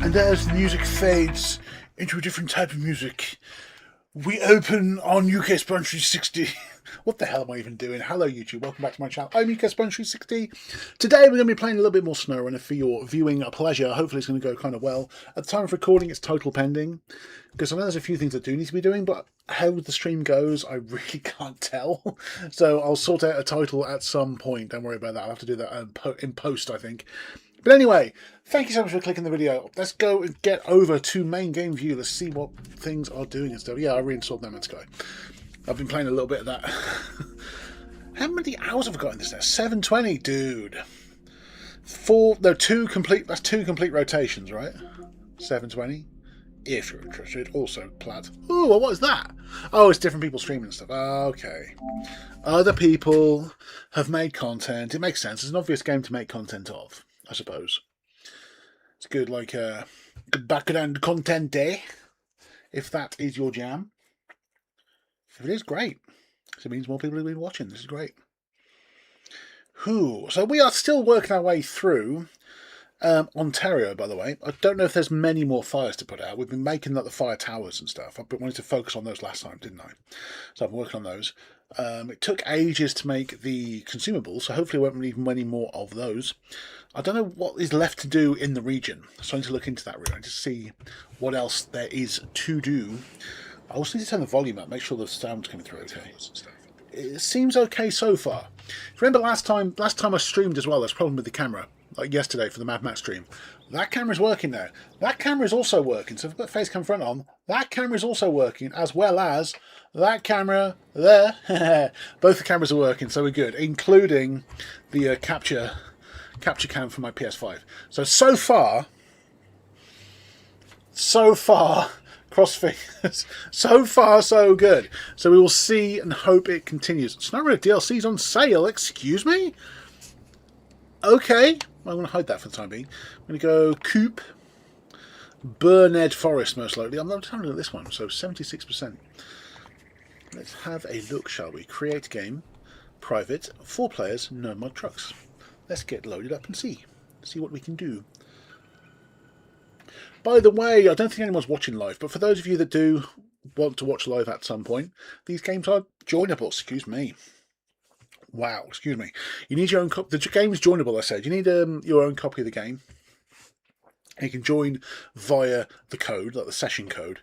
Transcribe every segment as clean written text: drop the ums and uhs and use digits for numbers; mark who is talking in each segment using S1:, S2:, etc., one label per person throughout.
S1: And as the music fades into a different type of music, we open on UK Sponge 360. What the hell am I even doing? Hello YouTube, welcome back to my channel. I'm UK Sponge 360. Today we're going to be playing a little bit more Snowrunner for your viewing pleasure. Hopefully it's going to go kind of well. At the time of recording it's total pending, because I know there's a few things I do need to be doing, but how the stream goes I really can't tell. So I'll sort out a title at some point, don't worry about that. I'll have to do that in post, I think. But anyway, thank you so much for clicking the video. Let's go and get over to main game view. Let's see what things are doing and stuff. Yeah, I reinstalled No Man's Sky. I've been playing a little bit of that. How many hours have I got in this now? 720, dude. Two complete rotations, right? 720. If you're interested. Also, Plaid. Ooh, well, what is that? Oh, it's different people streaming and stuff. Okay. Other people have made content. It makes sense. It's an obvious game to make content of, I suppose. It's good, like good background content day, if that is your jam. If it is, great. So it means more people have been watching. This is great. So we are still working our way through Ontario, by the way. I don't know if there's many more fires to put out. We've been making like the fire towers and stuff. I've been wanting to focus on those last time, didn't I? So I've been working on those. It took ages to make the consumables, so hopefully we won't need many more of those. I don't know what is left to do in the region, so I need to look into that really to see what else there is to do. I also need to turn the volume up, make sure the sound's coming through okay. It seems okay so far. Remember last time I streamed as well, there's a problem with the camera, like yesterday for the Mad Max stream. That camera's working now. That camera is also working, so if I've got Facecam front on, that camera is also working, as well as that camera there. Both the cameras are working, so we're good, including the capture cam for my PS5. So far, cross fingers. So far, so good. So we will see and hope it continues. Snowrunner DLC's on sale. Excuse me? Okay. I'm going to hide that for the time being. I'm going to go Coop. Burned Forest, most likely. I'm not having a look at this one. So 76%. Let's have a look, shall we? Create game. Private. 4 players. No mod trucks. Let's get loaded up and see what we can do. By the way, I don't think anyone's watching live, but for those of you that do want to watch live at some point, these games are joinable. Excuse me. Wow, excuse me. You need your own copy. The game is joinable, I said. You need your own copy of the game. You can join via the code, like the session code.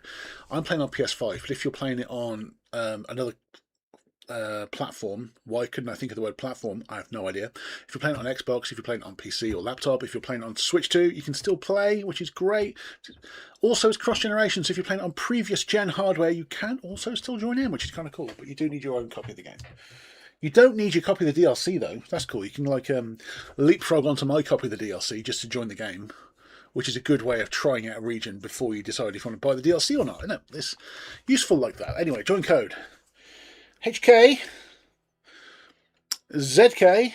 S1: I'm playing on PS5, but if you're playing it on another platform, why couldn't I think of the word platform? I have no idea. If you're playing it on Xbox, if you're playing it on PC or laptop, if you're playing it on Switch 2, you can still play, which is great. Also, it's cross-generation, so if you're playing it on previous gen hardware, you can also still join in, which is kind of cool, but you do need your own copy of the game. You don't need your copy of the DLC, though. That's cool. You can like leapfrog onto my copy of the DLC just to join the game, which is a good way of trying out a region before you decide if you want to buy the DLC or not. I know, it's useful like that. Anyway, join code. HK ZK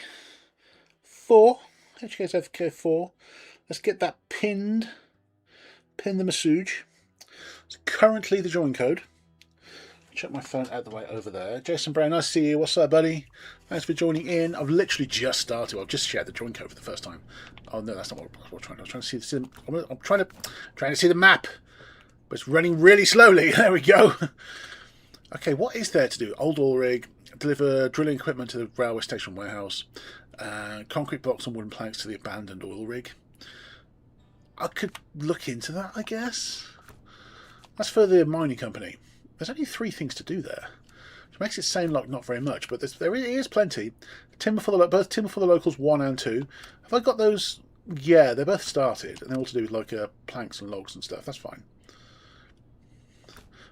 S1: 4. HK ZK 4. Let's get that pinned. Pin the message. It's currently the join code. Check my phone out the way over there. Jason Brown, nice to see you. What's up, buddy? Thanks for joining in. I've literally just started. I've just shared the join code for the first time. Oh no, that's not what I was trying to. I was trying to see. I'm trying to see the map, but it's running really slowly. There we go. Okay, what is there to do? Old oil rig, deliver drilling equipment to the railway station warehouse, concrete blocks and wooden planks to the abandoned oil rig. I could look into that, I guess. That's for the mining company. There's only 3 things to do there, which makes it sound like not very much, but there is plenty. Timber for both timber for the locals 1 and 2. Have I got those? Yeah, they're both started, and they're all to do with like planks and logs and stuff. That's fine.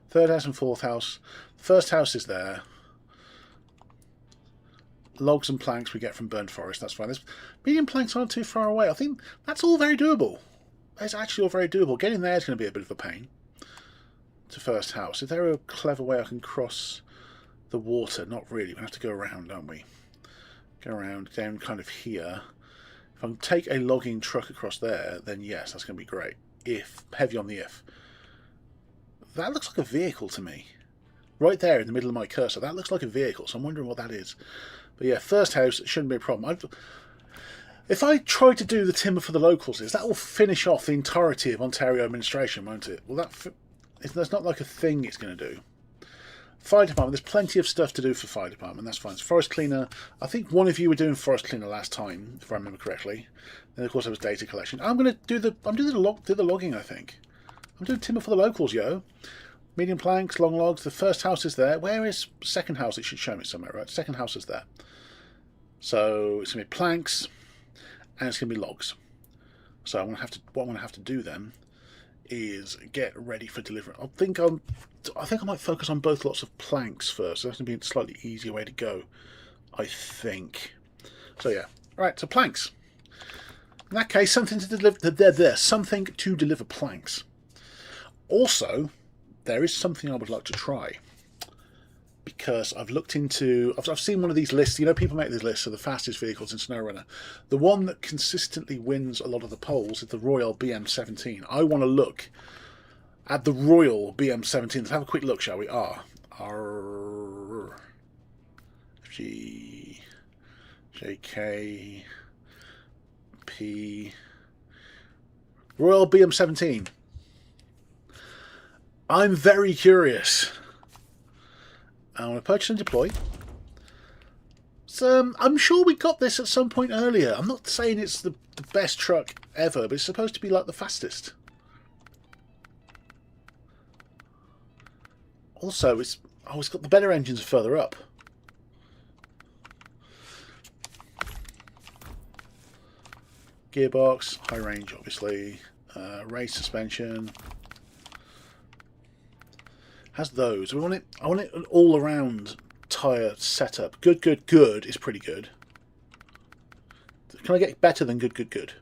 S1: 3rd house and 4th house. First house is there. Logs and planks we get from burned forest. That's fine. Medium planks aren't too far away. I think that's all very doable. It's actually all very doable. Getting there is going to be a bit of a pain. To first house. Is there a clever way I can cross the water? Not really. We have to go around, don't we? Go around down kind of here. If I can take a logging truck across there, then yes, that's going to be great. If heavy on the if. That looks like a vehicle to me. Right there in the middle of my cursor. That looks like a vehicle, so I'm wondering what that is. But yeah, first house shouldn't be a problem. If I try to do the timber for the locals, that will finish off the entirety of Ontario administration, won't it? Well, that's not like a thing it's going to do. Fire department, there's plenty of stuff to do for fire department, that's fine. So forest cleaner, I think one of you were doing forest cleaner last time, if I remember correctly. Then of course there was data collection. I'm going to do the logging, I think. I'm doing timber for the locals, yo. Medium planks, long logs. The first house is there. Where is second house? It should show me somewhere, right? Second house is there. So it's going to be planks, and it's going to be logs. So what I'm going to have to do then is get ready for delivery. I think I might focus on both lots of planks first. That's going to be a slightly easier way to go, I think. So yeah, right. So planks. In that case, something to deliver. Something to deliver planks. Also, there is something I would like to try, because I've looked into. I've seen one of these lists. You know, people make these lists of the fastest vehicles in Snowrunner. The one that consistently wins a lot of the polls is the Royal BM17. I want to look at the Royal BM17. Let's have a quick look, shall we? R G J K P Royal BM17. I'm very curious. I want to purchase and deploy. So I'm sure we got this at some point earlier. I'm not saying it's the best truck ever, but it's supposed to be like the fastest. Also, it's got the better engines further up. Gearbox, high range, obviously. Race suspension. Has those. I want it an all-around tyre setup. Good is pretty good. Can I get better than good?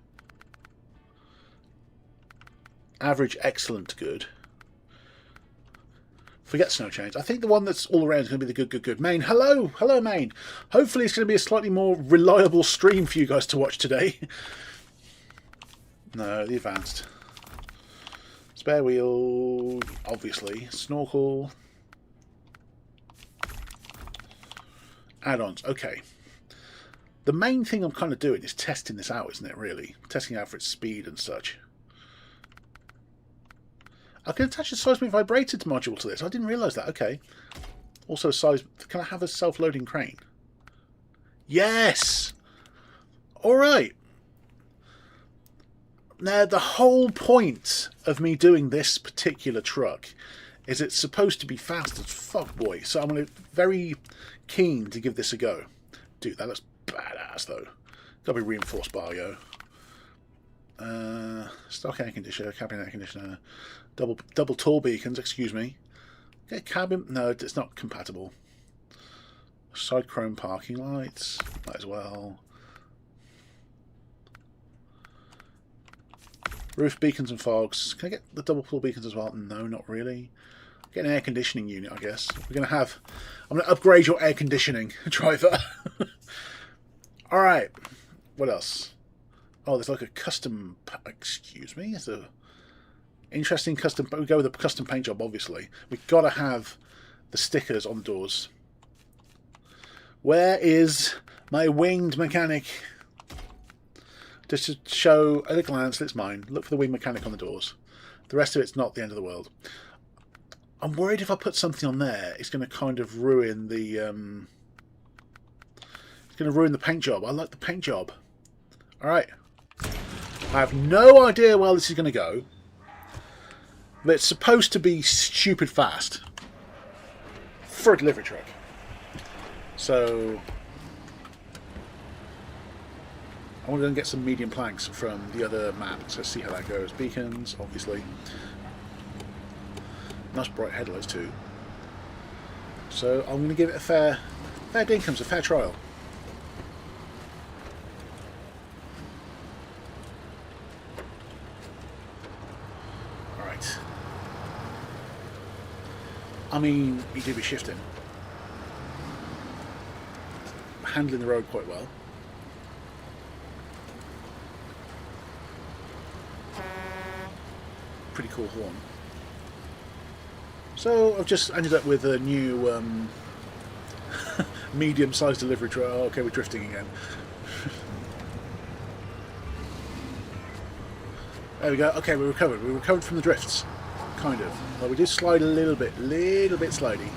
S1: Average, excellent, good. Forget snow chains. I think the one that's all around is going to be the good. Main, hello Main. Hopefully it's going to be a slightly more reliable stream for you guys to watch today. No, the advanced. Spare wheel, obviously. Snorkel. Add-ons, okay. The main thing I'm kind of doing is testing this out, isn't it, really? Testing out for its speed and such. I can attach a seismic vibrator module to this. I didn't realise that. Okay. Also, can I have a self-loading crane? Yes! Alright. Now, the whole point of me doing this particular truck is it's supposed to be fast as fuck, boy. So I'm very keen to give this a go. Dude, that looks badass, though. Gotta be reinforced bar, yo. Stock air conditioner, cabin air conditioner, double tall beacons, excuse me. Okay, cabin, no, it's not compatible. Side chrome parking lights, might as well. Roof beacons and fogs. Can I get the double tall beacons as well? No, not really. Get an air conditioning unit, I guess. I'm going to upgrade your air conditioning driver. Alright, what else? Oh, there's like a custom, excuse me, it's a interesting custom, we go with a custom paint job, obviously. We've got to have the stickers on the doors. Where is my winged mechanic? Just to show at a glance that it's mine. Look for the winged mechanic on the doors. The rest of it's not the end of the world. I'm worried if I put something on there, it's going to kind of ruin the, it's going to ruin the paint job. I like the paint job. Alright. I have no idea where this is going to go. But it's supposed to be stupid fast. For a delivery truck. So I want to go and get some medium planks from the other map. So let's see how that goes. Beacons, obviously. Nice bright headlights too. So I'm going to give it a fair dinkum, a fair trial. Alright. I mean, you do be shifting. Handling the road quite well. Pretty cool horn. So I've just ended up with a new medium-sized delivery truck. Oh, okay, we're drifting again. There we go. Okay, we recovered. We recovered from the drifts. Kind of. Well, we did slide a little bit slidey.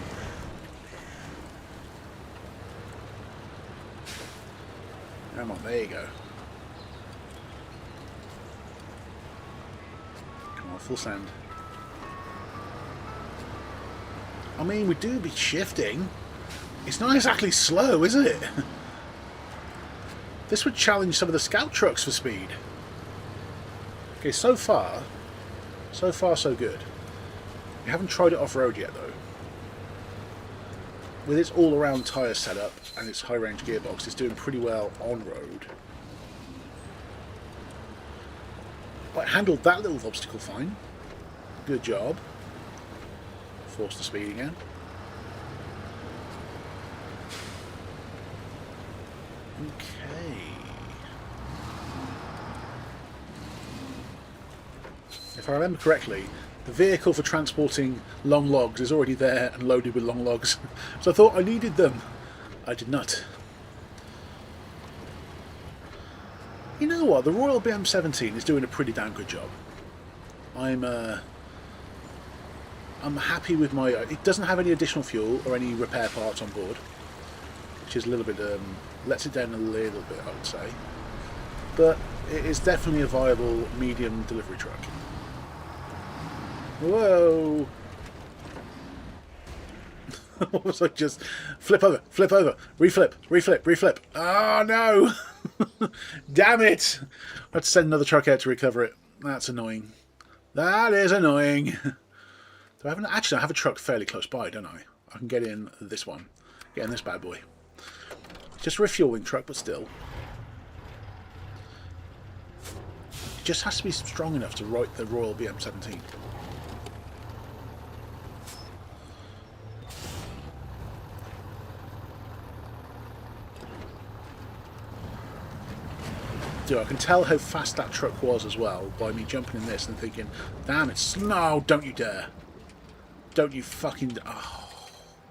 S1: Come on, there you go. Come on, full sand. I mean, we do be shifting. It's not exactly slow, is it? This would challenge some of the scout trucks for speed. Okay, so far so good. We haven't tried it off-road yet, though. With its all-around tyre setup and its high-range gearbox, it's doing pretty well on-road. But handled that little obstacle fine. Good job. Force the speed again. Okay. If I remember correctly, the vehicle for transporting long logs is already there and loaded with long logs. So I thought I needed them. I did not. You know what? The Royal BM17 is doing a pretty damn good job. I'm happy with my... It doesn't have any additional fuel or any repair parts on board, which is a little bit... lets it down a little bit, I would say. But it is definitely a viable medium delivery truck. Whoa! What was I just... Flip over, reflip, reflip. Oh no! Damn it! I had to send another truck out to recover it. That's annoying. That is annoying. Do I have actually, I have a truck fairly close by, don't I? I can get in this one. Get in this bad boy. Just a refueling truck, but still. It just has to be strong enough to ride the Royal BM17. I can tell how fast that truck was as well by me jumping in this and thinking, damn, it's... No, don't you dare. Don't you fucking... Oh,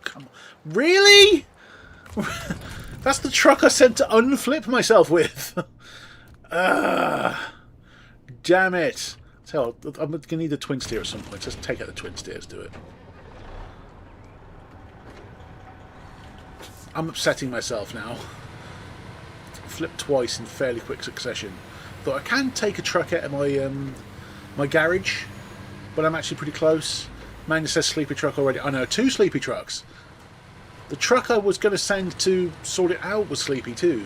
S1: come on. Really? That's the truck I said to unflip myself with. Damn it. So I'm going to need the twin steer at some point. Just take out the twin steers, do it. I'm upsetting myself now. Flipped twice in fairly quick succession. Thought I can take a truck out of my my garage, but I'm actually pretty close. Man, it says sleepy truck already. I know, 2 sleepy trucks. The truck I was going to send to sort it out was sleepy too.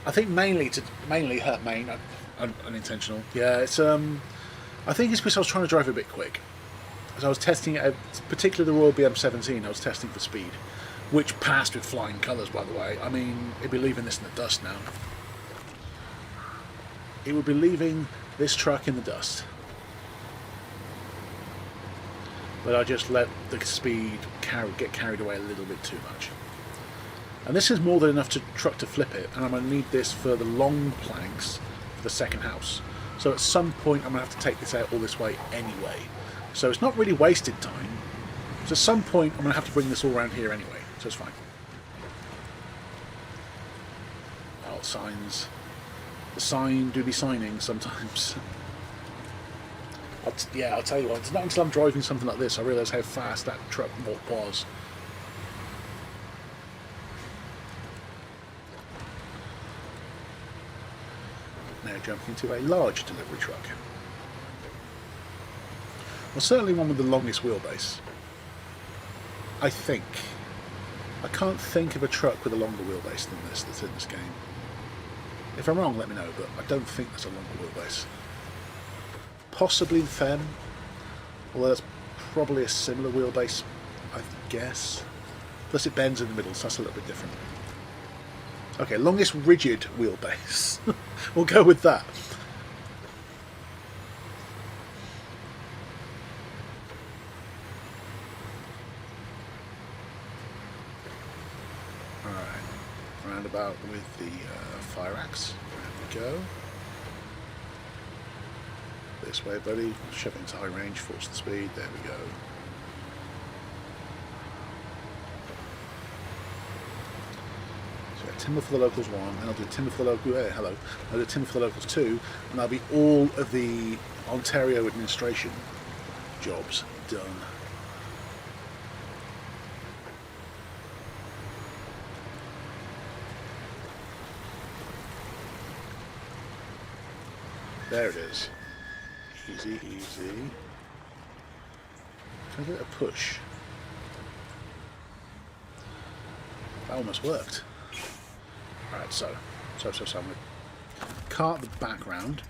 S1: I think mainly hurt main, unintentional. Yeah, it's I think it's because I was trying to drive a bit quick. As I was testing it out, particularly the Royal BM17, I was testing for speed. Which passed with flying colours, by the way. I mean, it'd be leaving this in the dust now. It would be leaving this truck in the dust. But I just let the speed get carried away a little bit too much. And this is more than enough truck to flip it, and I'm going to need this for the long planks for the second house. So at some point I'm going to have to take this out all this way anyway. So it's not really wasted time. So at some point I'm going to have to bring this all around here anyway. So it's fine. Oh, signs. The sign do be signing sometimes. I'll tell you what, it's not until I'm driving something like this I realise how fast that truck was. Now jumping into a large delivery truck. Well, certainly one with the longest wheelbase. I think. I can't think of a truck with a longer wheelbase than this that's in this game. If I'm wrong, let me know, but I don't think there's a longer wheelbase. Possibly the Fem, although that's probably a similar wheelbase, I guess. Plus it bends in the middle, so that's a little bit different. Okay, longest rigid wheelbase. We'll go with that. Roundabout with the fire axe. There we go. This way, buddy. Shove into high range, force the speed. There we go. So timber for the locals 1, and I'll do timber for the local. Hello. I'll do timber for the locals 2, and that'll be all of the Ontario administration jobs done. There it is. Easy, easy. Can I get a push? That almost worked. Alright, so I'm going to cart the background.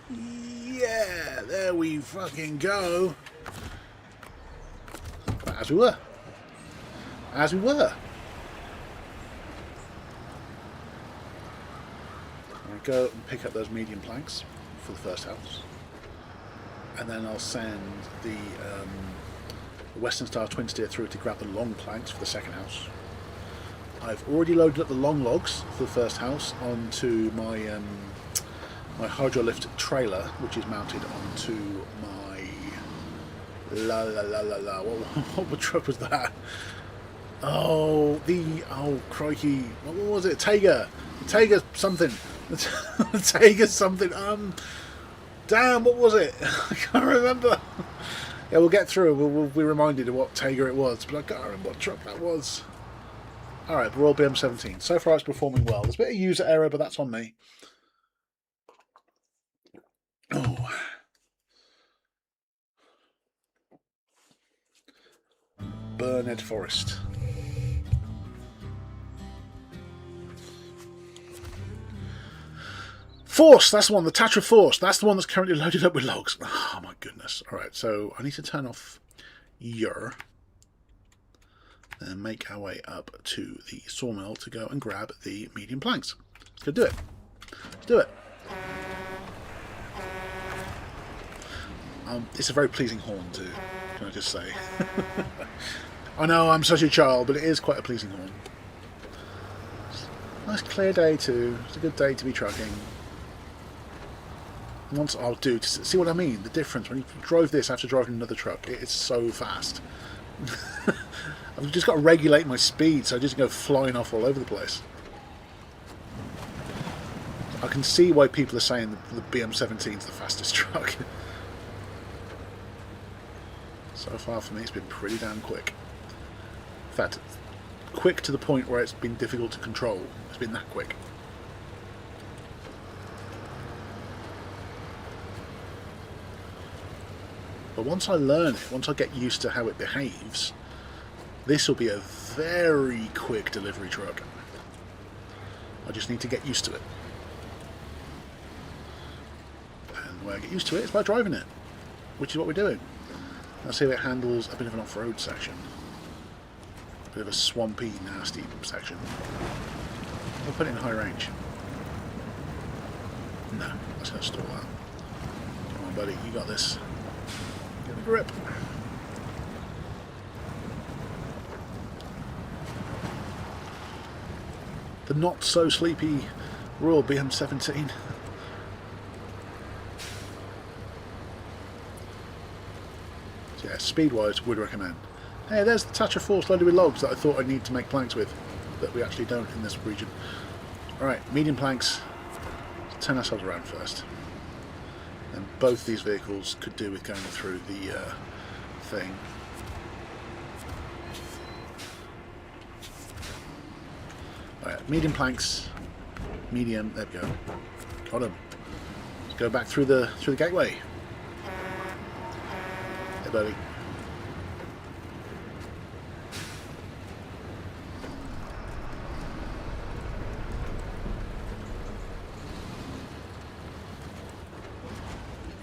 S1: Yeah, there we fucking go. But as we were. As we were. I'll go and pick up those medium planks for the first house. And then I'll send the Western Star twin steer through to grab the long planks for the second house. I've already loaded up the long logs for the first house onto my my hydrolift trailer, which is mounted onto my what truck was that? Oh, crikey! What was it? Tiger something. Tiger something. Damn, what was it? I can't remember. Yeah, we'll get through. We'll be reminded of what Tiger it was, but I can't remember what truck that was. All right, we're all BM17. So far, it's performing well. There's a bit of user error, but that's on me. Oh. Burned Forest. Force, that's the one, the Tatra Force. That's the one that's currently loaded up with logs. Oh my goodness. Alright, so I need to turn off your and make our way up to the sawmill to go and grab the medium planks. Let's go do it. Let's do it. It's a very pleasing horn too, can I just say. I know I'm such a child, but it is quite a pleasing horn. Nice clear day too. It's a good day to be trucking. Once I'll do to see what I mean, the difference when you drove this after driving another truck, it's so fast. I've just got to regulate my speed so I just go flying off all over the place. I can see why people are saying that the BM17 is the fastest truck. So far for me it's been pretty damn quick. In fact, quick to the point where it's been difficult to control. It's been that quick. But once I learn it, once I get used to how it behaves, this will be a very quick delivery truck. I just need to get used to it. And the way I get used to it is by driving it, which is what we're doing. Let's see how it handles a bit of an off-road section. A bit of a swampy, nasty section. We'll put it in high range. No, let's go stall that. Come on, buddy, you got this. Get the grip. The not so sleepy Royal BM17. So yeah, speed-wise, would recommend. Hey, there's the Tatra Force loaded with logs that I thought I'd need to make planks with, that we actually don't in this region. Alright, medium planks. Let's turn ourselves around first. And both these vehicles could do with going through the thing. Alright, medium planks. Medium, there we go. Got them. Let's go back through the gateway. Hey buddy.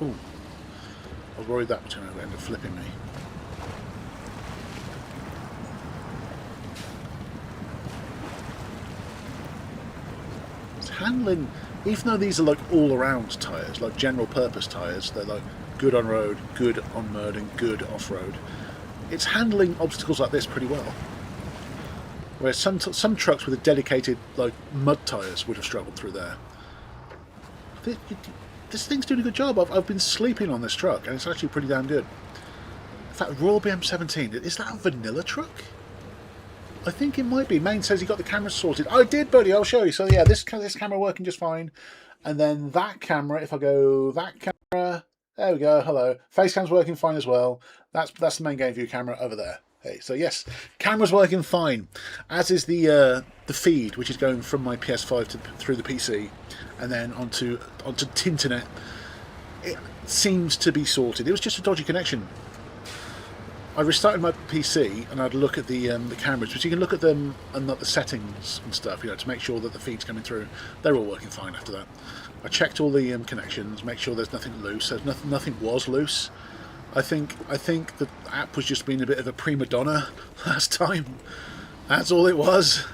S1: Ooh. I was worried that was going to end up flipping me. It's handling, even though these are like all-around tyres, like general purpose tyres, they're like good on road, good on mud and good off-road. It's handling obstacles like this pretty well. Whereas some trucks with a dedicated like mud tyres would have struggled through there. This thing's doing a good job. I've been sleeping on this truck and it's actually pretty damn good. fact, Royal BM17, is that a vanilla truck? I think it might be. Main says he got the camera sorted. I did, buddy. I'll show you. So yeah, this camera working just fine. And then that camera, if I go that camera, there we go. Hello. Facecam's working fine as well. That's the main game view camera over there. Hey, so yes, camera's working fine. As is the feed, which is going from my PS5 through the PC, and then onto Tinternet. It seems to be sorted. It was just a dodgy connection. I restarted my PC and I'd look at the cameras, but you can look at them and the settings and stuff, you know, to make sure that the feed's coming through. They're all working fine after that. I checked all the connections, make sure there's nothing loose. Nothing was loose. I think the app was just being a bit of a prima donna last time. That's all it was.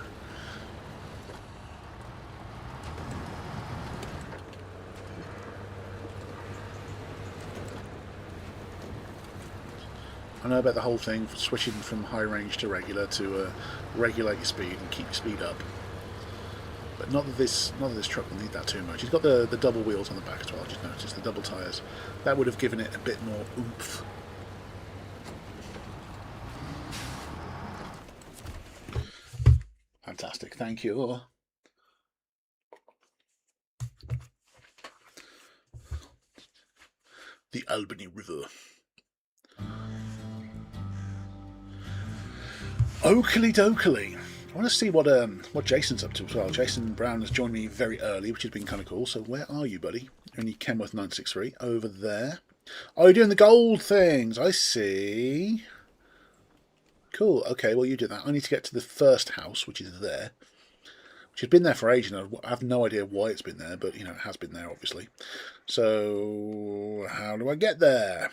S1: I know about the whole thing, switching from high range to regular to regulate your speed and keep your speed up. But not that this truck will need that too much. He's got the double wheels on the back as well. I just noticed the double tyres. That would have given it a bit more oomph. Fantastic, thank you. The Albany River. Oakley dokley. I want to see what Jason's up to as well. Jason Brown has joined me very early, which has been kind of cool. So where are you, buddy? Only Kenworth 963 over there. Oh, you're doing the gold things. I see. Cool. Okay, well you do that. I need to get to the first house, which is there, which has been there for ages. And I have no idea why it's been there, but you know it has been there, obviously. So how do I get there?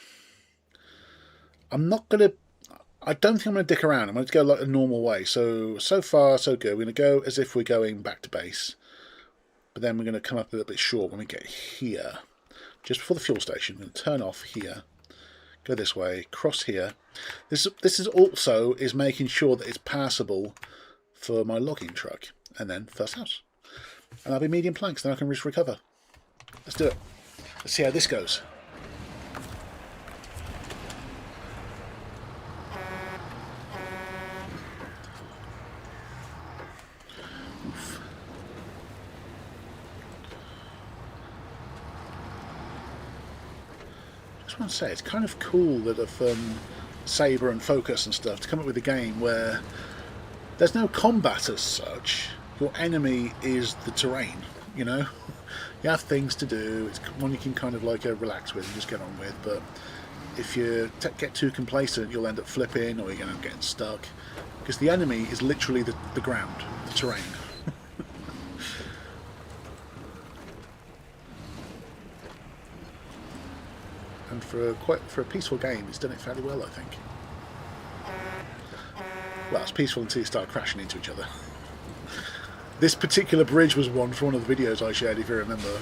S1: I don't think I'm going to dick around. I'm going to go like a normal way. So far, so good. We're going to go as if we're going back to base. But then we're going to come up a little bit short when we get here. Just before the fuel station. We're going to turn off here. Go this way. Cross here. This is making sure that it's passable for my logging truck. And then first house. And I'll be medium planks. Then I can just recover. Let's do it. Let's see how this goes. I want to say it's kind of cool that of Sabre and Focus and stuff to come up with a game where there's no combat as such. Your enemy is the terrain, you know. You have things to do. It's one you can kind of like relax with and just get on with. But if you get too complacent, you'll end up flipping or you're going to get stuck because the enemy is literally the ground, the terrain. And for a peaceful game, it's done it fairly well, I think. Well, it's peaceful until you start crashing into each other. This particular bridge was one for one of the videos I shared, if you remember,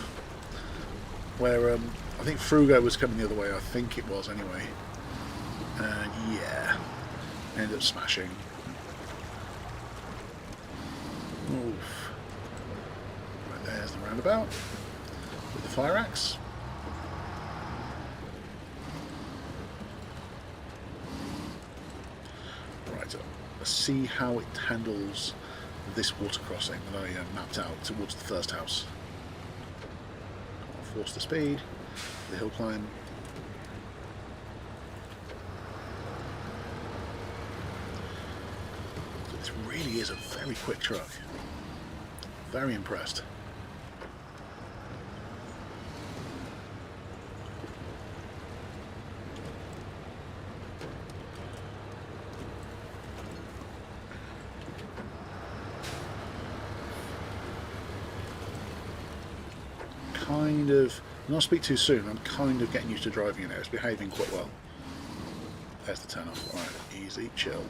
S1: where I think Frugo was coming the other way. I think it was anyway. And yeah, ended up smashing. Oof. Right there's the roundabout with the fire axe. Let's see how it handles this water crossing that I mapped out towards the first house. I'll force the speed, the hill climb. So this really is a very quick truck. Very impressed. Kind of, not speak too soon, I'm kind of getting used to driving in there. It's behaving quite well. There's the turn off. Alright, easy, chill.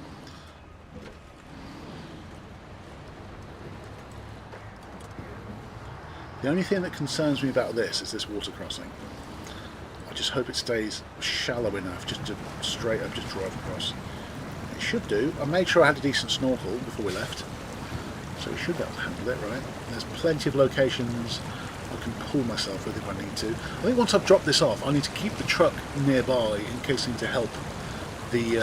S1: The only thing that concerns me about this is this water crossing. I just hope it stays shallow enough just to straight up just drive across. It should do. I made sure I had a decent snorkel before we left. So we should be able to handle it, right? There's plenty of locations I can pull myself with if I need to. I think once I've dropped this off, I need to keep the truck nearby in case I need to help the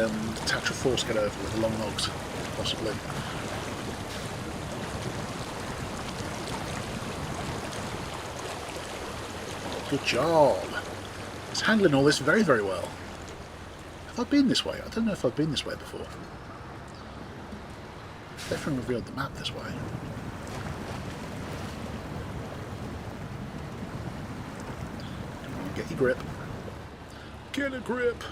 S1: Tatra Force get over with the long logs, possibly. Good job. It's handling all this very, very well. Have I been this way? I don't know if I've been this way before. Definitely revealed the map this way. Get your grip. Get a grip!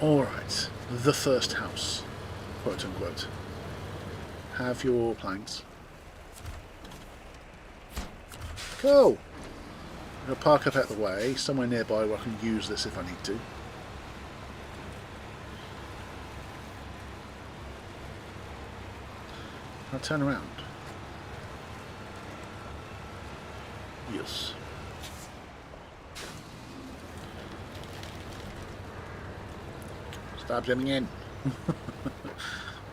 S1: Alright, the first house, quote unquote. Have your planks. Cool! I'm going to park up out of the way, somewhere nearby where I can use this if I need to. I'll turn around. Yes. Stop zooming in.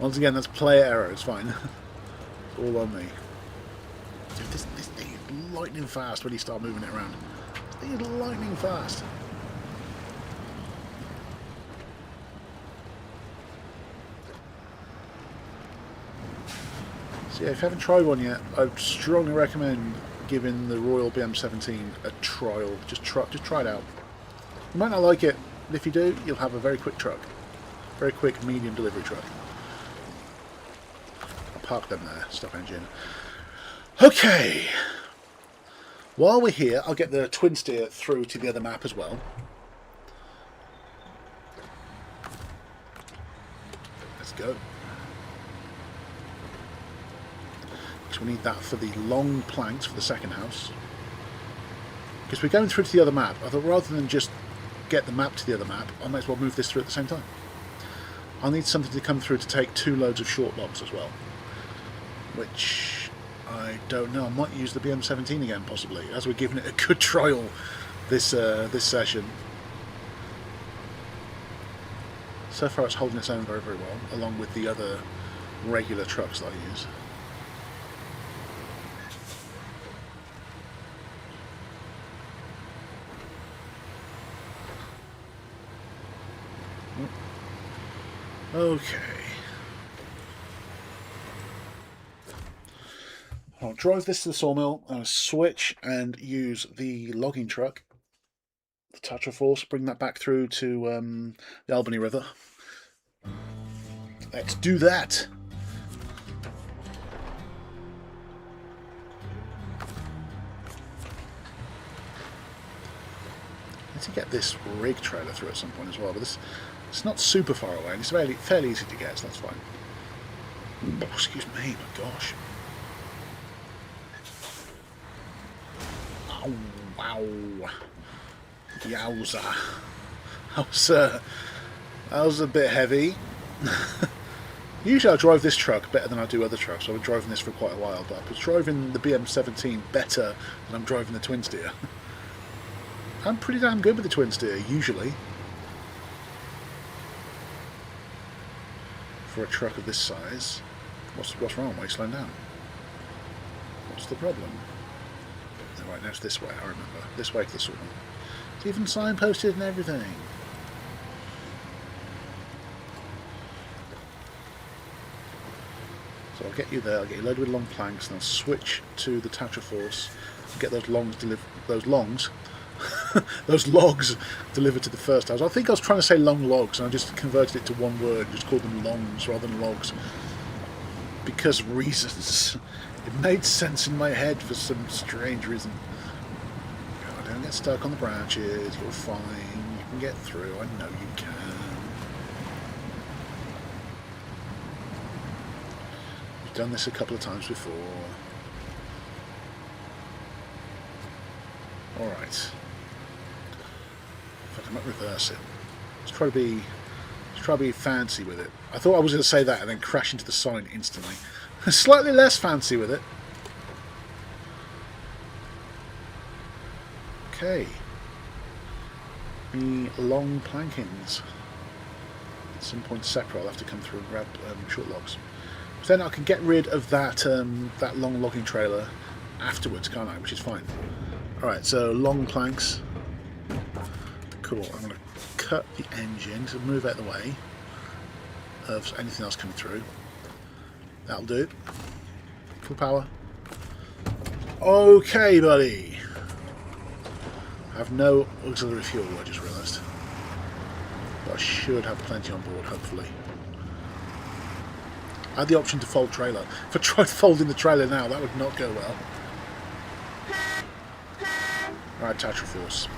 S1: Once again, that's player error, it's fine. It's all on me. Dude, this thing is lightning fast when you start moving it around. This thing is lightning fast. So yeah, if you haven't tried one yet, I'd strongly recommend giving the Royal BM17 a trial. Just try it out. You might not like it, but if you do, you'll have a very quick truck. Very quick medium delivery truck. I'll park them there. Stop engine. Okay. While we're here, I'll get the twin steer through to the other map as well. Let's go. Because we need that for the long planks for the second house. Because we're going through to the other map. I thought rather than just get the map to the other map, I might as well move this through at the same time. I'll need something to come through to take 2 loads of short logs as well. Which, I don't know. I might use the BM17 again, possibly, as we're giving it a good trial this session. So far it's holding its own very, very well, along with the other regular trucks that I use. Okay. I'll drive this to the sawmill, I'll switch and use the logging truck, the Tatra Force, bring that back through to the Albany River. Let's do that! I need to get this rig trailer through at some point as well, but it's not super far away, and it's fairly easy to get, so that's fine. Oh, excuse me, my gosh. Ow, wow. Yowza. That was a bit heavy. Usually I drive this truck better than I do other trucks, so I've been driving this for quite a while, but I was driving the BM17 better than I'm driving the twin steer. I'm pretty damn good with the twin steer, usually. For a truck of this size. What's wrong? Why are you slowing down? What's the problem? Right, now it's this way, I remember. This way to the sawmill. It's even signposted and everything. So I'll get you there, I'll get you loaded with long planks, and I'll switch to the Tatra Force and get those logs delivered to the first house. I think I was trying to say long logs, and I just converted it to one word, just called them longs rather than logs. Because reasons. It made sense in my head for some strange reason. Oh, don't get stuck on the branches, you're fine, you can get through, I know you can. We've done this a couple of times before. Alright. I might reverse it. Let's try to be fancy with it. I thought I was going to say that and then crash into the sign instantly. Slightly less fancy with it. Okay. The long plankings. some point separate, I'll have to come through and grab short logs. But then I can get rid of that that long logging trailer afterwards, can't I? Which is fine. Alright, so long planks. Cool. I'm going to cut the engine to move out of the way of anything else coming through. That'll do. Full power. Okay, buddy. I have no auxiliary fuel, I just realised. But I should have plenty on board, hopefully. I had the option to fold trailer. If I tried folding the trailer now, that would not go well. Alright, Trakostane.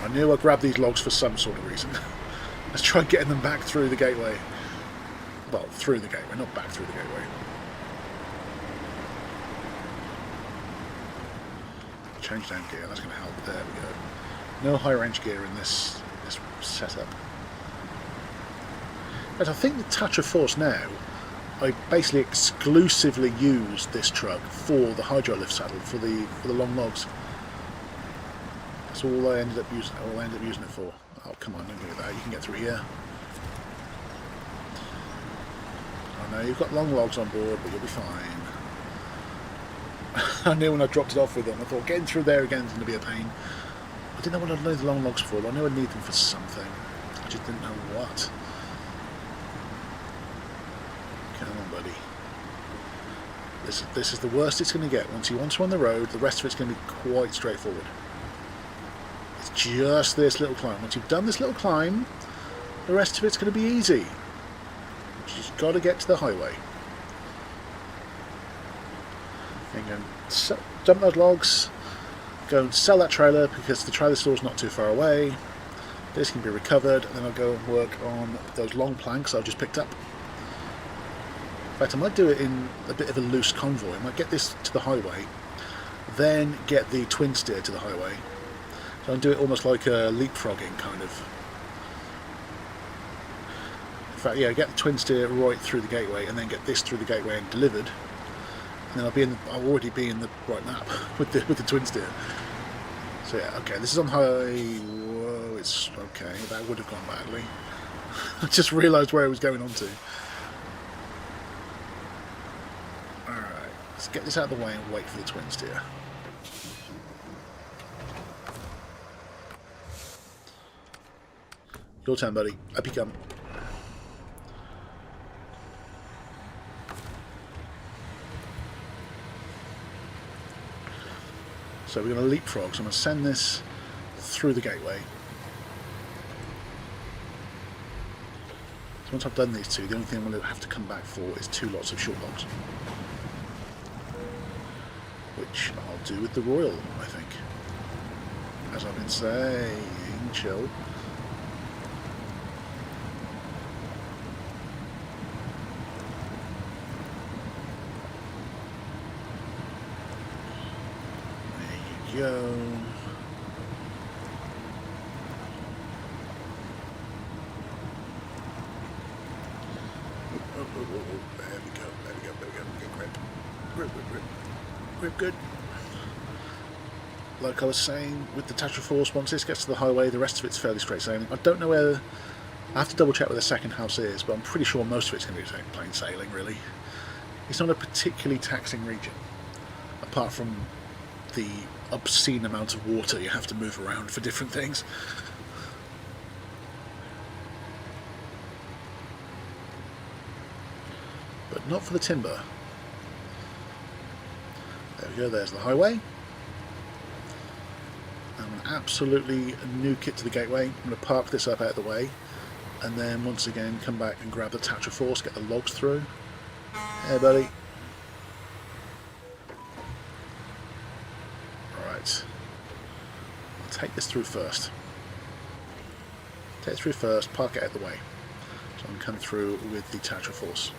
S1: I knew I'd grab these logs for some sort of reason. Let's try getting them back through the gateway. Well, through the gateway, not back through the gateway. Change down gear, that's going to help. There we go. No high range gear in this setup. But I think the Trakostane now, I basically exclusively use this truck for the hydrolift saddle, for the long logs. That's all I ended up using. All I ended up using it for. Oh come on, don't do that. You can get through here. I know you've got long logs on board, but you'll be fine. I knew when I dropped it off with them, I thought getting through there again is going to be a pain. I didn't know what I'd need the long logs for, but I knew I'd need them for something. I just didn't know what. Come on, buddy. This is the worst it's going to get. Once you're on the road, the rest of it's going to be quite straightforward. It's just this little climb. Once you've done this little climb, the rest of it's going to be easy. You just got to get to the highway. And go and dump those logs, go and sell that trailer because the trailer store's not too far away. This can be recovered, and then I'll go and work on those long planks I've just picked up. In fact, I might do it in a bit of a loose convoy. I might get this to the highway, then get the twin steer to the highway. So I'll do it almost like a leapfrogging kind of. In fact, yeah, get the twin steer right through the gateway, and then get this through the gateway and delivered. And then I'll already be in the right map with the twin steer. So yeah, okay, this is on highway. Whoa, it's okay. That would have gone badly. I just realised where I was going on to. Alright, let's get this out of the way and wait for the twin steer. Your turn, buddy. Up you come. So we're going to leapfrog, so I'm going to send this through the gateway. So once I've done these two, the only thing I'm going to have to come back for is 2 lots of short logs. Which I'll do with the Royal, I think. As I've been saying, chill. Go. Oh, there we go. Get grip. Good. Like I was saying, with the Trakostane, once this gets to the highway, the rest of it's fairly straight sailing. I don't know where. I have to double check where the second house is, but I'm pretty sure most of it's going to be plain sailing, really. It's not a particularly taxing region, apart from the obscene amount of water you have to move around for different things. But not for the timber. There we go, there's the highway. I'm going to absolutely nuke it to the gateway. I'm going to park this up out of the way, and then once again come back and grab the Trakostane, get the logs through. Hey buddy. Take this through first. Take it through first, park it out of the way. So I'm come through with the Trakostane.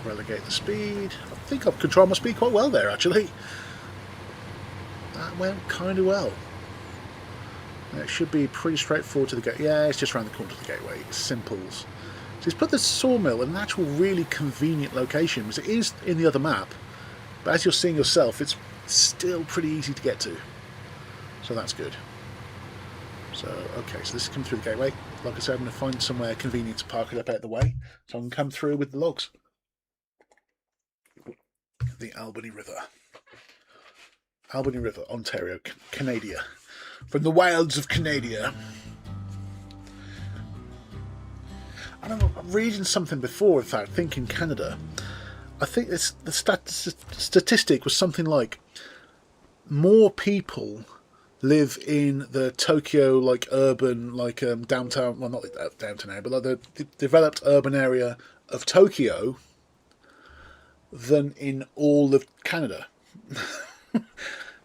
S1: Relegate the speed. I think I've controlled my speed quite well there, actually. That went kind of well. And it should be pretty straightforward to the gate. Yeah, it's just around the corner to the gateway. It's simples. So he's put the sawmill in an actual really convenient location, because it is in the other map. But as you're seeing yourself, it's still pretty easy to get to. So that's good. So, okay, so this is coming through the gateway. Like I said, I'm going to find somewhere convenient to park it up out of the way so I can come through with the logs. The Albany River. Albany River, Ontario, Canada. From the wilds of Canada. And I'm reading something before, in fact, thinking Canada. I think the statistic was something like more people live in the Tokyo, like, urban, like, downtown, well, not downtown area, but like the developed urban area of Tokyo than in all of Canada.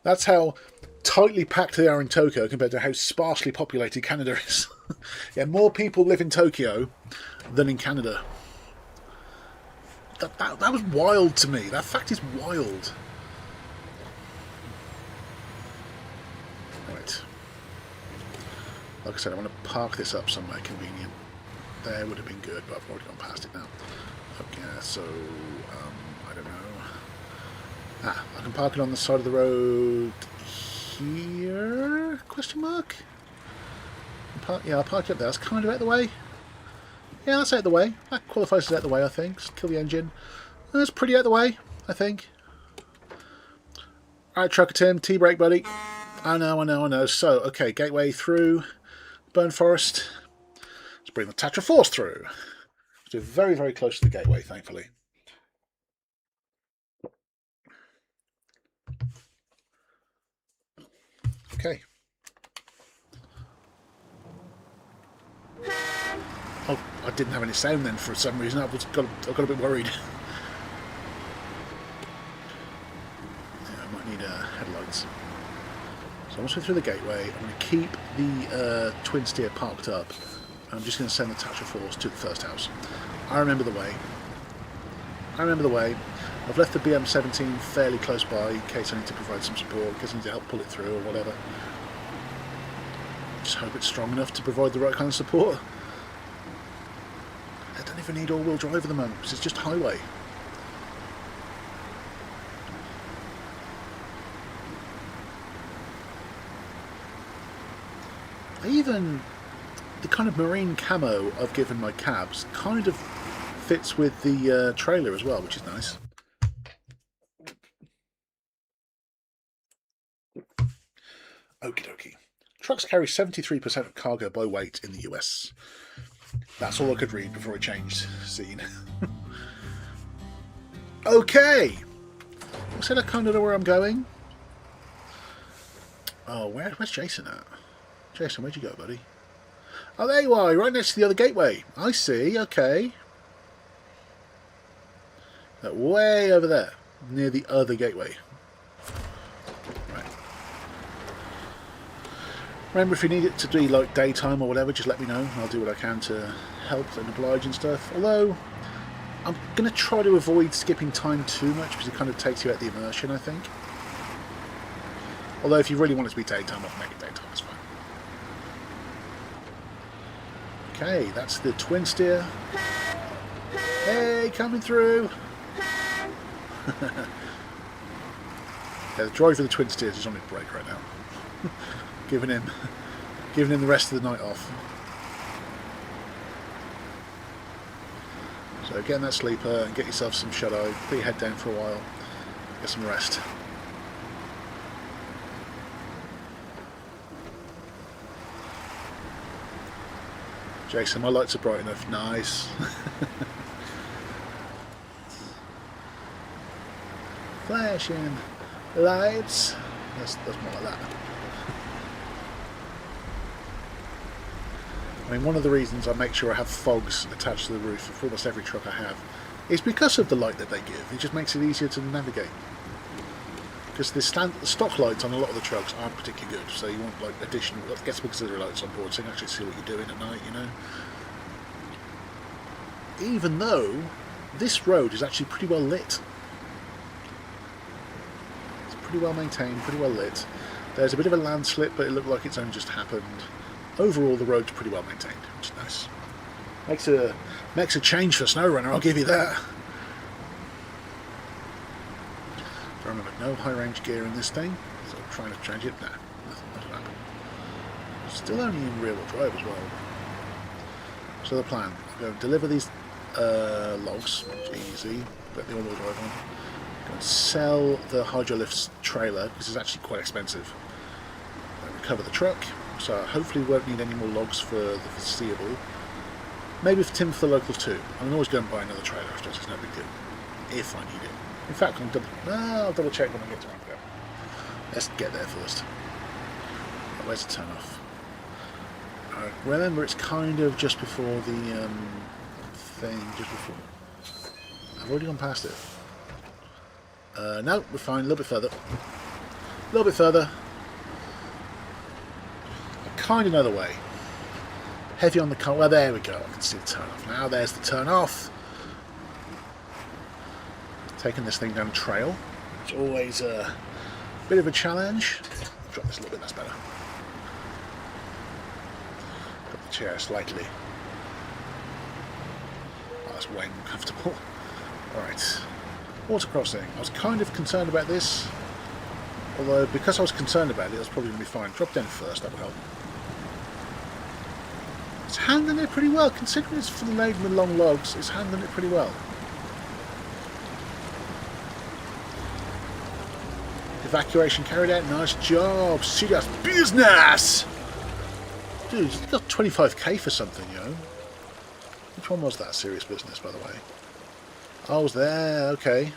S1: That's how tightly packed they are in Tokyo compared to how sparsely populated Canada is. Yeah, more people live in Tokyo than in Canada. That was wild to me. That fact is wild. Right. Like I said, I want to park this up somewhere convenient. There would have been good, but I've already gone past it now. Okay, so, I don't know. I can park it on the side of the road here? Question mark? Yeah, I'll park it up there. That's kind of out of the way. Yeah, that's out of the way. That qualifies as out of the way, I think. Just kill the engine. That's pretty out of the way, I think. Alright, Trucker Tim, T-brake, buddy. I know. So, okay, gateway through Burn Forest. Let's bring the Tatra Force through. We're very, very close to the gateway, thankfully. Okay. Oh, I didn't have any sound then for some reason. I got a bit worried. Yeah, I might need headlights. So once we're through the gateway, I'm going to keep the twin steer parked up. I'm just going to send the Tatra Force to the first house. I remember the way. I've left the BM17 fairly close by in case I need to provide some support, in case I need to help pull it through or whatever. Just hope it's strong enough to provide the right kind of support. I don't even need all-wheel drive at the moment because it's just highway. Even the kind of marine camo I've given my cabs kind of fits with the trailer as well, which is nice. Okie dokie. Trucks carry 73% of cargo by weight in the US. That's all I could read before I changed scene. Okay. I said I kind of know where I'm going. Oh, where's Jason at? Jason, where'd you go, buddy? Oh, there you are, right next to the other gateway. I see, okay. Way over there, near the other gateway. Right. Remember, if you need it to be like daytime or whatever, just let me know. I'll do what I can to help and oblige and stuff. Although, I'm going to try to avoid skipping time too much because it kind of takes you out the immersion, I think. Although, if you really want it to be daytime, I'll make it daytime, it's fine. Okay, that's the twin steer. Hey, coming through! Yeah, the driver of the twin steers is on his break right now. giving him the rest of the night off. So get in that sleeper and get yourself some shut-eye, put your head down for a while, get some rest. Jason, my lights are bright enough. Nice. Flashing lights. That's more like that. I mean, one of the reasons I make sure I have fogs attached to the roof of almost every truck I have is because of the light that they give. It just makes it easier to navigate. Because the stock lights on a lot of the trucks aren't particularly good, so you want like additional, get some auxiliary lights on board so you can actually see what you're doing at night, you know. Even though this road is actually pretty well lit. It's pretty well maintained, pretty well lit. There's a bit of a landslip, but it looked like it's only just happened. Overall, the road's pretty well maintained, which is nice. Makes a change for Snowrunner, I'll give you that. Remember, no high range gear in this thing, so I'm trying to change it. Nah, nothing happened. Still only in rear-wheel drive as well. So the plan, I'm going to deliver these logs, easy, put the all-wheel drive on. I'm going to sell the Hydrolifts trailer, because it's actually quite expensive. Recover the truck, so hopefully we won't need any more logs for the foreseeable. Maybe for timber for the locals too. I can always go and buy another trailer after, it's no big deal. If I need it. In fact, I'll double check when I get to Ramco. Let's get there first. Where's the turn off? Remember, it's kind of just before the thing, just before. I've already gone past it. No, we're fine. A little bit further. A little bit further. I kind of know the way. Heavy on the car. Well, there we go. I can see the turn off. Now there's the turn off. Taking this thing down a trail. It's always a bit of a challenge. Drop this a little bit, that's better. Got the chair slightly. Oh, that's way more comfortable. Alright. Water crossing. I was kind of concerned about this. Although, because I was concerned about it, it was probably going to be fine. Drop down first, that would help. It's handling it pretty well. Considering it's for the laden with long logs, it's handling it pretty well. Evacuation carried out. Nice job. Serious business. Dude, you got 25k for something, you know. Which one was that? Serious business, by the way. I was there. Okay.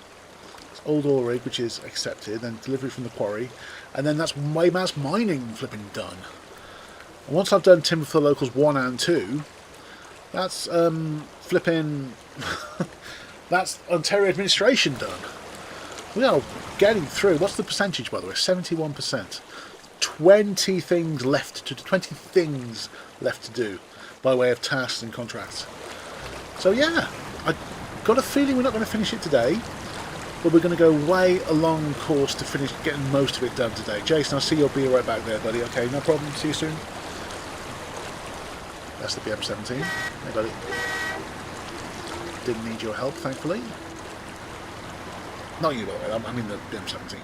S1: It's old ore rig, which is accepted. Then delivery from the quarry, and then that's Waymass mining flipping done. And once I've done timber for the locals 1 and 2, that's flipping. That's Ontario administration done. We are getting through. What's the percentage, by the way? 71%. 20 things left to do by way of tasks and contracts. So yeah, I got a feeling we're not going to finish it today, but we're going to go way a long course to finish getting most of it done today. Jason, I'll see you'll be right back there, buddy. Okay, no problem. See you soon. That's the BM17. Hey, buddy. Didn't need your help, thankfully. Not you, by the way, I mean the BM17.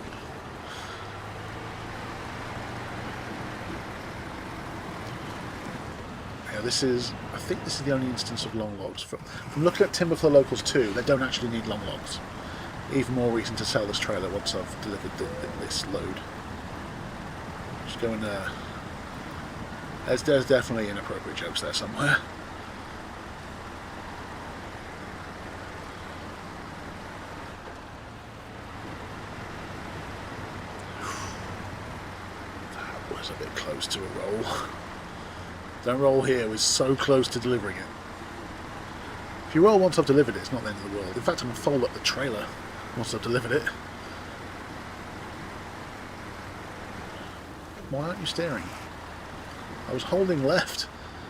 S1: Yeah, I think this is the only instance of long logs. From looking at timber for the locals 2, they don't actually need long logs. Even more reason to sell this trailer once I've delivered this load. Just going there. There's definitely inappropriate jokes there somewhere. A bit close to a roll. Don't roll here, we're so close to delivering it. If you roll once I've delivered it, it's not the end of the world. In fact, I'm going to fold up the trailer once I've delivered it. Why aren't you steering? I was holding left.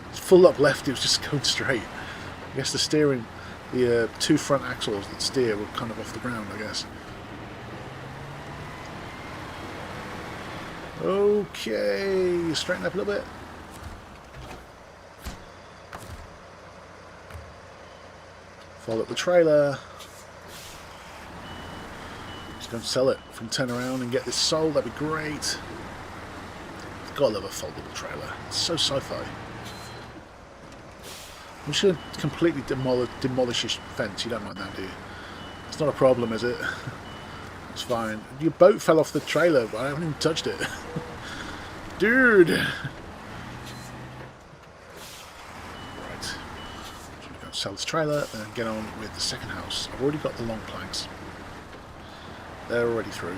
S1: It's full up left, it was just going straight. I guess the steering, the two front axles that steer were kind of off the ground, I guess. Okay, straighten up a little bit. Fold up the trailer. Just going to sell it from turn around and get this sold, that'd be great. Gotta love a foldable trailer. It's so sci-fi. I'm just going to completely demolish this fence. You don't mind that, do you? It's not a problem, is it? It's fine. Your boat fell off the trailer, but I haven't even touched it. Dude! Right. So we're going to sell this trailer and then get on with the second house. I've already got the long planks. They're already through.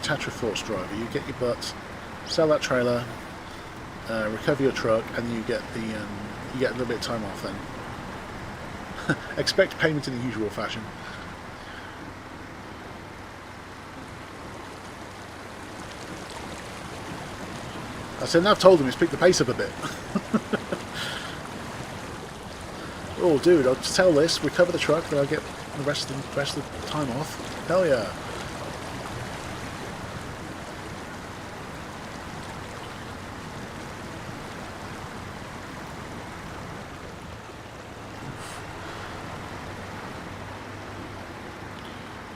S1: Tatra Force driver, you get your butt, sell that trailer, recover your truck, and then you get a little bit of time off. Then expect payment in the usual fashion. I said, now I've told him he's picked the pace up a bit. Oh, dude, I'll just sell this, recover the truck, then I'll get the rest of the time off. Hell yeah.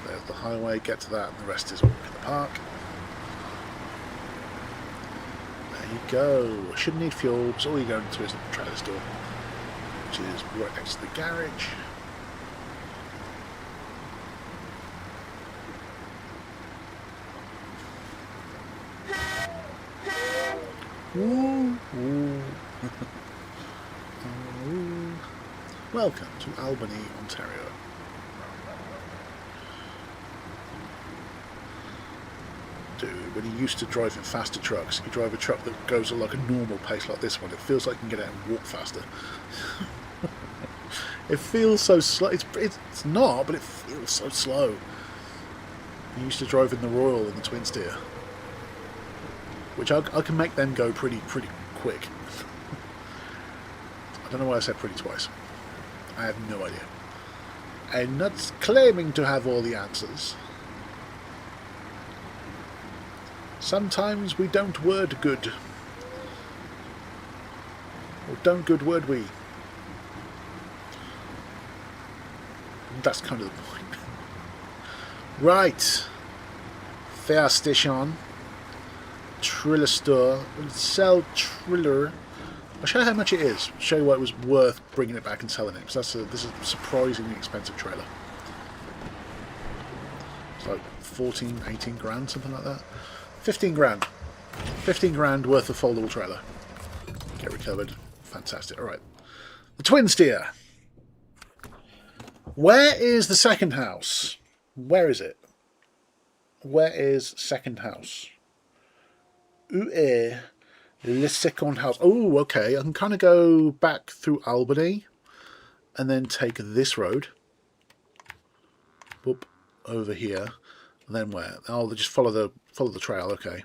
S1: There's the highway, get to that, and the rest is all in the park. There you go. Shouldn't need fuel, so all you're going to is the trailer store, which is right next to the garage. Ooh, ooh. Ooh. Welcome to Albany, Ontario. Dude, when you used to driving faster trucks, you drive a truck that goes at like a normal pace like this one, it feels like you can get out and walk faster. It feels so slow. It's not, but it feels so slow. You used to drive in the Royal and the Twin Steer, which I can make them go pretty quick. I don't know why I said pretty twice. I have no idea. I'm not claiming to have all the answers. Sometimes we don't word good. Or don't good word we. That's kind of the point. Right. Fair station. Triller store. We'll sell Triller. I'll show you how much it is. I'll show you why it was worth bringing it back and selling it. Because this is a surprisingly expensive trailer. It's like 14, 18 grand, something like that. 15 grand. 15 grand worth of foldable trailer. Get recovered. Fantastic. Alright. The Twin Steer. Where is the second house? Where is it? Where is second house? Où est le second house? Oh, okay. I can kind of go back through Albany and then take this road. Whoop, over here. And then where? Oh, just follow the trail. Okay.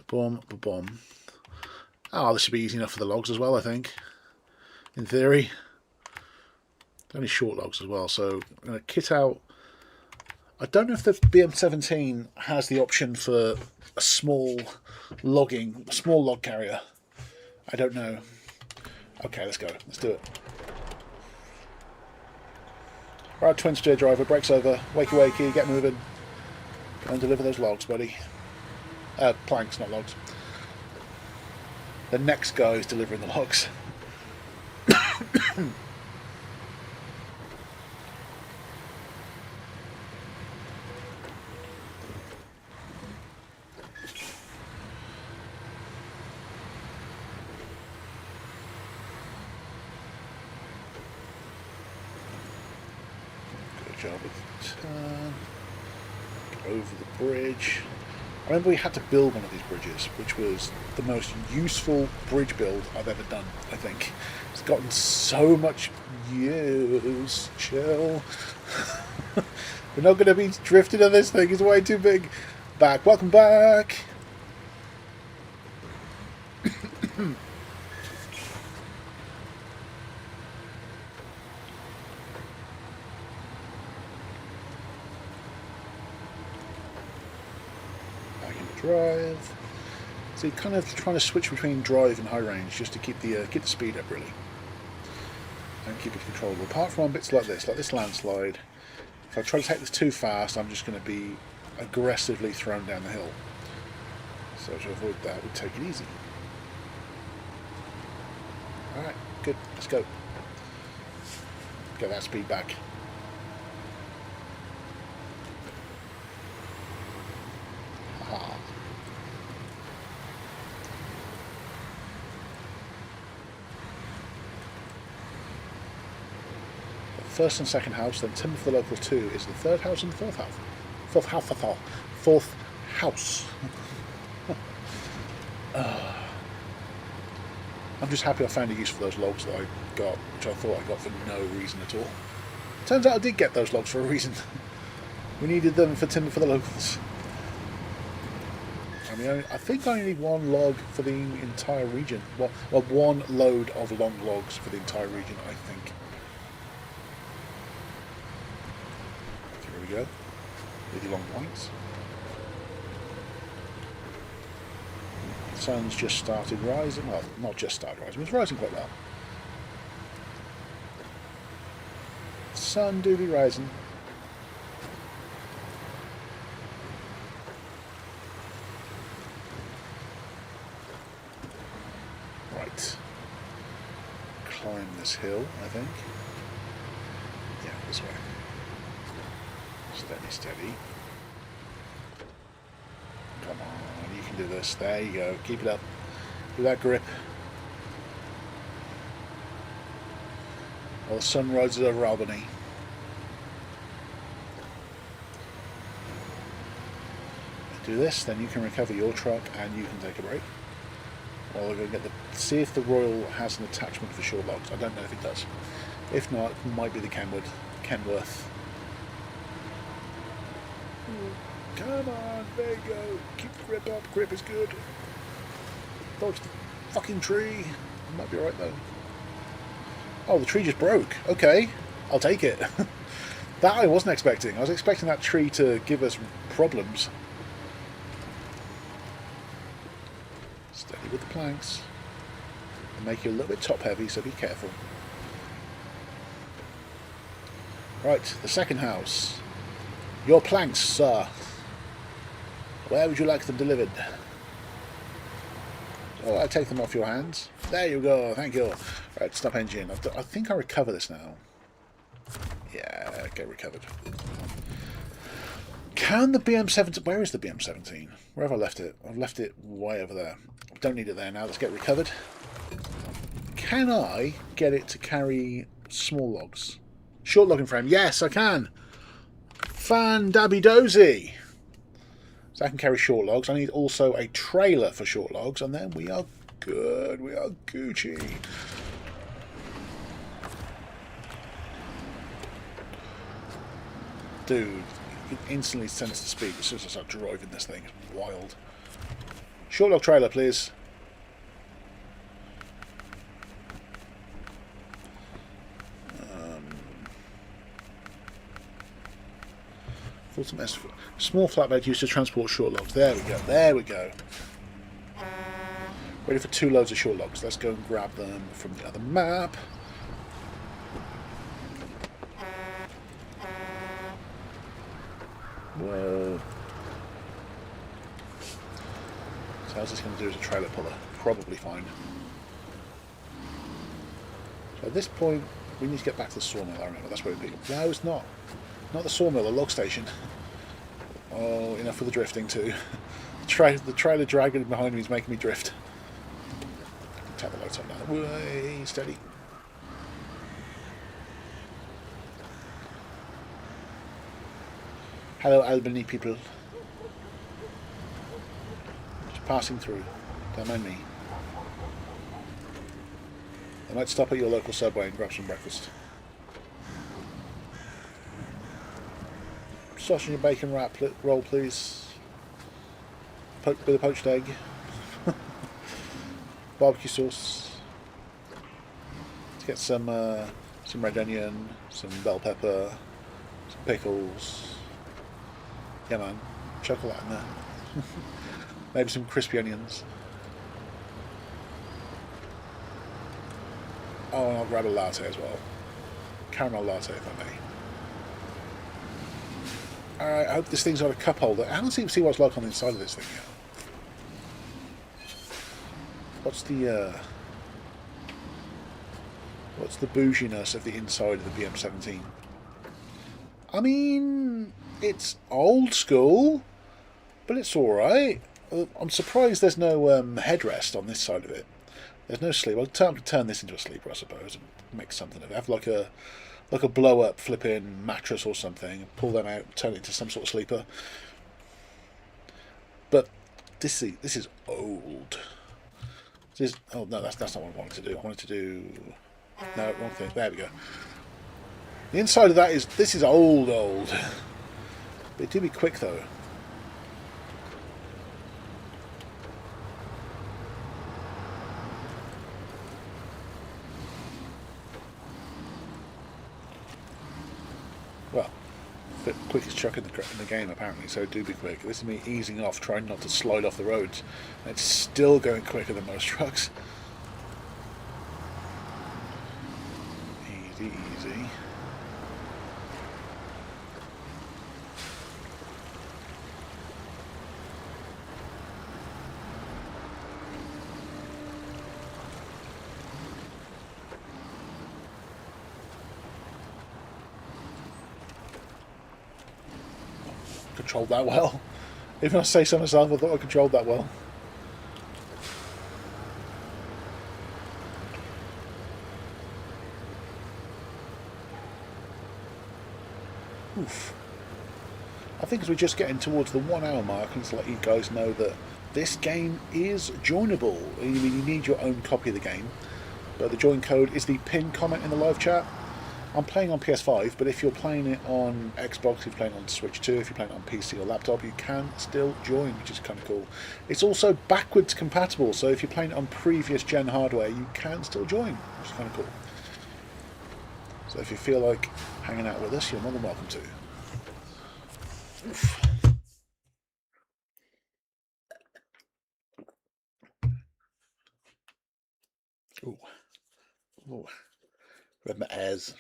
S1: Boom, boom. Oh, this should be easy enough for the logs as well, I think. In theory. Only short logs as well, so I'm going to kit out. I don't know if the BM17 has the option for a small log carrier. I don't know. Okay, let's go. Let's do it. Right, Twin Steer driver, brakes over, wakey wakey, get moving. Go and deliver those logs, buddy. Planks, not logs. The next guy is delivering the logs. Job of turn, get over the bridge. I remember we had to build one of these bridges, which was the most useful bridge build I've ever done, I think. It's gotten so much use. Chill. We're not going to be drifting on this thing, it's way too big. Back, welcome back. Drive. So you're kind of trying to switch between drive and high range just to keep the speed up really, and keep it controllable. Apart from on bits like this landslide, if I try to take this too fast, I'm just going to be aggressively thrown down the hill. So to avoid that, we take it easy. All right, good. Let's go. Get that speed back. Aha. First and second house, then timber for the local 2 is the third house and the fourth house. Fourth house. I'm just happy I found a use for those logs that I got, which I thought I got for no reason at all. Turns out I did get those logs for a reason. We needed them for timber for the locals. I mean, I think I only need one log for the entire region. Well, one load of long logs for the entire region, I think. go. With your long points. The sun's just started rising. Well, not just started rising, it's rising quite well. Sun do be rising. Right. Climb this hill, I think. Yeah, this way. Steady, steady. Come on, you can do this. There you go. Keep it up. Do that grip. While the sun rises over Albany. Do this, then you can recover your truck and you can take a break. Well, we're going to get see if the Royal has an attachment for short logs. I don't know if it does. If not, it might be the Kenworth. Come on, there you go. Keep the grip up. Grip is good. Dodge the fucking tree. It might be alright though. Oh, the tree just broke. Okay, I'll take it. That I wasn't expecting. I was expecting that tree to give us problems. Steady with the planks. They make you a little bit top heavy, so be careful. Right, the second house. Your planks, sir. Where would you like them delivered? Oh, I'll take them off your hands. There you go, thank you. Right, stop engine. I think I recover this now. Yeah, get recovered. Can the BM17... Where is the BM17? Where have I left it? I've left it way over there. Don't need it there now. Let's get recovered. Can I get it to carry small logs? Short logging frame. Yes, I can. Fan-dabby-dozy. So I can carry short logs. I need also a trailer for short logs, and then we are good. We are Gucci. Dude, you can instantly sense the speed as soon as I start driving this thing. It's wild. Short log trailer, please. Small flatbed used to transport short logs. There we go. There we go. Ready for 2 loads of short logs. Let's go and grab them from the other map. Whoa. So how's this going to do as a trailer puller? Probably fine. So at this point, we need to get back to the sawmill. I remember that's where we pick up. No, it's not. Not the sawmill, the log station. Oh, enough for the drifting too. The trailer dragging behind me is making me drift. Tap the lights on now. Way steady. Hello, Albany people. Just passing through. Don't mind me. I might stop at your local Subway and grab some breakfast. Sausage and bacon wrap roll, please. With a poached egg. Barbecue sauce. Let's get some red onion, some bell pepper, some pickles. Yeah, man. Chuck all that in there. Maybe some crispy onions. Oh, and I'll grab a latte as well. Caramel latte, if I may. Alright, I hope this thing's got a cup holder. I haven't see what's like on the inside of this thing yet. What's the bouginess of the inside of the BM17? I mean, it's old school, but it's alright. I'm surprised there's no headrest on this side of it. There's no sleep. I'll turn this into a sleeper, I suppose, and make something of it. Have like a blow-up flipping mattress or something, pull them out, turn it into some sort of sleeper. But this is old. Oh no, that's not what I wanted to do. I wanted to do no, wrong thing. There we go. The inside of that is old. But it do be quick though. the quickest truck in the game apparently, so do be quick. This is me easing off, trying not to slide off the roads. And it's still going quicker than most trucks. Easy, easy. Controlled that well. Even I say so myself, I thought I controlled that well. Oof. I think as we're just getting towards the 1 hour mark, I need to let you guys know that this game is joinable. You need your own copy of the game, but the join code is the pinned comment in the live chat. I'm playing on PS5, but if you're playing it on Xbox, if you're playing on Switch 2, if you're playing it on PC or laptop, you can still join, which is kind of cool. It's also backwards compatible, so if you're playing it on previous gen hardware, you can still join, which is kind of cool. So if you feel like hanging out with us, you're more than welcome to. Oof. Ooh. Ooh. Read my airs.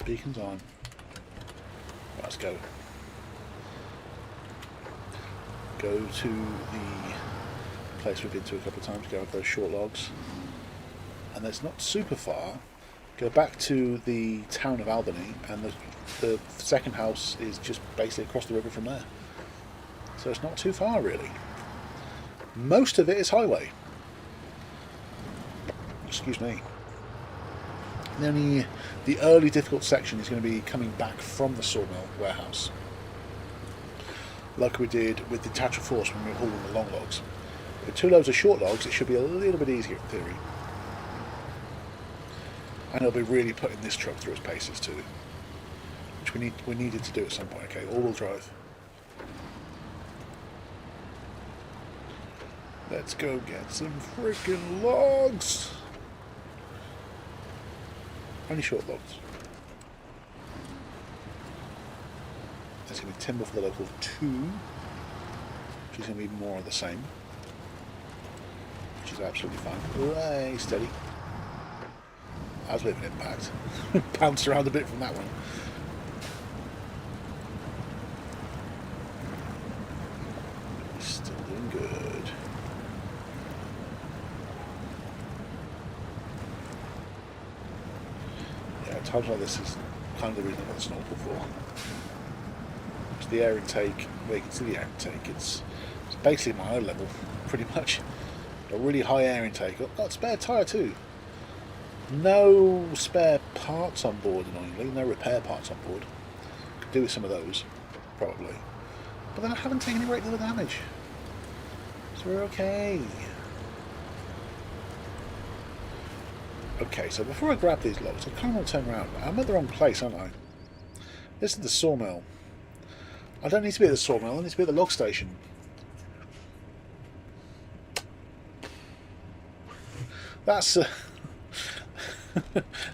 S1: Beacons on. Right, let's go. Go to the place we've been to a couple of times, go up those short logs. And it's not super far. Go back to the town of Albany, and the second house is just basically across the river from there. So it's not too far, really. Most of it is highway. Excuse me. The early difficult section is going to be coming back from the sawmill warehouse, like we did with the detachable force when we were hauling the long logs. With 2 loads of short logs, it should be a little bit easier in theory. And it'll be really putting this truck through its paces too, which we needed to do at some point. Okay, all-wheel drive. Let's go get some freaking logs. Only short logs. There's going to be timber for the local 2, which is going to be more of the same, which is absolutely fine. Right, steady. I was living impact. Bounced around a bit from that one. Still doing good. Yeah, times like this is kind of the reason I got the snorkel for. It's the air intake, where you can see the air intake, it's basically my eye level, pretty much. A really high air intake. Got a spare tyre too. No spare parts on board, annoyingly. No repair parts on board. Could do with some of those, probably. But then I haven't taken any great deal of damage. So we're okay. Okay, so before I grab these logs, I kind of want to turn around. I'm at the wrong place, aren't I? This is the sawmill. I don't need to be at the sawmill, I need to be at the log station. That's...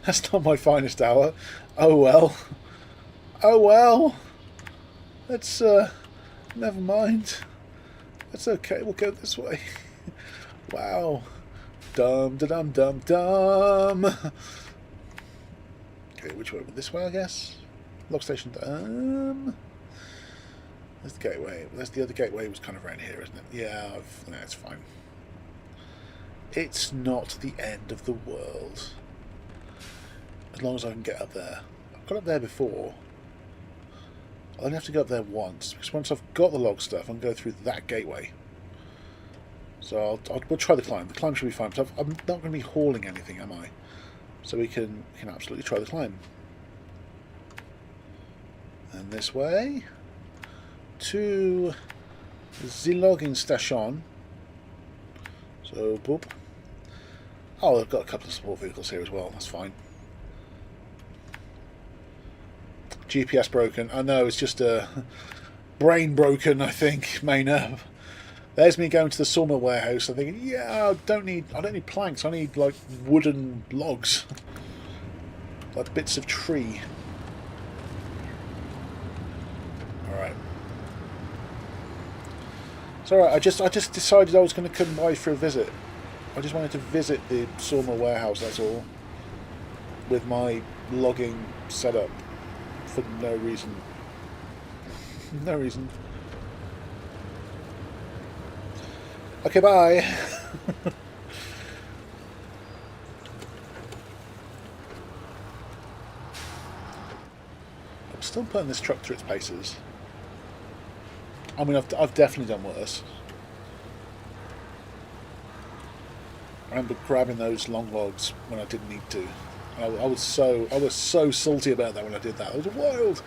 S1: That's not my finest hour. Oh well. Oh well. Let's never mind. That's okay, we'll go this way. Wow. Dum da dum dum dum. Okay, which way? This way, I guess? Log station. There's the gateway. There's the other gateway, was kind of around here, isn't it? Yeah, it's fine. It's not the end of the world. As long as I can get up there. I've got up there before. I only have to go up there once, because once I've got the log stuff, I can go through that gateway. So we'll try the climb. The climb should be fine. So I'm not going to be hauling anything, am I? So we can absolutely try the climb. And this way to the logging station. So boop. Oh, I've got a couple of support vehicles here as well. That's fine. GPS broken. I know, it's just a brain broken, I think, main up. There's me going to the sawmill warehouse. I'm thinking, yeah, I don't need planks. I need like wooden logs, like bits of tree. All right. It's all right. I just decided I was going to come by for a visit. I just wanted to visit the sawmill warehouse. That's all. With my logging setup for no reason. No reason. Okay, bye. I'm still putting this truck through its paces. I mean, I've definitely done worse. I remember grabbing those long logs when I didn't need to. I was so salty about that when I did that. It was wild.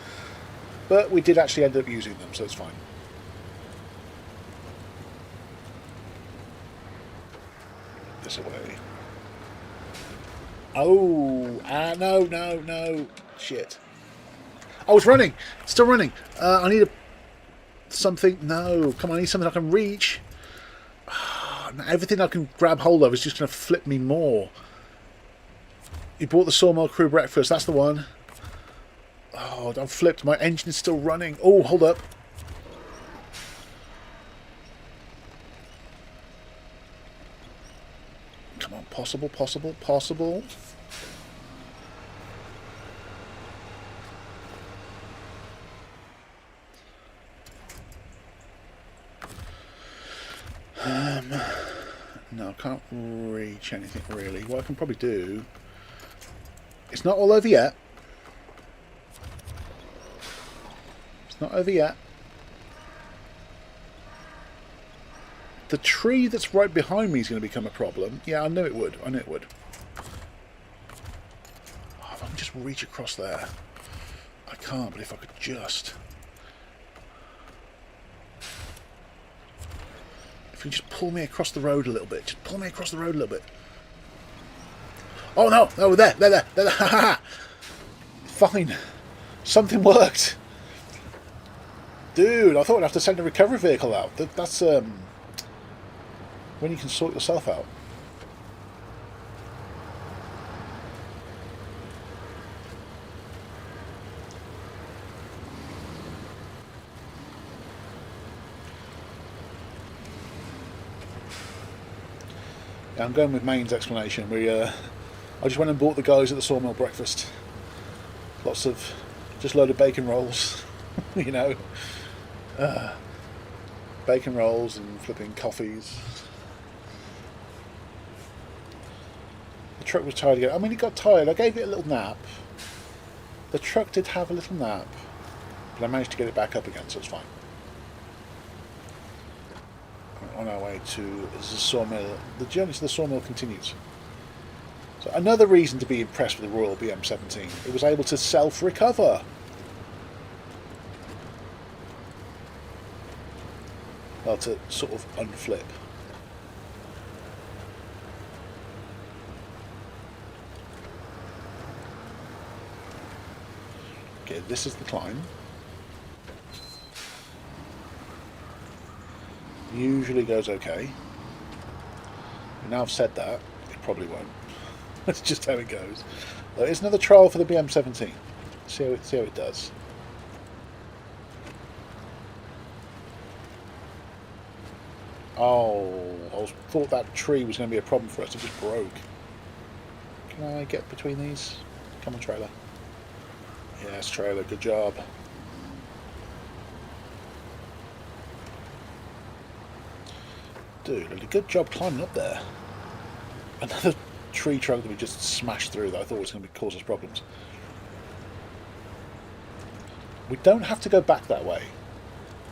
S1: But we did actually end up using them, so it's fine. This away. Oh, no. Shit. Oh, it's running. It's still running. I need something. No, come on, I need something I can reach. Everything I can grab hold of is just going to flip me more. You bought the sawmill crew breakfast. That's the one. Oh, I'm flipped. My engine is still running. Oh, hold up. Come on, possible. No, I can't reach anything really. What I can probably do... It's not all over yet. It's not over yet. The tree that's right behind me is going to become a problem. Yeah, I knew it would. Oh, if I can just reach across there. I can't, but if I could just... If you just pull me across the road a little bit. Just pull me across the road a little bit. Oh no, there. Fine. Something worked. Dude, I thought I'd have to send a recovery vehicle out. That's when you can sort yourself out. Yeah, I'm going with Maine's explanation. I just went and bought the guys at the sawmill breakfast. Lots of, just load of bacon rolls, you know. Bacon rolls and flipping coffees. The truck was tired again. I mean, it got tired. I gave it a little nap. The truck did have a little nap, but I managed to get it back up again, so it's fine. On our way to the sawmill. The journey to the sawmill continues. So another reason to be impressed with the Royal BM17. It was able to self-recover. Well, to sort of unflip. Okay, this is the climb. Usually goes okay. But now I've said that, it probably won't. That's just how it goes. There's another trial for the BM17. See how it does. Oh, I thought that tree was going to be a problem for us. It just broke. Can I get between these? Come on, trailer. Yes, trailer. Good job. Dude, did a good job climbing up there. Another tree trunk that we just smashed through that I thought was going to cause us problems. We don't have to go back that way,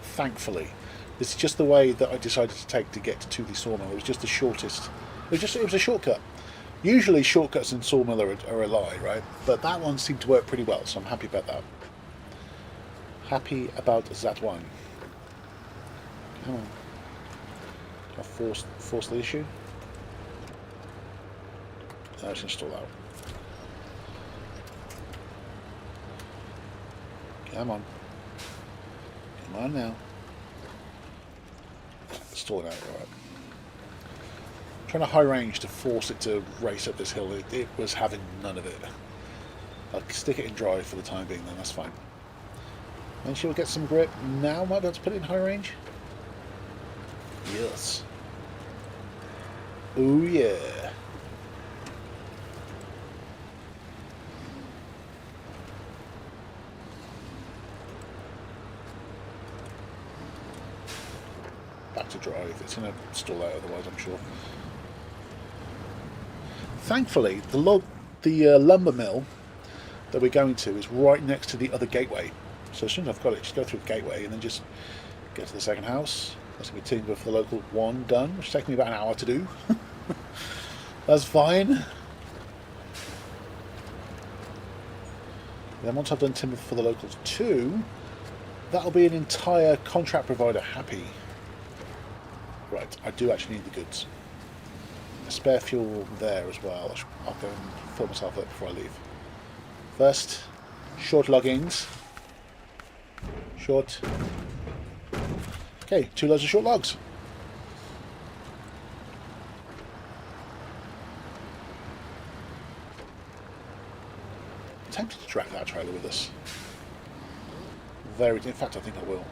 S1: thankfully. This is just the way that I decided to take to get to the sawmill. It was just the shortest. It was a shortcut. Usually shortcuts in sawmill are a lie, right? But that one seemed to work pretty well, so I'm happy about that. Happy about that one. Come on. I force the issue. No, it's installed out. Come on. Come on now. Stall it out, right. Trying to high range to force it to race up this hill. It was having none of it. I'll stick it in drive for the time being then, that's fine. Then she'll get some grip. Now might be able to put it in high range. Yes. Oh yeah. Back to drive. It's going to stall out otherwise, I'm sure. Thankfully, the lumber mill that we're going to is right next to the other gateway. So as soon as I've got it, just go through the gateway and then just get to the second house. That's going to be timber for the local one done, which takes me about an hour to do. That's fine. Then once I've done timber for the local two, that'll be an entire contract provider happy. Right, I do actually need the goods. A spare fuel there as well. I'll go and fill myself up before I leave. First, short loggings. Short. Okay, 2 loads of short logs. I'm tempted to drag that trailer with us. In fact, I think I will.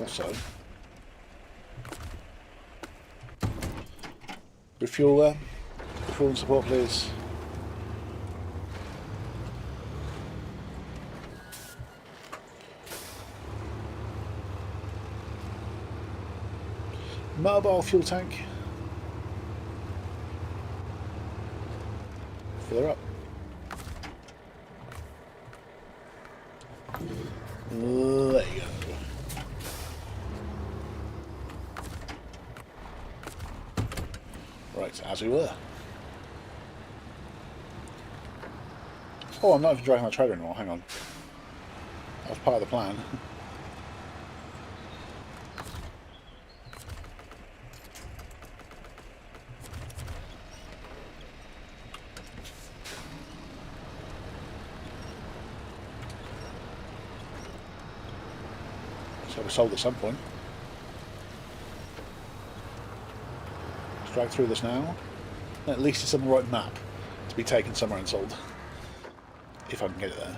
S1: Also, refueler, refuel and support please. Mobile fuel tank. Fill her up. There you go. Right, as we were. Oh, I'm not even driving that trailer anymore, hang on. That was part of the plan. So we sold at some point. Let's drag through this now. At least it's on the right map to be taken somewhere and sold. If I can get it there.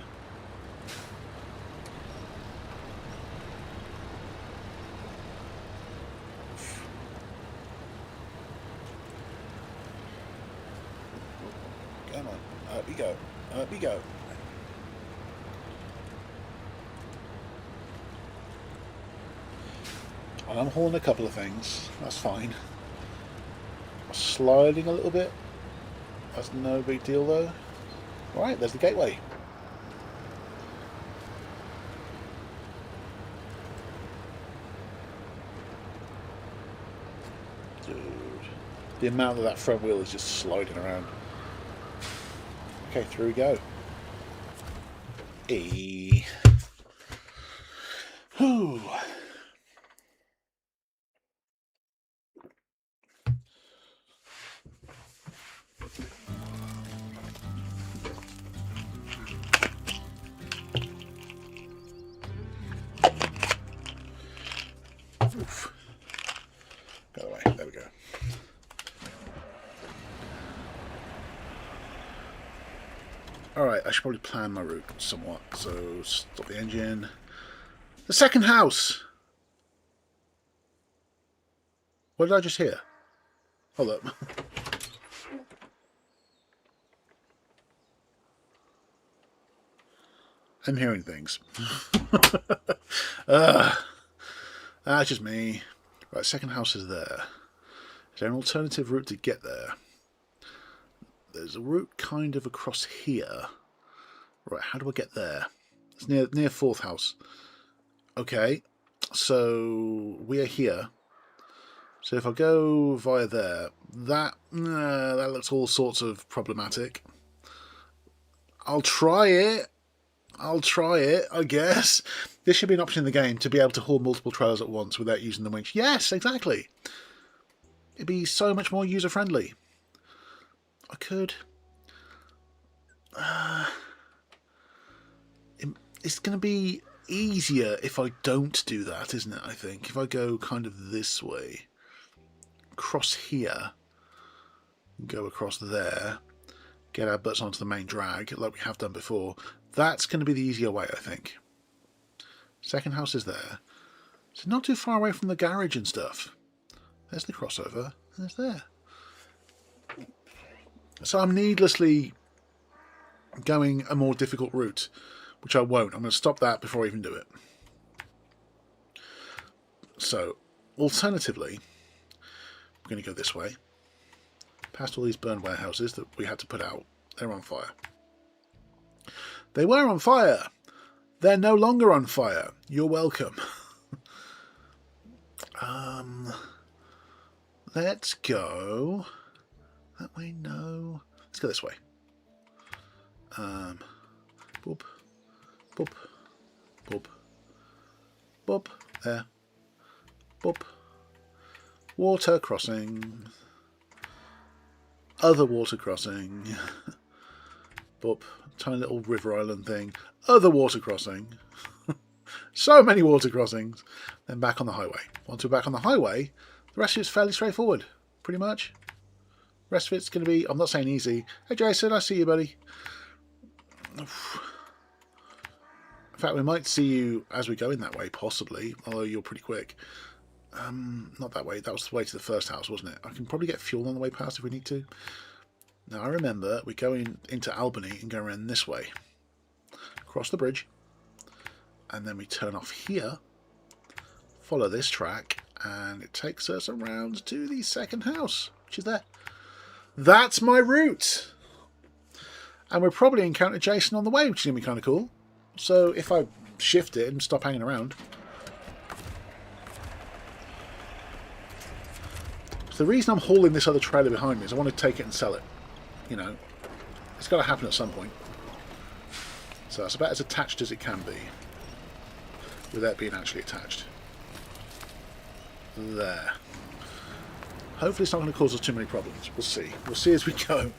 S1: Come on, up we go, up we go. And I'm hauling a couple of things, that's fine. Sliding a little bit, that's no big deal though. Right, there's the gateway. Dude, the amount of that front wheel is just sliding around. Okay, through we go. Whew. Oof. Go away. There we go. Alright, I should probably plan my route somewhat. So, stop the engine. The second house! What did I just hear? Hold up. I'm hearing things. That's just me. Right, second house is there. Is there an alternative route to get there? There's a route kind of across here. Right, how do I get there? It's near fourth house. Okay, so we are here. So if I go via there, that looks all sorts of problematic. I'll try it, I guess. This should be an option in the game to be able to haul multiple trailers at once without using the winch. Yes, exactly. It'd be so much more user-friendly. I could... it's going to be easier if I don't do that, isn't it, I think? If I go kind of this way, across here, go across there, get our butts onto the main drag, like we have done before, that's going to be the easier way, I think. Second house is there. So not too far away from the garage and stuff. There's the crossover, and there's there. So I'm needlessly going a more difficult route, which I won't. I'm going to stop that before I even do it. So, alternatively, I'm going to go this way, past all these burned warehouses that we had to put out. They're on fire. They were on fire! They're no longer on fire. You're welcome. Let's go... That way, no. Let's go this way. Boop. Boop. Boop. Boop. There. Boop. Water crossing. Other water crossing. Boop. Tiny little river island thing. Other water crossing. So many water crossings. Then back on the highway. Once we're back on the highway, the rest of it's fairly straightforward. Pretty much. The rest of it's going to be, I'm not saying easy. Hey Jason, I see you, buddy. In fact, we might see you as we go in that way, possibly. Although you're pretty quick. Not that way. That was the way to the first house, wasn't it? I can probably get fuel on the way past if we need to. Now, I remember we go into Albany and go around this way. Cross the bridge. And then we turn off here. Follow this track. And it takes us around to the second house, which is there. That's my route. And we'll probably encounter Jason on the way, which is going to be kind of cool. So if I shift it and stop hanging around. So the reason I'm hauling this other trailer behind me is I want to take it and sell it. You know, it's got to happen at some point. So that's about as attached as it can be without being actually attached. There. Hopefully it's not going to cause us too many problems. We'll see. We'll see as we go.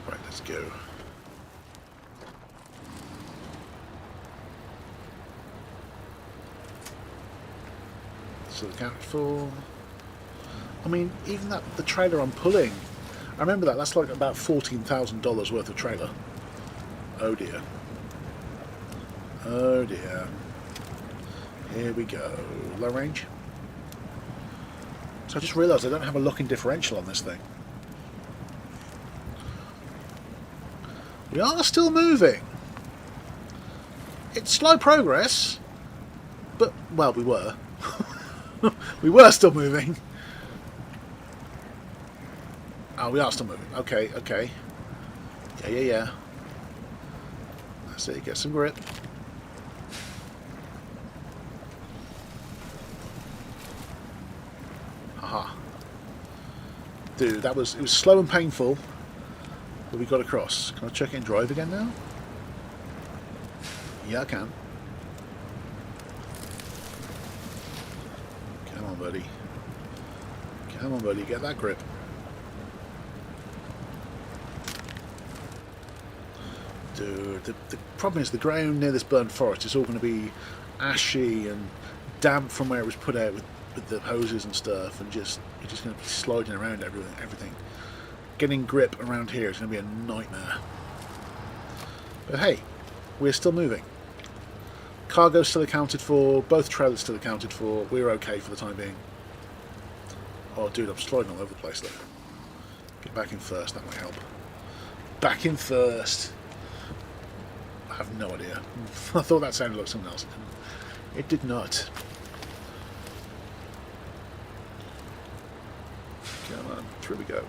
S1: Right, let's go. So accounted for. I mean, even the trailer I'm pulling, I remember that's like about $14,000 worth of trailer. Oh dear. Oh dear. Here we go. Low range. So I just realised I don't have a locking differential on this thing. We are still moving. It's slow progress, but, well, we were. We were still moving. Oh, we are still moving. Okay, okay. Yeah. That's it, get some grip. Haha. Dude, it was slow and painful, but we got across. Can I check it and drive again now? Yeah, I can. Come on, buddy. Come on, buddy, get that grip. Dude, the problem is the ground near this burnt forest is all going to be ashy and damp from where it was put out with the hoses and stuff, and you're just going to be sliding around everything. Getting grip around here is going to be a nightmare. But hey, we're still moving. Cargo's still accounted for, both trailers still accounted for, we're okay for the time being. Oh dude, I'm sliding all over the place though. Get back in first, that might help. Back in first! I have no idea. I thought that sounded like something else. It did not. Come on, through we go.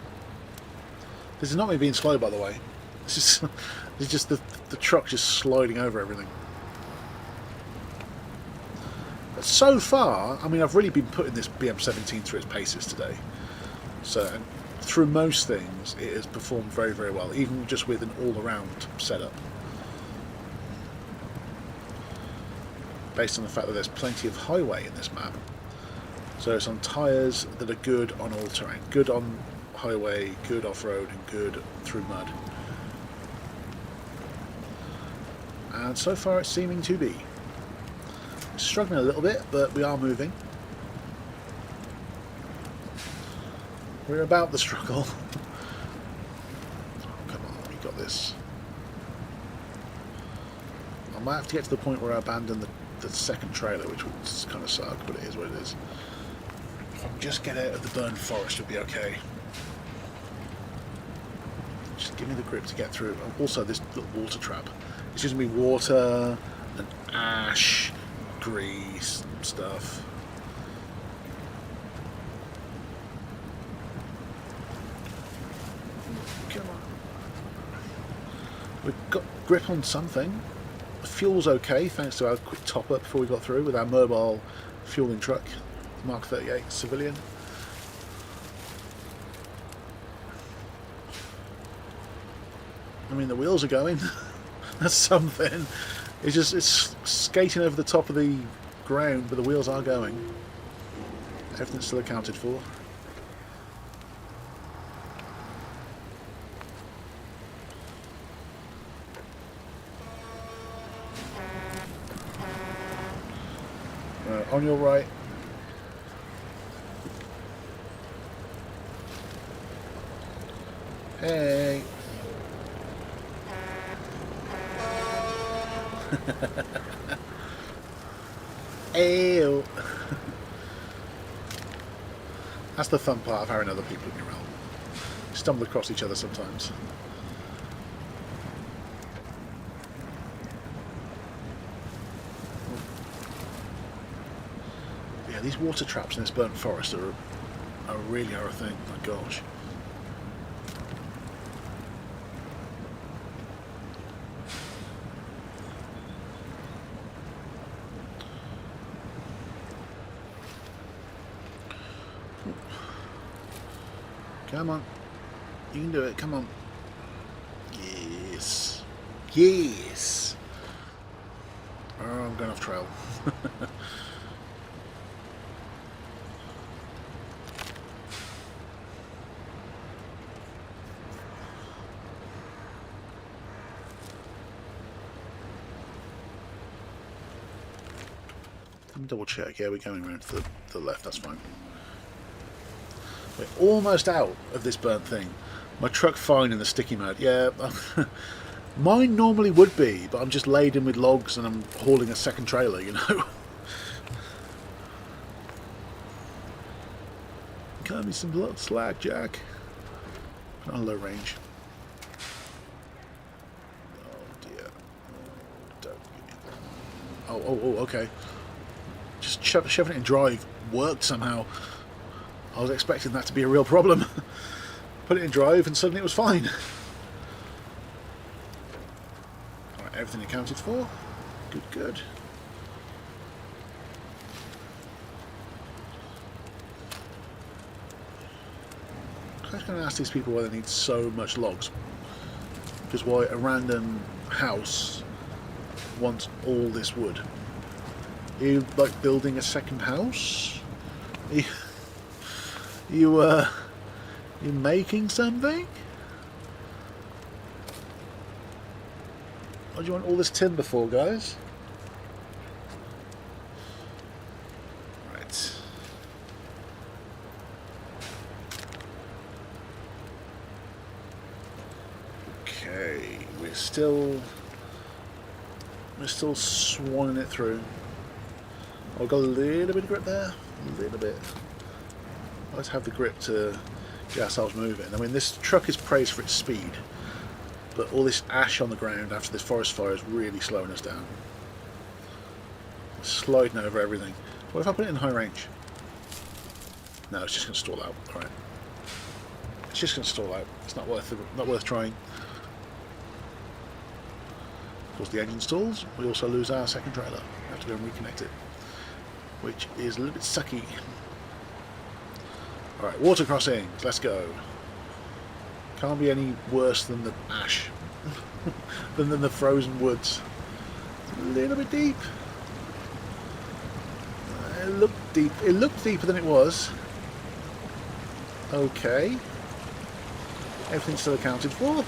S1: This is not me being slow, by the way. This is just the truck just sliding over everything. So far, I mean, I've really been putting this BM17 through its paces today. So through most things, it has performed very, very well, even just with an all-around setup. Based on the fact that there's plenty of highway in this map. So it's on tyres that are good on all terrain, good on highway, good off-road, and good through mud. And so far it's seeming to be. Struggling a little bit, but we are moving. We're about the struggle. Oh, come on, we got this. I might have to get to the point where I abandon the second trailer, which would kind of suck, but it is what it is. If I can just get out of the burned forest, it'll be okay. Just give me the grip to get through. Also, this little water trap. It's just going to be water and ash, grease, stuff. Come on. We've got grip on something. The fuel's okay, thanks to our quick top up before we got through with our mobile fueling truck, Mark 38 civilian. I mean, the wheels are going. That's something. It's skating over the top of the ground, but the wheels are going. Everything's still accounted for. On your right. Hey. Ew. That's the fun part of having other people in your realm. You stumble across each other sometimes. Yeah, these water traps in this burnt forest are really a thing. My gosh. Come on. You can do it. Come on. Yes. Yes. Oh, I'm going off trail. Let me double check. Yeah, we're going around to the left. That's fine. We're almost out of this burnt thing. My truck fine in the sticky mud. Yeah, mine normally would be, but I'm just laden with logs and I'm hauling a second trailer, you know. Cut me some little slack, Jack. On low range. Oh dear. Oh, okay. Just shoving it in drive worked somehow. I was expecting that to be a real problem. Put it in drive and suddenly it was fine. Alright, everything accounted for. Good. I was going to ask these people why they need so much logs. Because why a random house wants all this wood. Are you like building a second house? You making something? What do you want all this timber for, guys? Right. Okay, we're still swanning it through. I've got a little bit of grip there, a little bit. Let's have the grip to get ourselves moving. I mean, this truck is praised for its speed, but all this ash on the ground after this forest fire is really slowing us down. Sliding over everything. What if I put it in high range? No, it's just going to stall out. All right, it's just going to stall out. It's not worth trying. Of course, the engine stalls. We also lose our second trailer. We have to go and reconnect it. which is a little bit sucky. Alright, water crossings, let's go. Can't be any worse than the ash, than the frozen woods. A little bit deep. It looked deep. It looked deeper than it was. Okay. Everything's still accounted for.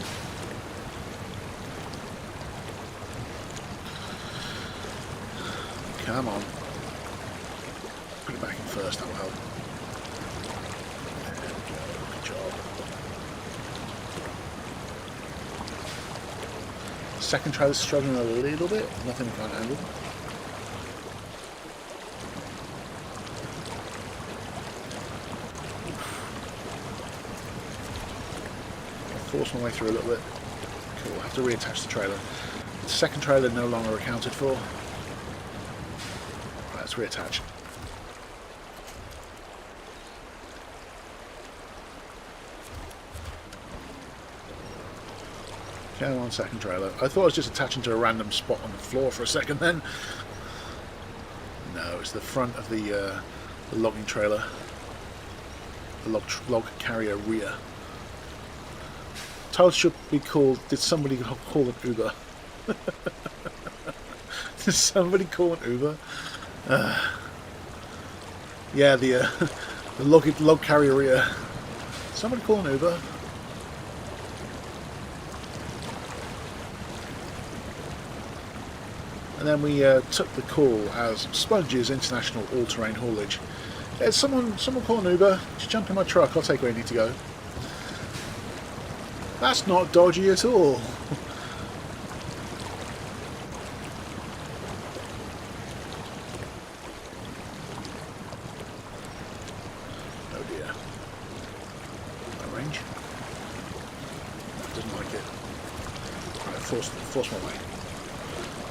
S1: Come on. Put it back in first, that will help. There we go. Good job. Second trailer's struggling a little bit. Nothing we can't handle. Force my way through a little bit. Cool, I have to reattach the trailer. The second trailer no longer accounted for. Right, let's reattach. Come on, second trailer. I thought I was just attaching to a random spot on the floor for a second then. No, it's the front of the logging trailer. The log carrier rear. Title should be called, did somebody call an Uber? Did somebody call an Uber? Yeah, the log carrier rear. Somebody call an Uber? And then we took the call as Sponge's International All-Terrain Haulage. Someone call an Uber. Just jump in my truck, I'll take where you need to go. That's not dodgy at all. Oh dear. No range. Doesn't like it. Right, force my way.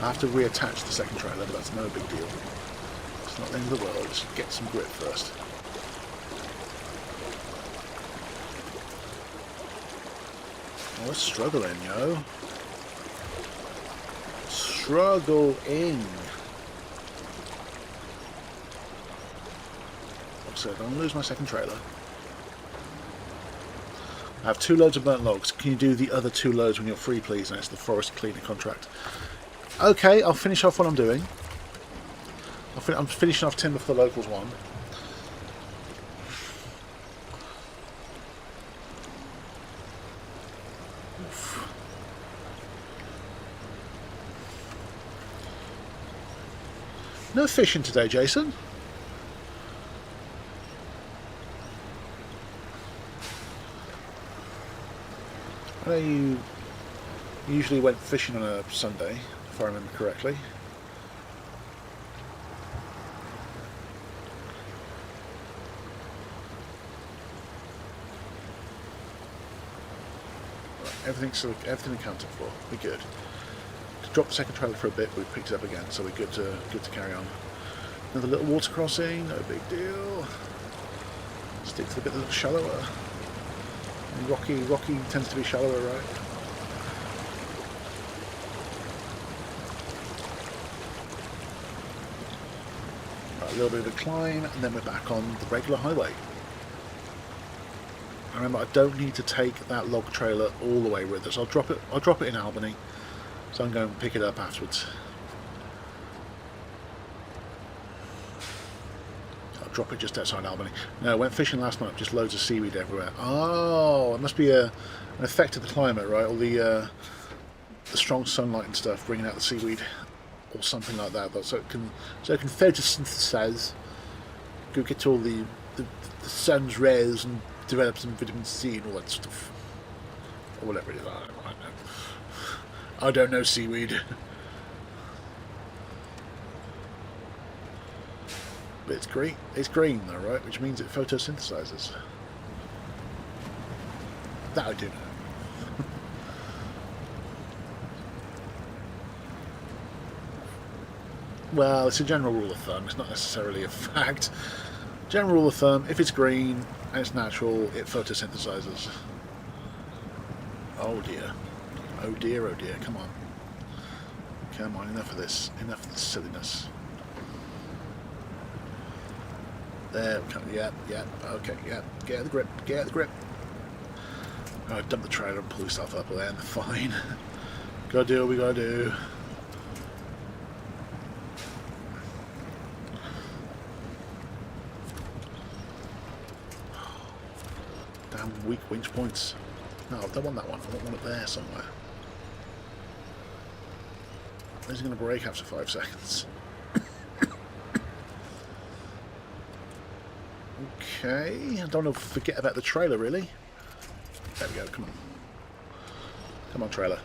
S1: I have to reattach the second trailer, but that's no big deal. It's not the end of the world. Just get some grip first. Oh, we're struggling, yo. Struggling. So I don't want to lose my second trailer. I have 2 loads of burnt logs. Can you do the other 2 loads when you're free, please? And it's the forest cleaner contract. Okay, I'll finish off what I'm doing. I'm finishing off timber for the locals one. No fishing today, Jason. I know you usually went fishing on a Sunday, if I remember correctly. Right, everything accounted for. We're good. Dropped the second trailer for a bit, but we picked it up again, so we're good to carry on. Another little water crossing, no big deal. Stick to the bit a little shallower. And rocky tends to be shallower, right? Right, a little bit of a climb, and then we're back on the regular highway. Remember, I don't need to take that log trailer all the way with us. I'll drop it in Albany. So I'm going to pick it up afterwards. I'll drop it just outside Albany. No, I went fishing last night, just loads of seaweed everywhere. Oh, it must be an effect of the climate, right? All the strong sunlight and stuff bringing out the seaweed, or something like that. So it can photosynthesize, go get all the sun's rays and develop some vitamin C and all that stuff, or whatever it is. I don't know seaweed. But it's green. It's green though, right? Which means it photosynthesizes. That I do know. Well, it's a general rule of thumb. It's not necessarily a fact. General rule of thumb, if it's green and it's natural, it photosynthesizes. Oh dear. Oh dear, come on. Come on, enough of this silliness. There, yeah, okay, yeah. Get the grip, get the grip. Oh, dump the trailer and pull yourself up then. Fine. Gotta do what we gotta do. Damn weak winch points. No, I don't want that one. I want one up there somewhere. Where's it going to break after 5 seconds? Okay, I don't want to forget about the trailer, really. There we go, come on. Come on, trailer.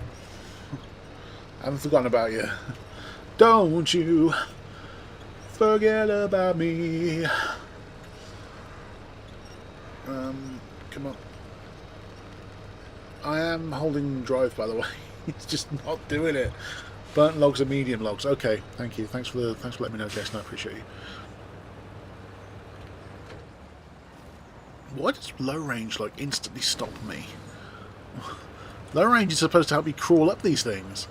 S1: I haven't forgotten about you. Don't you forget about me. Come on. I am holding drive, by the way. It's just not doing it. Burnt logs are medium logs. Okay, thank you. Thanks for letting me know, Jason. I appreciate you. Why does low range like instantly stop me? Low range is supposed to help me crawl up these things.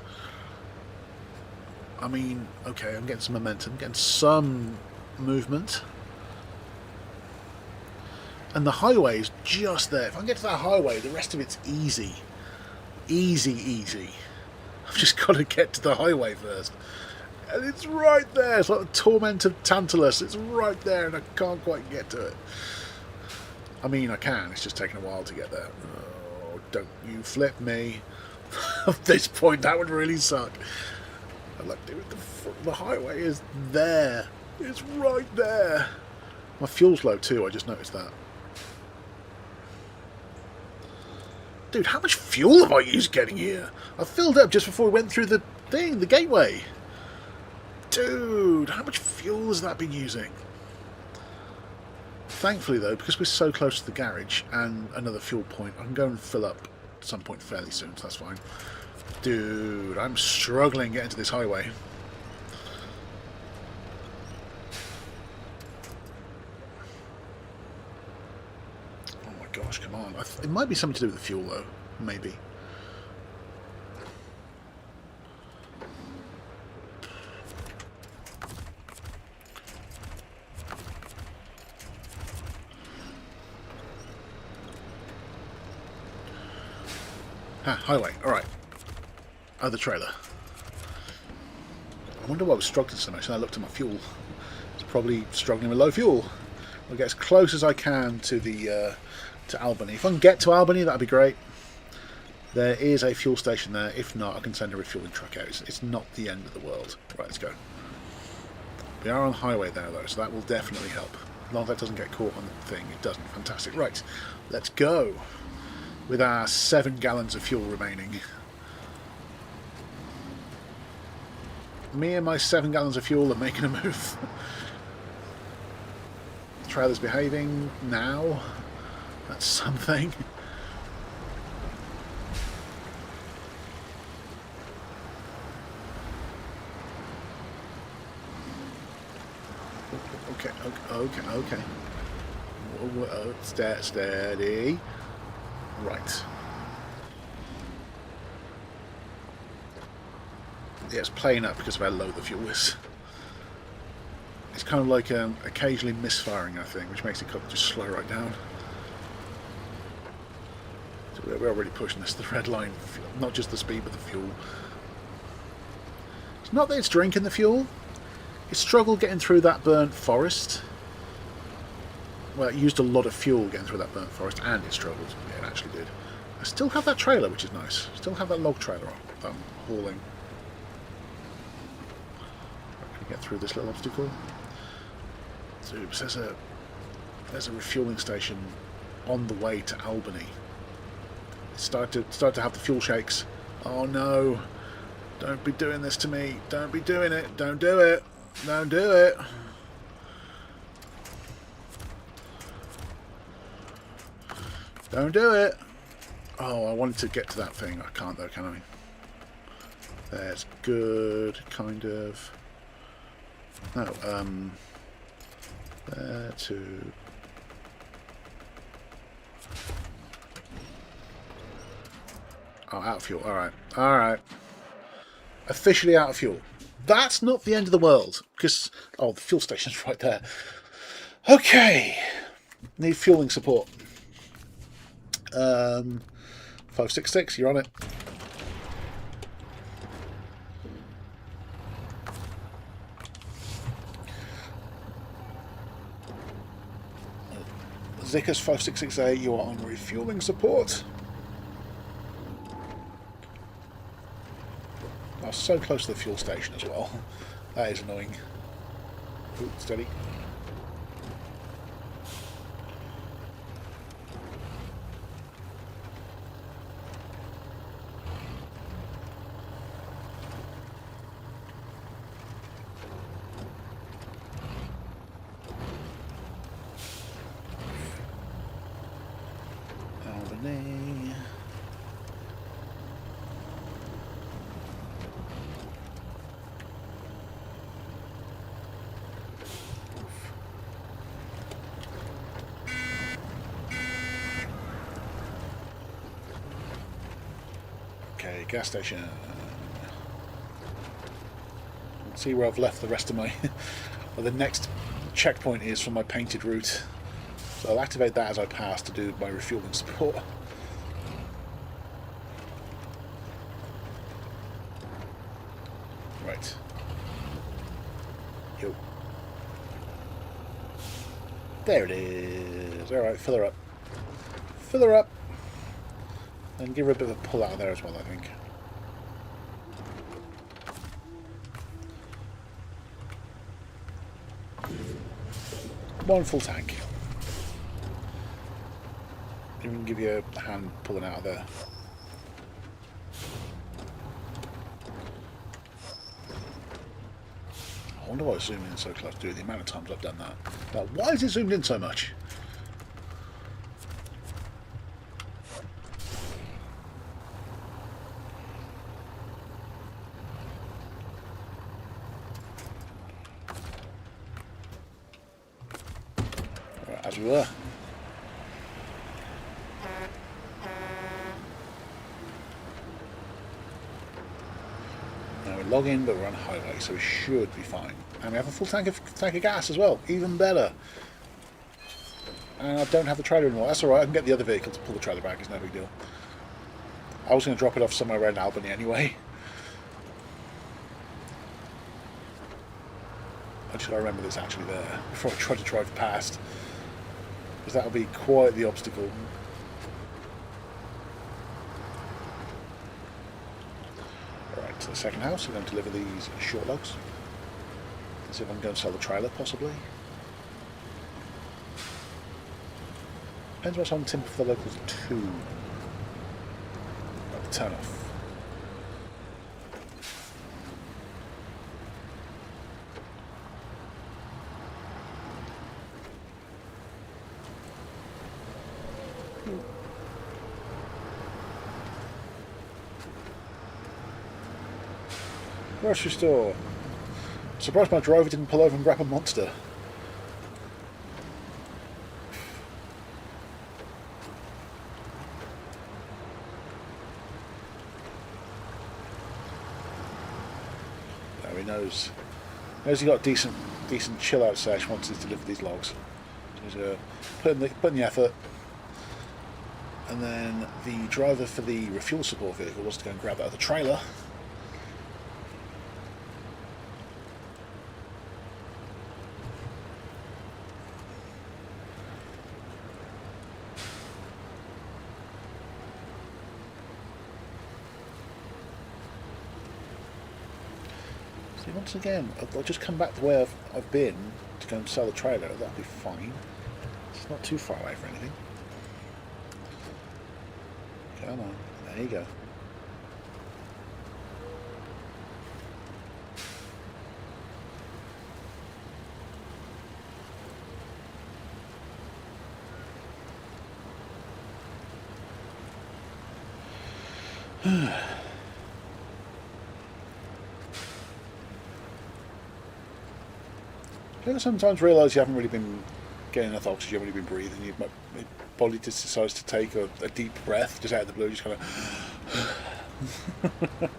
S1: I mean, okay, I'm getting some momentum, getting some movement. And the highway is just there. If I can get to that highway, the rest of it's easy. Easy, easy. I've just got to get to the highway first. And it's right there. It's like the torment of Tantalus. It's right there and I can't quite get to it. I mean, I can. It's just taking a while to get there. Oh, don't you flip me. At this point, that would really suck. I'm like, dude, the highway is there. It's right there. My fuel's low too. I just noticed that. Dude, how much fuel have I used getting here? I filled up just before we went through the thing, the gateway. Dude, how much fuel has that been using? Thankfully, though, because we're so close to the garage and another fuel point, I can go and fill up at some point fairly soon, so that's fine. Dude, I'm struggling getting to this highway. Gosh, come on. It might be something to do with the fuel, though. Maybe. Highway. Alright. Oh, the trailer. I wonder why I was struggling so much. And I looked at my fuel. It's probably struggling with low fuel. I'll get as close as I can to the... to Albany. If I can get to Albany, that'd be great. There is a fuel station there. If not, I can send a refueling truck out. It's not the end of the world. Right, let's go. We are on the highway there, though, so that will definitely help. As long as that doesn't get caught on the thing, it doesn't. Fantastic. Right, let's go. With our 7 gallons of fuel remaining. Me and my 7 gallons of fuel are making a move. The trailer's behaving now. That's something. Okay. Whoa, steady. Right. Yeah, it's playing up because of how low the fuel is. It's kind of like occasionally misfiring, I think, which makes it just slow right down. We're already pushing this, the red line, not just the speed but the fuel. It's not that it's drinking the fuel, it struggled getting through that burnt forest. Well, it used a lot of fuel getting through that burnt forest and it struggled, yeah, it actually did. I still have that trailer, which is nice. Still have that log trailer on that I'm hauling. Can we get through this little obstacle? Oops, there's a refueling station on the way to Albany. Start to have the fuel shakes. Oh no. Don't be doing this to me. Don't be doing it. Don't do it. Don't do it. Don't do it. Oh, I wanted to get to that thing. I can't though, can I? That's good, kind of. No, there to... Oh, out of fuel. Alright. Alright. Officially out of fuel. That's not the end of the world. Because... Oh, the fuel station's right there. Okay, need fueling support. 566, you're on it. Zickers 566A, you are on refueling support. I was so close to the fuel station as well. That is annoying. Ooh, steady. Albany. Okay, gas station. Let's see where I've left the rest of my... well, the next checkpoint is from my painted route. So I'll activate that as I pass to do my refueling support. Right. Yo. There it is. Alright, fill her up. Fill her up. And give her a bit of a pull out of there as well, I think. One full tank. Even give you a hand pulling out of there. I wonder why it's zoomed in so close to the amount of times I've done that. Like, why is it zoomed in so much? Right, as we were. Now we log in, but we're on highway, so we should be fine. And we have a full tank of gas as well, even better. And I don't have the trailer anymore. That's alright, I can get the other vehicle to pull the trailer back, it's no big deal. I was going to drop it off somewhere around Albany anyway. I just got to remember that it's actually there before I try to drive past. Because that'll be quite the obstacle. Alright, to the second house, we're going to deliver these short logs. Let's see if I can go and sell the trailer, possibly. Depends what's on timber for the locals too. Right, turn off. Grocery store. Surprised my driver didn't pull over and grab a monster. Now he knows he got decent chill out sesh once he's delivered these logs. So he's put in the effort. And then the driver for the refuel support vehicle wants to go and grab that other trailer. Once again, I'll just come back the way I've been to go and sell the trailer. That'll be fine. It's not too far away for anything. Come on, there you go. You sometimes realise you haven't really been getting enough oxygen, you haven't really been breathing, your body just decides to take a deep breath just out of the blue, just kind of... I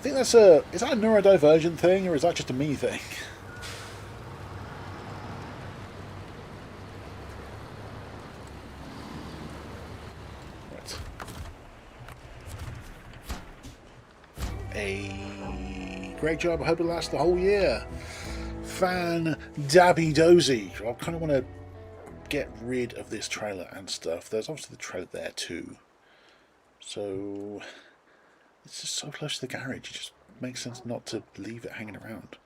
S1: think that's is that a neurodivergent thing, or is that just a me thing? a great job. I hope it lasts the whole year. Fan Dabby Dozy. I kind of want to get rid of this trailer and stuff. There's obviously the trailer there too. So it's just so close to the garage. It just makes sense not to leave it hanging around.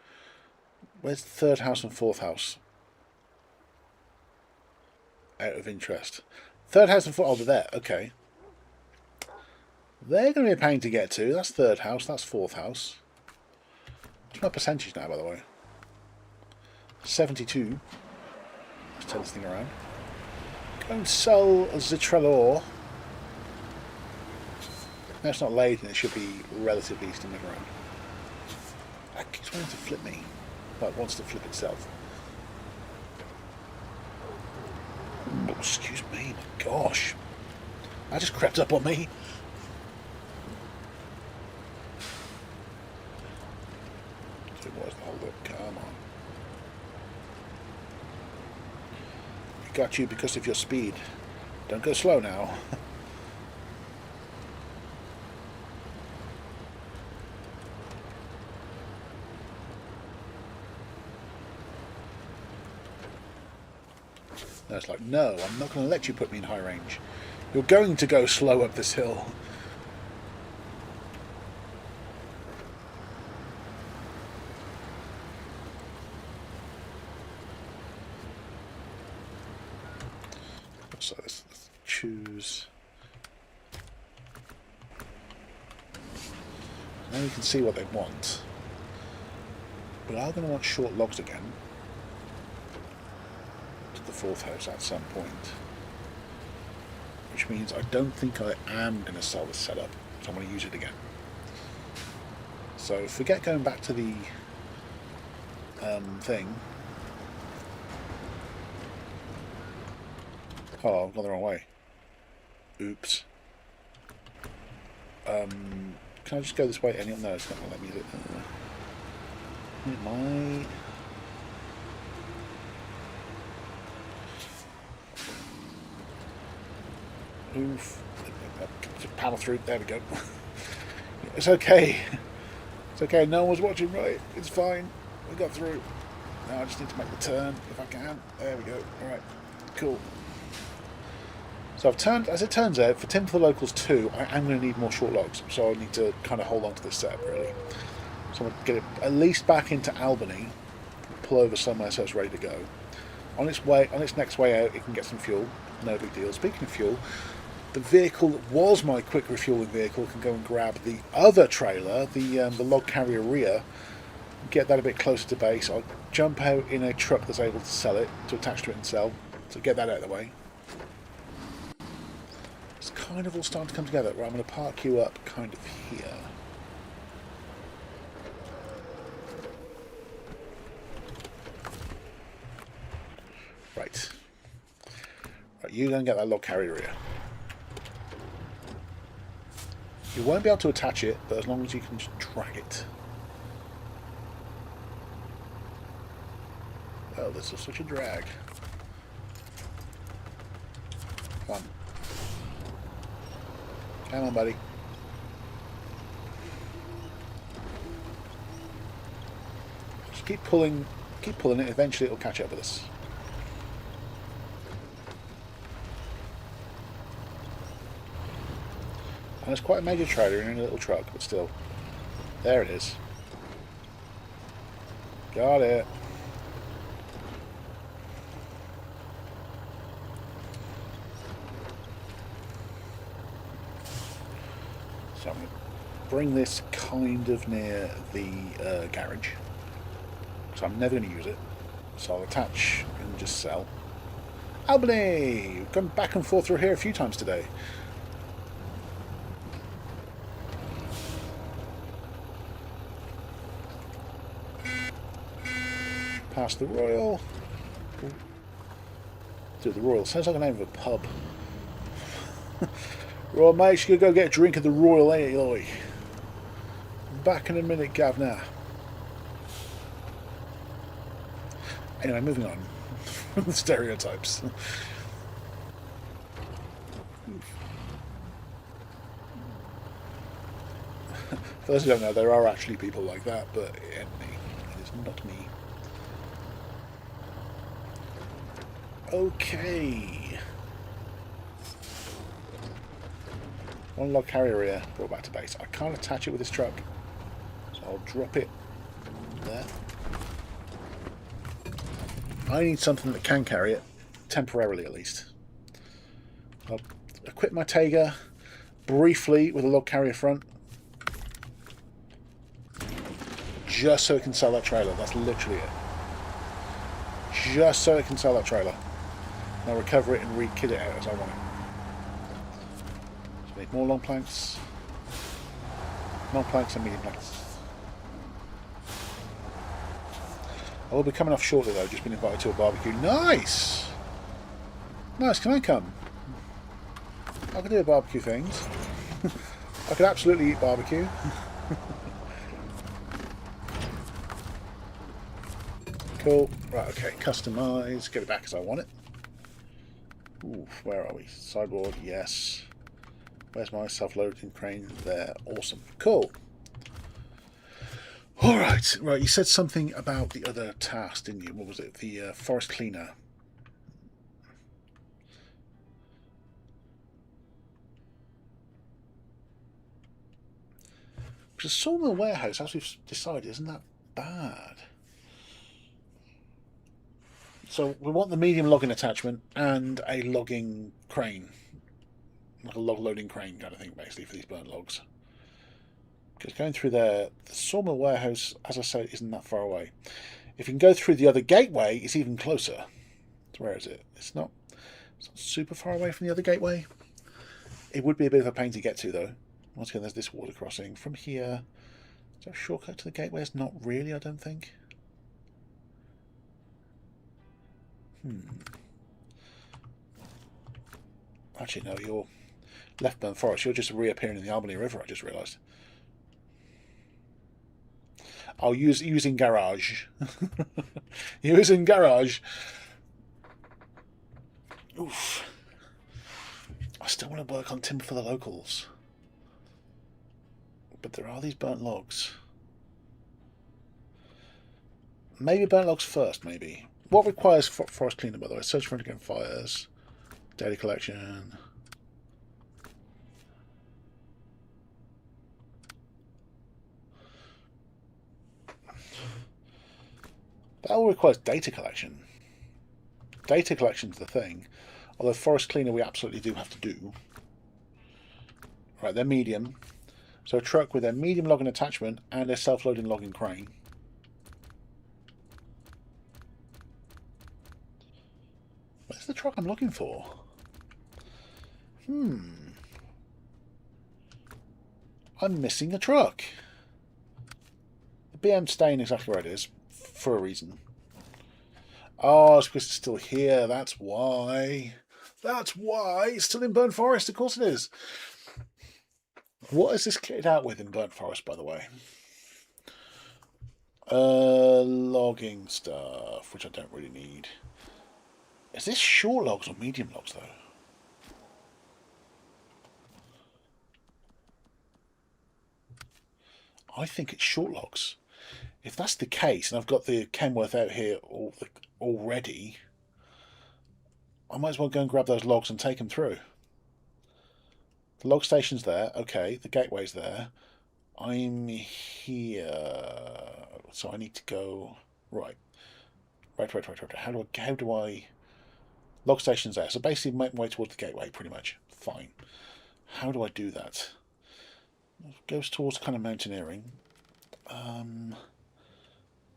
S1: Where's the third house and fourth house? Out of interest. Third house and fourth. Oh, they're there. Okay. They're going to be a pain to get to. That's third house. That's fourth house. What's my percentage now, by the way? 72. Let's turn this thing around. Go and sell the trelor. No, it's not laid, and it should be relatively easy to move around. It keeps wanting to flip me. Well, it wants to flip itself. Oh, excuse me, my gosh. That just crept up on me. So where's the hold up? Come on. I got you because of your speed. Don't go slow now. And it's like, no, I'm not going to let you put me in high range. You're going to go slow up this hill. So let's choose. Now you can see what they want. But I'm going to want short logs again. The fourth house at some point, which means I don't think I am going to sell this setup, so I'm going to use it again. So forget going back to the thing. Oh, I've gone the wrong way. Oops. Can I just go this way? No, it's not going to let me do it. It might. Oof. Just paddle through. There we go. It's okay. It's okay. No one was watching, right? It's fine. We got through. Now I just need to make the turn if I can. There we go. Alright. Cool. So I've turned, as it turns out, for Tim for the Locals 2, I am going to need more short logs. So I need to kind of hold on to this setup, really. So I'm going to get it at least back into Albany, pull over somewhere so it's ready to go. On its next way out, it can get some fuel. No big deal. Speaking of fuel, the vehicle that was my quick refueling vehicle can go and grab the other trailer, the log carrier rear, get that a bit closer to base. I'll jump out in a truck that's able to sell it, to attach to it and sell, so get that out of the way. It's kind of all starting to come together, where I'm going to park you up kind of here. Right. Right, you go and get that log carrier rear. You won't be able to attach it, but as long as you can just drag it. Oh, this is such a drag. Come on. Come on, buddy. Just keep pulling it, eventually it'll catch up with us. And it's quite a major trailer in a little truck, but still. There it is. Got it. So I'm going to bring this kind of near the garage. So I'm never going to use it. So I'll attach and just sell. Albany! We've gone back and forth through here a few times today. Past the Royal. To the Royal. Sounds like the name of a pub. Right, mate, you gotta go get a drink at the Royal, ain't you, Lloyd? Back in a minute, Gavner. Anyway, moving on. The stereotypes. For those who don't know, there are actually people like that, but it ain't me. It is not me. Okay. One log carrier here, brought back to base. I can't attach it with this truck, so I'll drop it there. I need something that can carry it, temporarily at least. I'll equip my Tega briefly with a log carrier front, just so it can sell that trailer. That's literally it. Just so it can sell that trailer. And I'll recover it and re-kit it out as I want it. So need more long planks. Long planks and medium planks. I will be coming off shortly though, just been invited to a barbecue. Nice! Nice, can I come? I can do barbecue things. I could absolutely eat barbecue. Cool. Right, okay, customise, get it back as I want it. Ooh, where are we? Sideboard, yes. Where's my self-loading crane? There. Awesome. Cool. Alright, right, you said something about the other task, didn't you? What was it? The forest cleaner. Because a sawmill warehouse, as we've decided, isn't that bad. So we want the medium logging attachment and a logging crane. Like a log loading crane kind of thing, basically, for these burnt logs. Because going through there, the sawmill warehouse, as I said, isn't that far away. If you can go through the other gateway, it's even closer. So where is it? It's not super far away from the other gateway. It would be a bit of a pain to get to, though. Once again, there's this water crossing. From here, is there a shortcut to the gateway? It's not really, I don't think. Actually, no, you're left burnt forest. You're just reappearing in the Albany River, I just realised. I'll using garage. Using garage. Oof. I still want to work on timber for the locals. But there are these burnt logs. Maybe burnt logs first, maybe. What requires forest cleaner, by the way? Search for underground fires. Daily collection. That all requires data collection. Data collection's the thing. Although forest cleaner we absolutely do have to do. Right, they're medium. So a truck with a medium logging attachment and a self-loading logging crane. Where's the truck I'm looking for? I'm missing a truck. The BM's staying exactly where it is, for a reason. Oh, it's because it's still here, that's why. That's why! It's still in Burnt Forest, of course it is. What is this kitted out with in Burnt Forest, by the way? Logging stuff, which I don't really need. Is this short logs or medium logs, though? I think it's short logs. If that's the case, and I've got the Kenworth out here already, I might as well go and grab those logs and take them through. The log station's there. Okay, the gateway's there. I'm here. So I need to go... Right. How do I... Log station's there. So basically make my way towards the gateway, pretty much. Fine. How do I do that? It goes towards kind of mountaineering.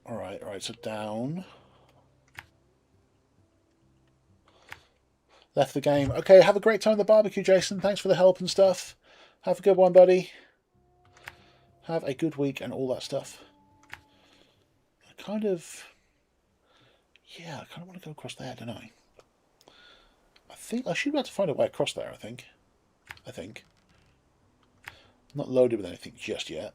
S1: Alright, so down. Left the game. Okay, have a great time at the barbecue, Jason. Thanks for the help and stuff. Have a good one, buddy. Have a good week and all that stuff. I kind of want to go across there, don't I? I think I should be able to find a way across there, I think. Not loaded with anything just yet.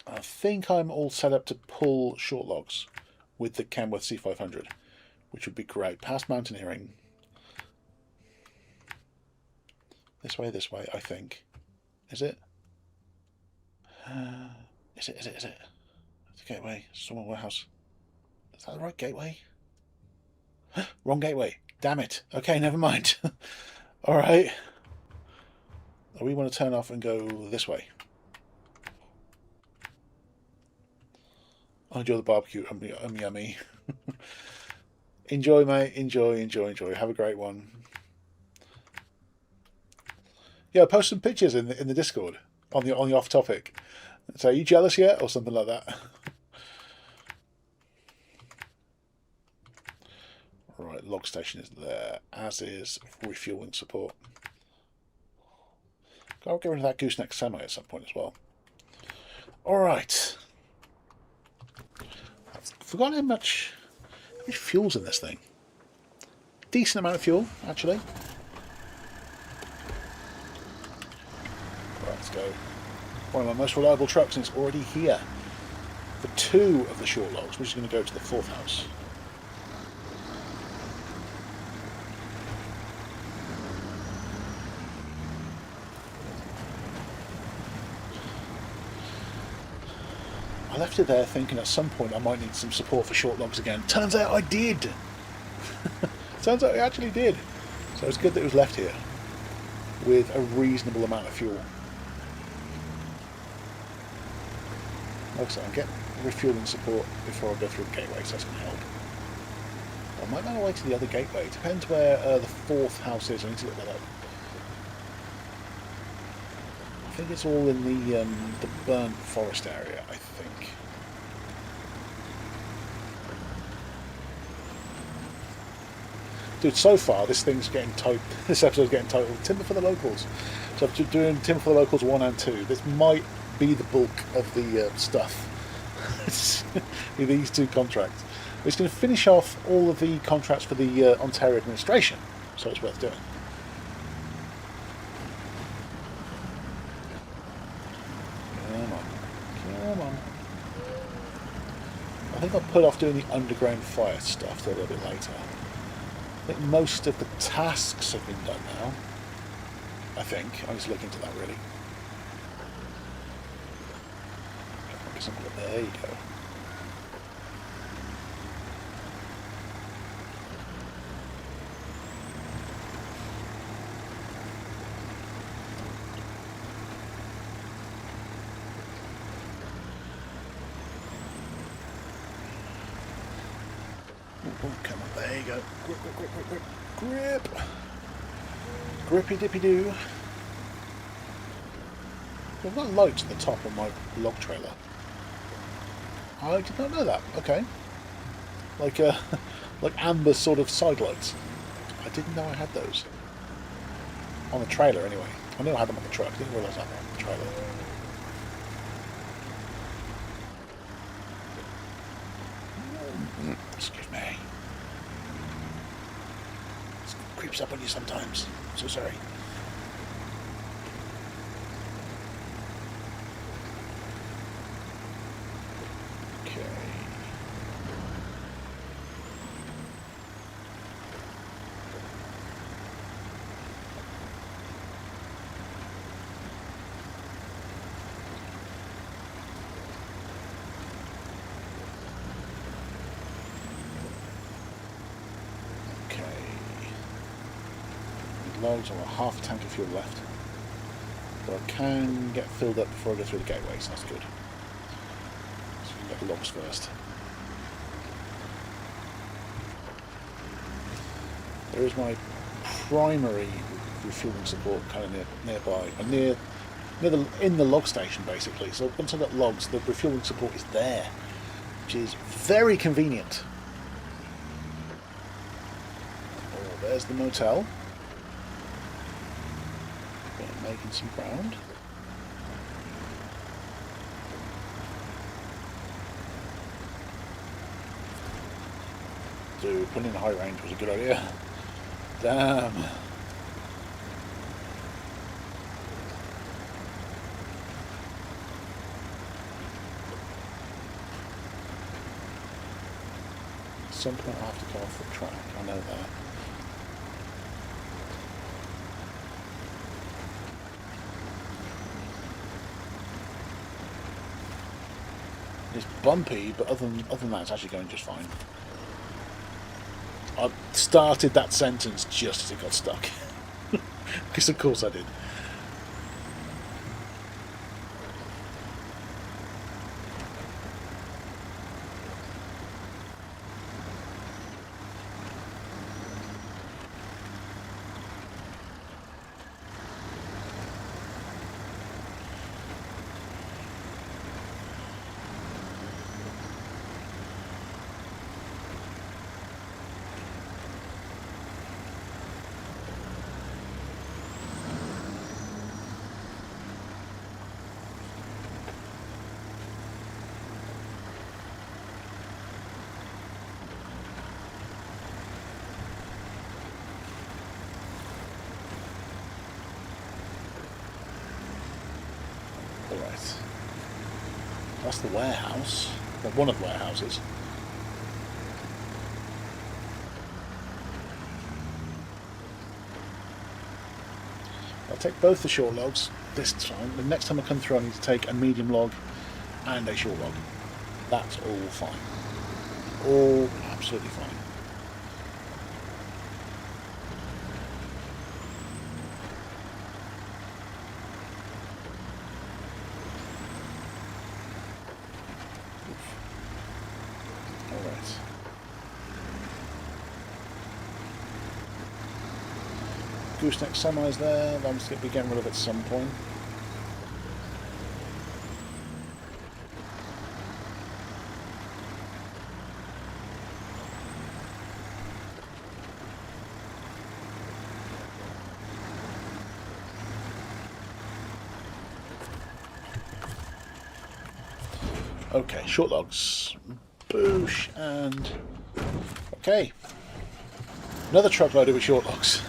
S1: I think I'm all set up to pull short logs with the Kenworth C500, which would be great. Past mountaineering. This way, I think. Is it? Is it? It's a gateway. Someone warehouse. Is that the right gateway? Wrong gateway. Damn it. Okay, never mind. Alright. We want to turn off and go this way. I'll enjoy the barbecue. Yummy. Enjoy, mate. Enjoy. Have a great one. Yeah, post some pictures in the Discord on the off topic. So, are you jealous yet, or something like that? Right, log station is there, as is refueling support. I'll get rid of that gooseneck semi at some point as well. All right. I've forgotten how much fuel's in this thing. Decent amount of fuel, actually. Right, let's go. One of my most reliable trucks, and it's already here for 2 of the short logs, which is going to go to the 4th house. I left it there thinking at some point I might need some support for short logs again. Turns out I did! Turns out I actually did. So it's good that it was left here with a reasonable amount of fuel. Like I said, I'll get refueling support before I go through the gateway, so that's going to help. I might run away to the other gateway. It depends where the 4th house is. I need to look that up. I think it's all in the burnt forest area, I think. Dude, so far this thing's getting this episode's getting titled Timber for the Locals. So I'm doing Timber for the Locals 1 and 2. This might be the bulk of the stuff. These 2 contracts. It's going to finish off all of the contracts for the Ontario administration, so it's worth doing. Come on. I think I'll put off doing the underground fire stuff a little bit later. I think most of the tasks have been done now. I think. I need to look into that, really. There you go. Oh, come on, there you go. Grip. Grippy dippy doo. I've got lights at the top of my log trailer. I did not know that. Okay. Like like amber sort of side lights. I didn't know I had those. On the trailer anyway. I knew I had them on the truck. I didn't realise I had them on the trailer. Excuse me. It creeps up on you sometimes. I'm so sorry. Okay. Logs or half a tank of fuel left, but I can get filled up before I go through the gateway, so that's good. So we can get the logs first. There is my primary refueling support kind of nearby, and in the log station basically. So once I've got logs, the refueling support is there, which is very convenient. Oh, there's the motel. Making some ground. Dude, putting in high range was a good idea. Damn. At some point I have to go off the track, I know that. It's bumpy, but other than that, it's actually going just fine. I started that sentence just as it got stuck. Because of course I did. Alright. That's the warehouse. Well, one of the warehouses. I'll take both the short logs this time. The next time I come through I need to take a medium log and a short log. That's all fine. All absolutely fine. Alright. Gooseneck semis there. I'm just going to be getting rid of it at some point. Okay, short logs. Boosh, and... okay. Another truck loaded with short logs.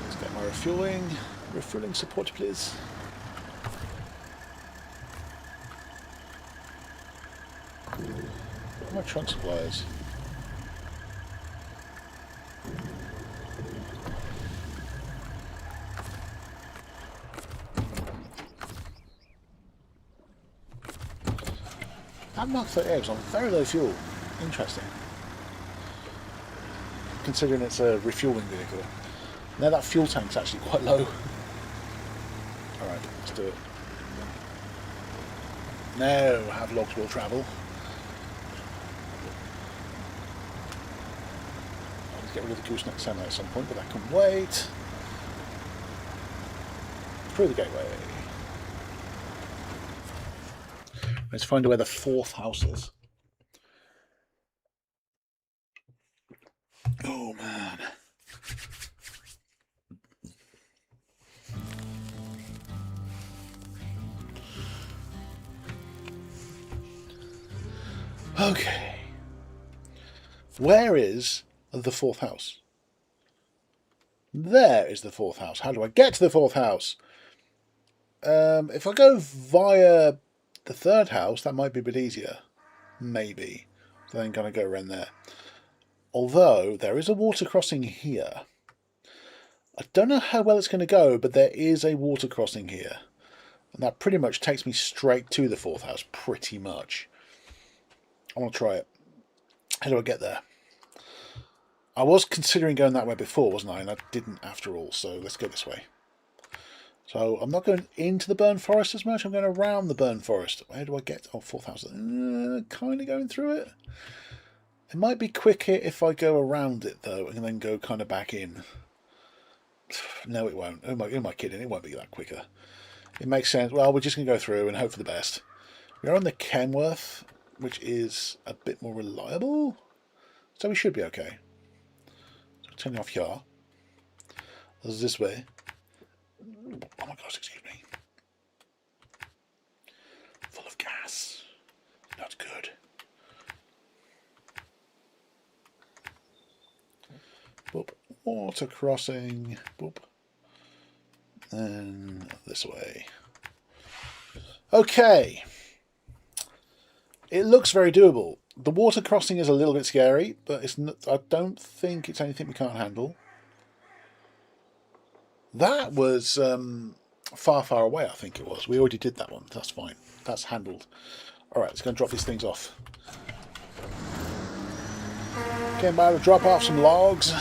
S1: Let's get my refueling. Refueling support, please. Where are my trunk supplies? That Mark 38 was on very low fuel. Interesting. Considering it's a refueling vehicle. Now that fuel tank's actually quite low. Alright, let's do it. Now have logs will travel. Let's get rid of the gooseneck semi at some point, but that can wait. Through the gateway. Let's find out where the fourth house is. Oh man. Okay. Where is the fourth house? There is the fourth house. How do I get to the fourth house? If I go via the third house, that might be a bit easier. Maybe. So then kind of go around there. Although, there is a water crossing here. I don't know how well it's going to go, but there is a water crossing here. And that pretty much takes me straight to the fourth house, pretty much. I want to try it. How do I get there? I was considering going that way before, wasn't I? And I didn't after all, so let's go this way. So I'm not going into the burn forest as much. I'm going around the burn forest. Where do I get? Oh, fourth house. Kind of going through it. It might be quicker if I go around it, though, and then go kind of back in. No, it won't. Who am I kidding? It won't be that quicker. It makes sense. Well, we're just going to go through and hope for the best. We're on the Kenworth, which is a bit more reliable. So we should be okay. So turning off here. This is this way. Oh my gosh, excuse me. Full of gas. Not good. Boop. Water crossing. Boop. And this way. Okay. It looks very doable. The water crossing is a little bit scary, but it's not, I don't think it's anything we can't handle. That was far, far away, I think it was. We already did that one. That's fine. that's handled. Alright, let's go and drop these things off. Came by to drop off some logs.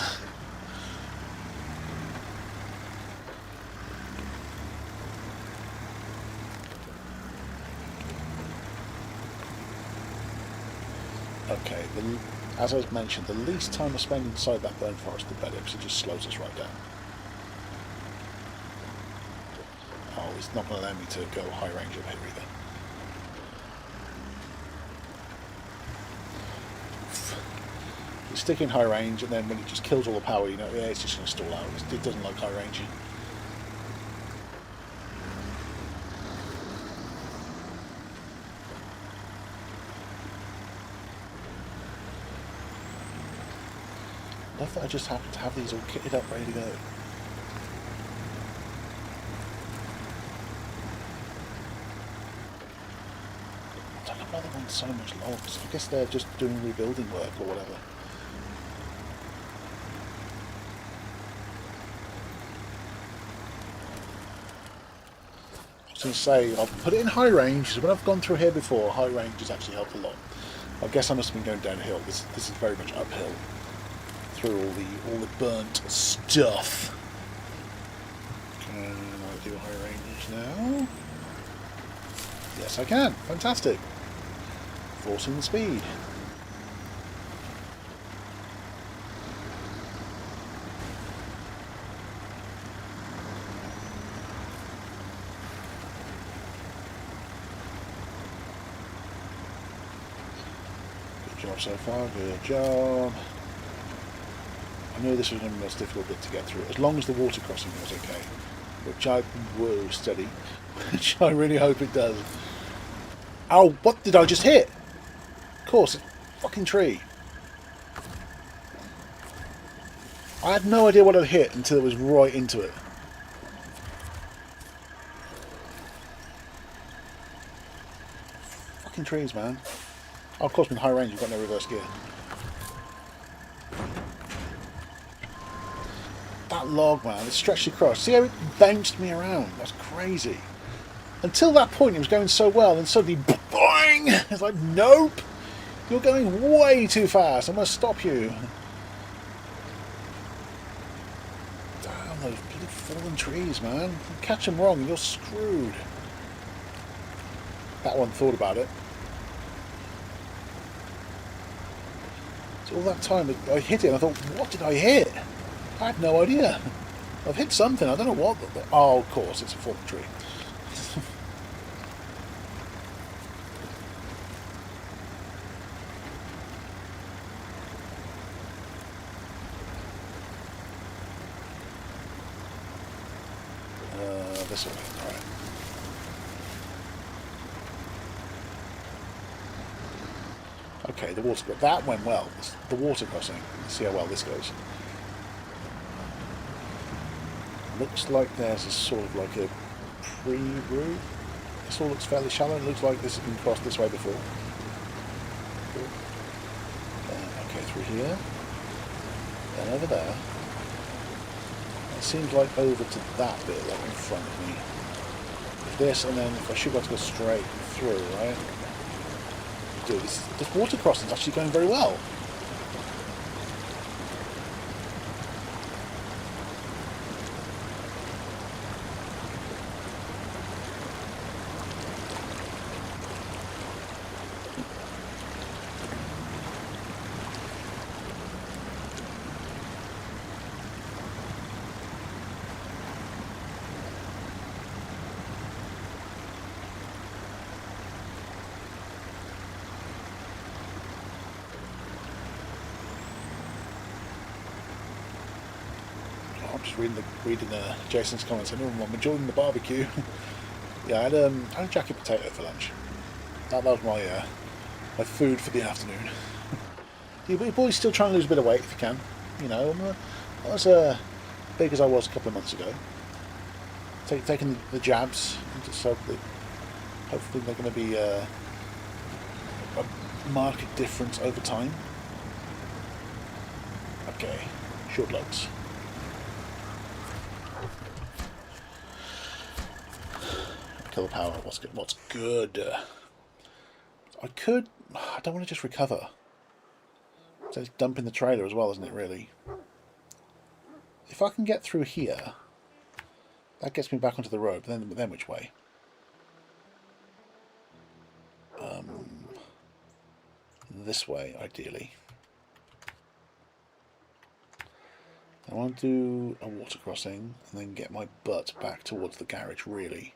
S1: Okay, as I mentioned, the least time I spend inside that burnt forest, the better, because it just slows us right down. Oh, it's not going to allow me to go high range up here either. You stick in high range, and then when it just kills all the power, you know, yeah, it's just going to stall out. It doesn't like high range. I thought I just happened to have these all kitted up, ready to go. I don't know why they want so much logs. I guess they're just doing rebuilding work or whatever. I was going to say, I'll put it in high range, because when I've gone through here before, high range has actually helped a lot. I guess I must have been going downhill. This is very much uphill. Through all the burnt stuff. Can I do high range now? Yes, I can. Fantastic. Forcing the speed. Good job so far. Good job. I knew this was going to be the most difficult bit to get through, as long as the water crossing was okay, which I will study, which I really hope it does. Oh, what did I just hit? Of course, it's a fucking tree. I had no idea what I'd hit until it was right into it. Fucking trees, man. Oh, of course, with high range, you've got no reverse gear. That log, man, it stretched across. See how it bounced me around? That's crazy. Until that point, it was going so well, and suddenly, boing! It's like, nope! You're going way too fast. I must stop you. Damn, those bloody fallen trees, man. You catch them wrong, and you're screwed. That one thought about it. So all that time, I hit it, and I thought, what did I hit? I have no idea. I've hit something, I don't know what. Oh, of course, it's a fallen tree. This way, alright. Okay, the water, that went well. The water crossing. Let's see how well this goes. Looks like there's a sort of like a pre-route. This all looks fairly shallow. It looks like this has been crossed this way before. Okay, through here. Then over there. It seems like over to that bit, like in front of me. This, and then if I should be able to go straight through, right? Dude, this water crossing is actually going very well. I'm just reading Jason's comments. I'm enjoying the barbecue. Yeah, I had a jacket potato for lunch. That was my my food for the afternoon. You boys still trying to lose a bit of weight if you can. You know, I'm not as big as I was a couple of months ago. Taking the jabs, just hopefully they're going to be a marked difference over time. Okay, short loads. Kill the power. What's good? What's good? I don't want to just recover. So it's dumping the trailer as well, isn't it, really? If I can get through here, that gets me back onto the road. But then which way? This way, ideally. I want to do a water crossing and then get my butt back towards the garage, really.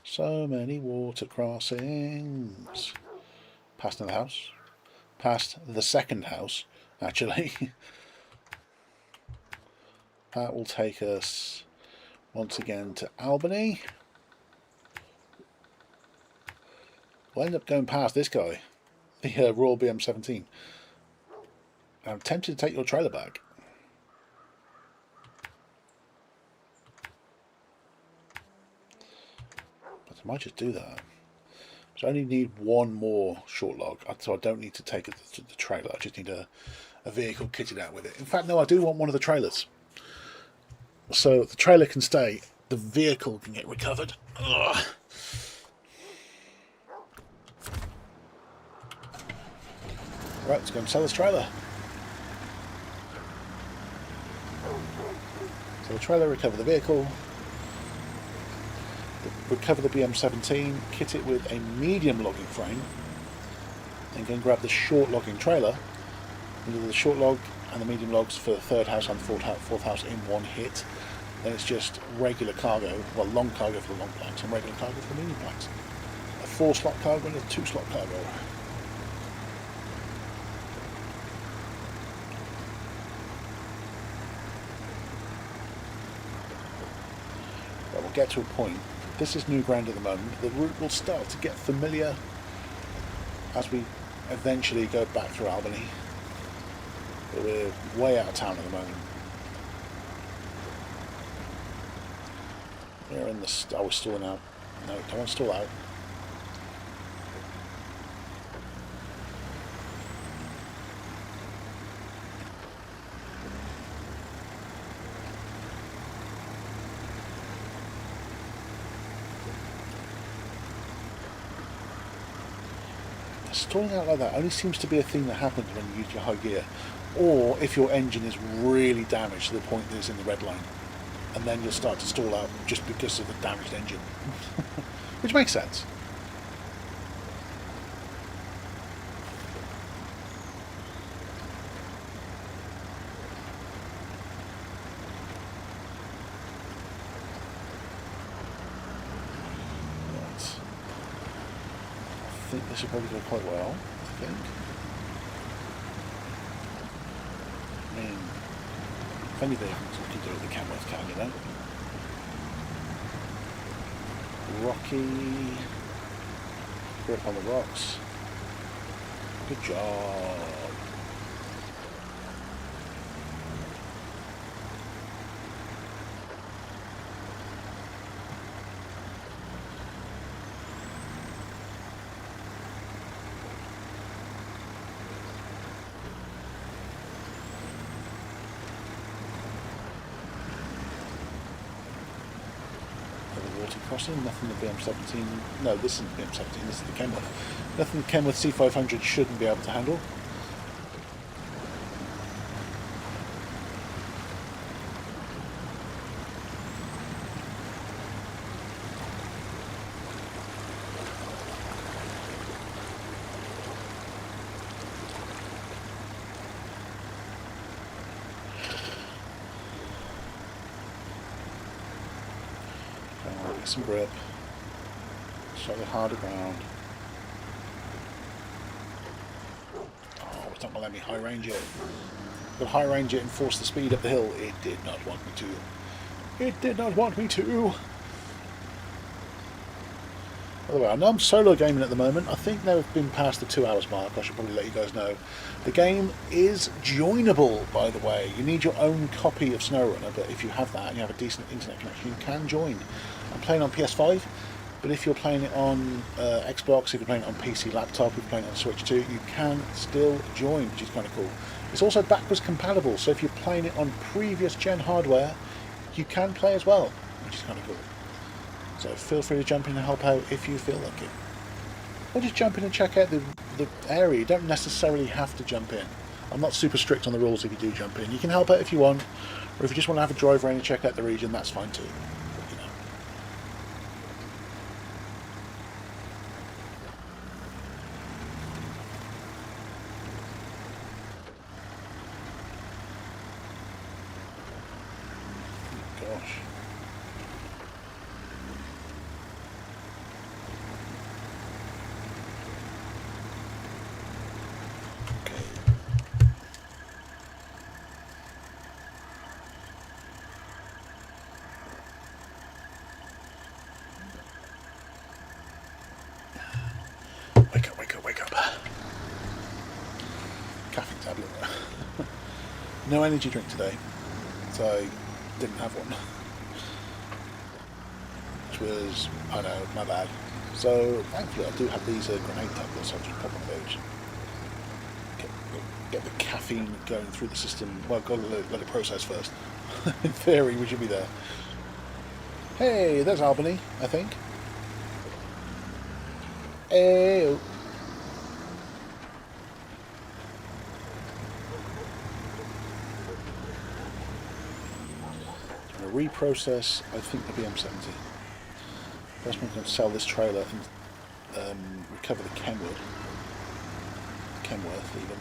S1: So many water crossings. Past another house. Past the second house, actually. That will take us once again to Albany. We'll end up going past this guy, the Royal BM17. I'm tempted to take your trailer back. But I might just do that. So I only need one more short log, so I don't need to take the trailer. I just need a vehicle kitted out with it. In fact, no, I do want one of the trailers. So the trailer can stay, the vehicle can get recovered. Ugh. Right, let's go and sell this trailer. So the trailer, recover the vehicle, recover the BM17, kit it with a medium logging frame, and go and grab the short logging trailer, and do the short log and the medium logs for the third house and the fourth house in one hit. Then it's just regular cargo, well, long cargo for the long planks and regular cargo for the medium planks. A 4-slot cargo and a 2-slot cargo. But we'll get to a point. This is new ground at the moment. The route will start to get familiar as we eventually go back through Albany. But we're way out of town at the moment. We're in the... we're stalling out. No, don't want to stall out. Stalling out like that only seems to be a thing that happens when you use your high gear, or if your engine is really damaged to the point that it's in the red line, and then you'll start to stall out just because of the damaged engine. Which makes sense. I think this will probably go quite well, I think. I mean, if any vehicles we can do it, the Kenworth can, you know. Rocky. Grip on the rocks. Good job. Crossing, nothing the BM17, no, this isn't the BM17, this is the Kenworth. Nothing the Kenworth C500 shouldn't be able to handle. Some grip, slightly harder ground. Oh, it's not going to let me high range it. But high range it and force the speed up the hill. It did not want me to. It did not want me to. By the way, I know I'm solo gaming at the moment. I think now we've been past the 2 hours mark. I should probably let you guys know. The game is joinable, by the way. You need your own copy of Snowrunner, but if you have that and you have a decent internet connection, you can join. I'm playing on PS5, But if you're playing it on Xbox, if you're playing it on PC, laptop, if you're playing it on Switch 2, you can still join, which is kind of cool. It's also backwards compatible, so if you're playing it on previous gen hardware, you can play as well, which is kind of cool. So feel free to jump in and help out if you feel like it. Or just jump in and check out the area. You don't necessarily have to jump in. I'm not super strict on the rules if you do jump in. You can help out if you want, or if you just want to have a drive around and check out the region, that's fine too. You know. Gosh. Wake up. Caffeine tablet. No energy drink today, so I didn't have one. Which was, I know, my bad. So thankfully I do have these grenade tablets, so I'll just pop on those. Get the caffeine going through the system. Well, I've got to let it process first. In theory, we should be there. Hey, there's Albany, I think. Hey. Reprocess, I think, the BM70. First, I'm going to sell this trailer and recover the Kenworth even.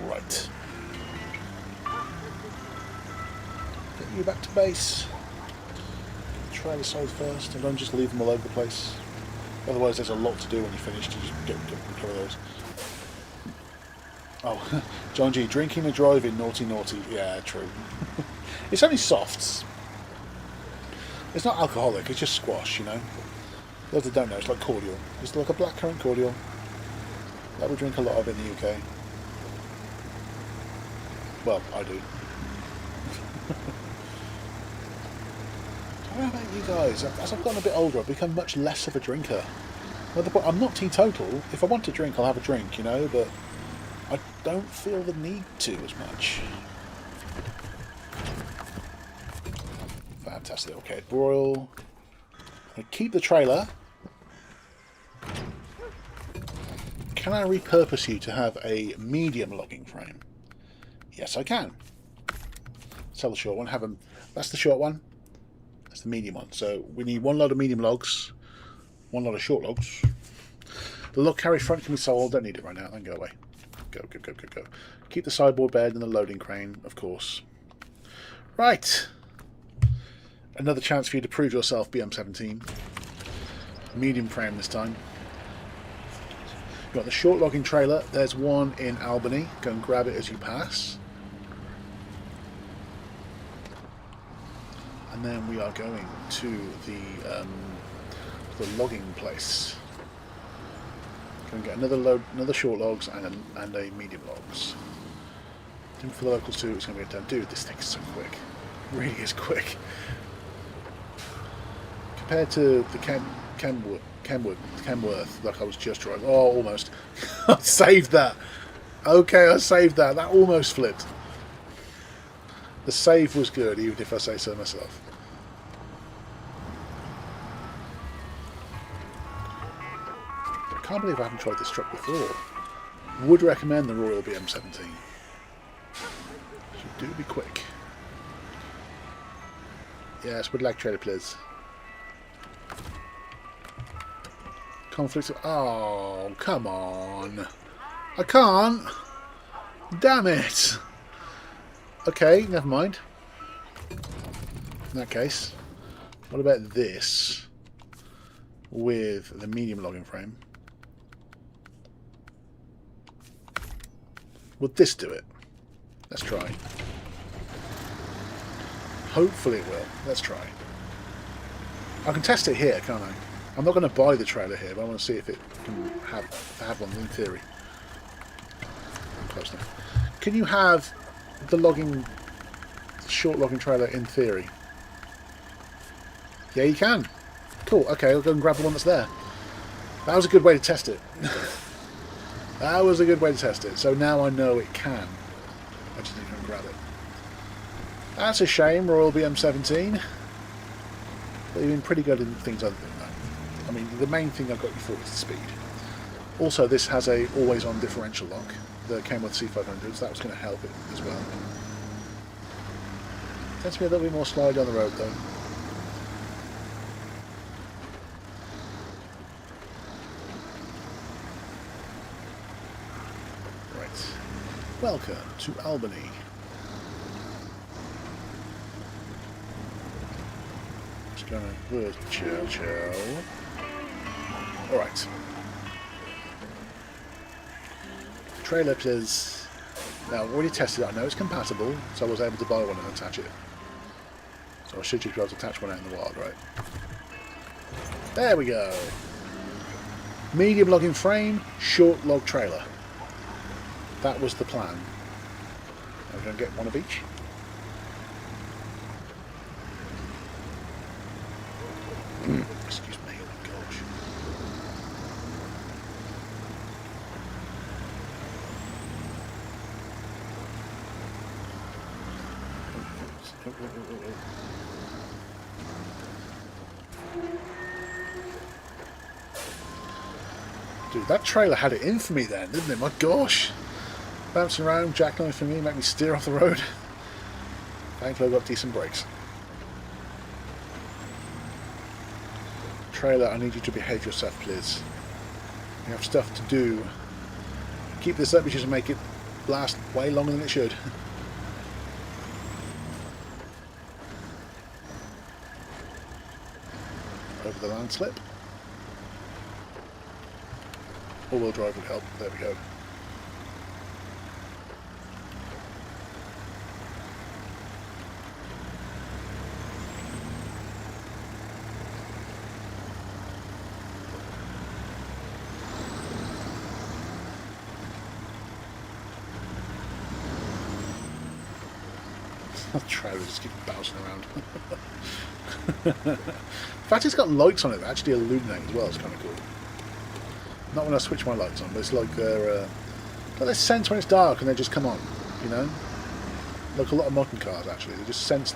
S1: Right. Get you back to base. Get the trailer sold first, and don't just leave them all over the place. Otherwise, there's a lot to do when you finish to just recover those. Oh, John G, drinking and driving, naughty. Yeah, true. It's only softs. It's not alcoholic, it's just squash, you know. Those that don't know, it's like cordial. It's like a blackcurrant cordial that we drink a lot of in the UK. Well, I do. I don't know about you guys. As I've gotten a bit older, I've become much less of a drinker. Well, I'm not teetotal. If I want to drink, I'll have a drink, you know, but I don't feel the need to as much. Fantastic. Okay, broil. I keep the trailer. Can I repurpose you to have a medium logging frame? Yes, I can. Sell the short one. Have them. That's the short one. That's the medium one. So we need one load of medium logs, one load of short logs. The log carry front can be sold. Don't need it right now. Then go away. Go. Keep the sideboard bed and the loading crane, of course. Right. Another chance for you to prove yourself, BM17. Medium frame this time. You've got the short logging trailer. There's one in Albany. Go and grab it as you pass. And then we are going to the logging place. Go and get another short logs and a medium logs. And for the locals too, it's going to be done. Dude, this thing's so quick. It really is quick. Compared to the Kenworth, like I was just driving. Oh, almost. I saved that. Okay, I saved that. That almost flipped. The save was good, even if I say so myself. I can't believe I haven't tried this truck before. Would recommend the Royal BM17. Should do be quick. Yes, would like trailer, please. Conflict. Oh, come on. I can't. Damn it. Okay, never mind. In that case, what about this with the medium logging frame? Would this do it? Let's try. Hopefully it will. Let's try. I can test it here, can't I? I'm not going to buy the trailer here, but I want to see if it can have one in theory. Close enough. Can you have the short logging trailer in theory? Yeah, you can. Cool. Okay, I'll go and grab the one that's there. That was a good way to test it. That was a good way to test it. So now I know it can. I just need to go and grab it. That's a shame, Royal BM17. But you've been pretty good in things other than that. I mean, the main thing I've got you for is the speed. Also, this has a always-on differential lock that came with C500s. That was going to help it as well. Tends to be a little bit more slide on the road, though. Right. Welcome to Albany. Just going to chow. All right. Trailer is now I've already tested it. I know it's compatible, so I was able to buy one and attach it. So I should just be able to attach one out in the wild, right? There we go. Medium logging frame, short log trailer. That was the plan. I'm going to get one of each. Excuse me, oh my gosh. Dude, that trailer had it in for me then, didn't it? My gosh. Bouncing around, jackknife for me, make me steer off the road. Thankfully I got decent brakes. Trailer, I need you to behave yourself, please. You have stuff to do. Keep this up, which is to make it last way longer than it should. Over the landslip. All-wheel drive would help. There we go. The trailer just keeps bouncing around. In fact, it's got lights on it that actually illuminate as well. It's kind of cool. Not when I switch my lights on, but it's like they sense when it's dark and they just come on, you know? Like a lot of modern cars, actually. They just sense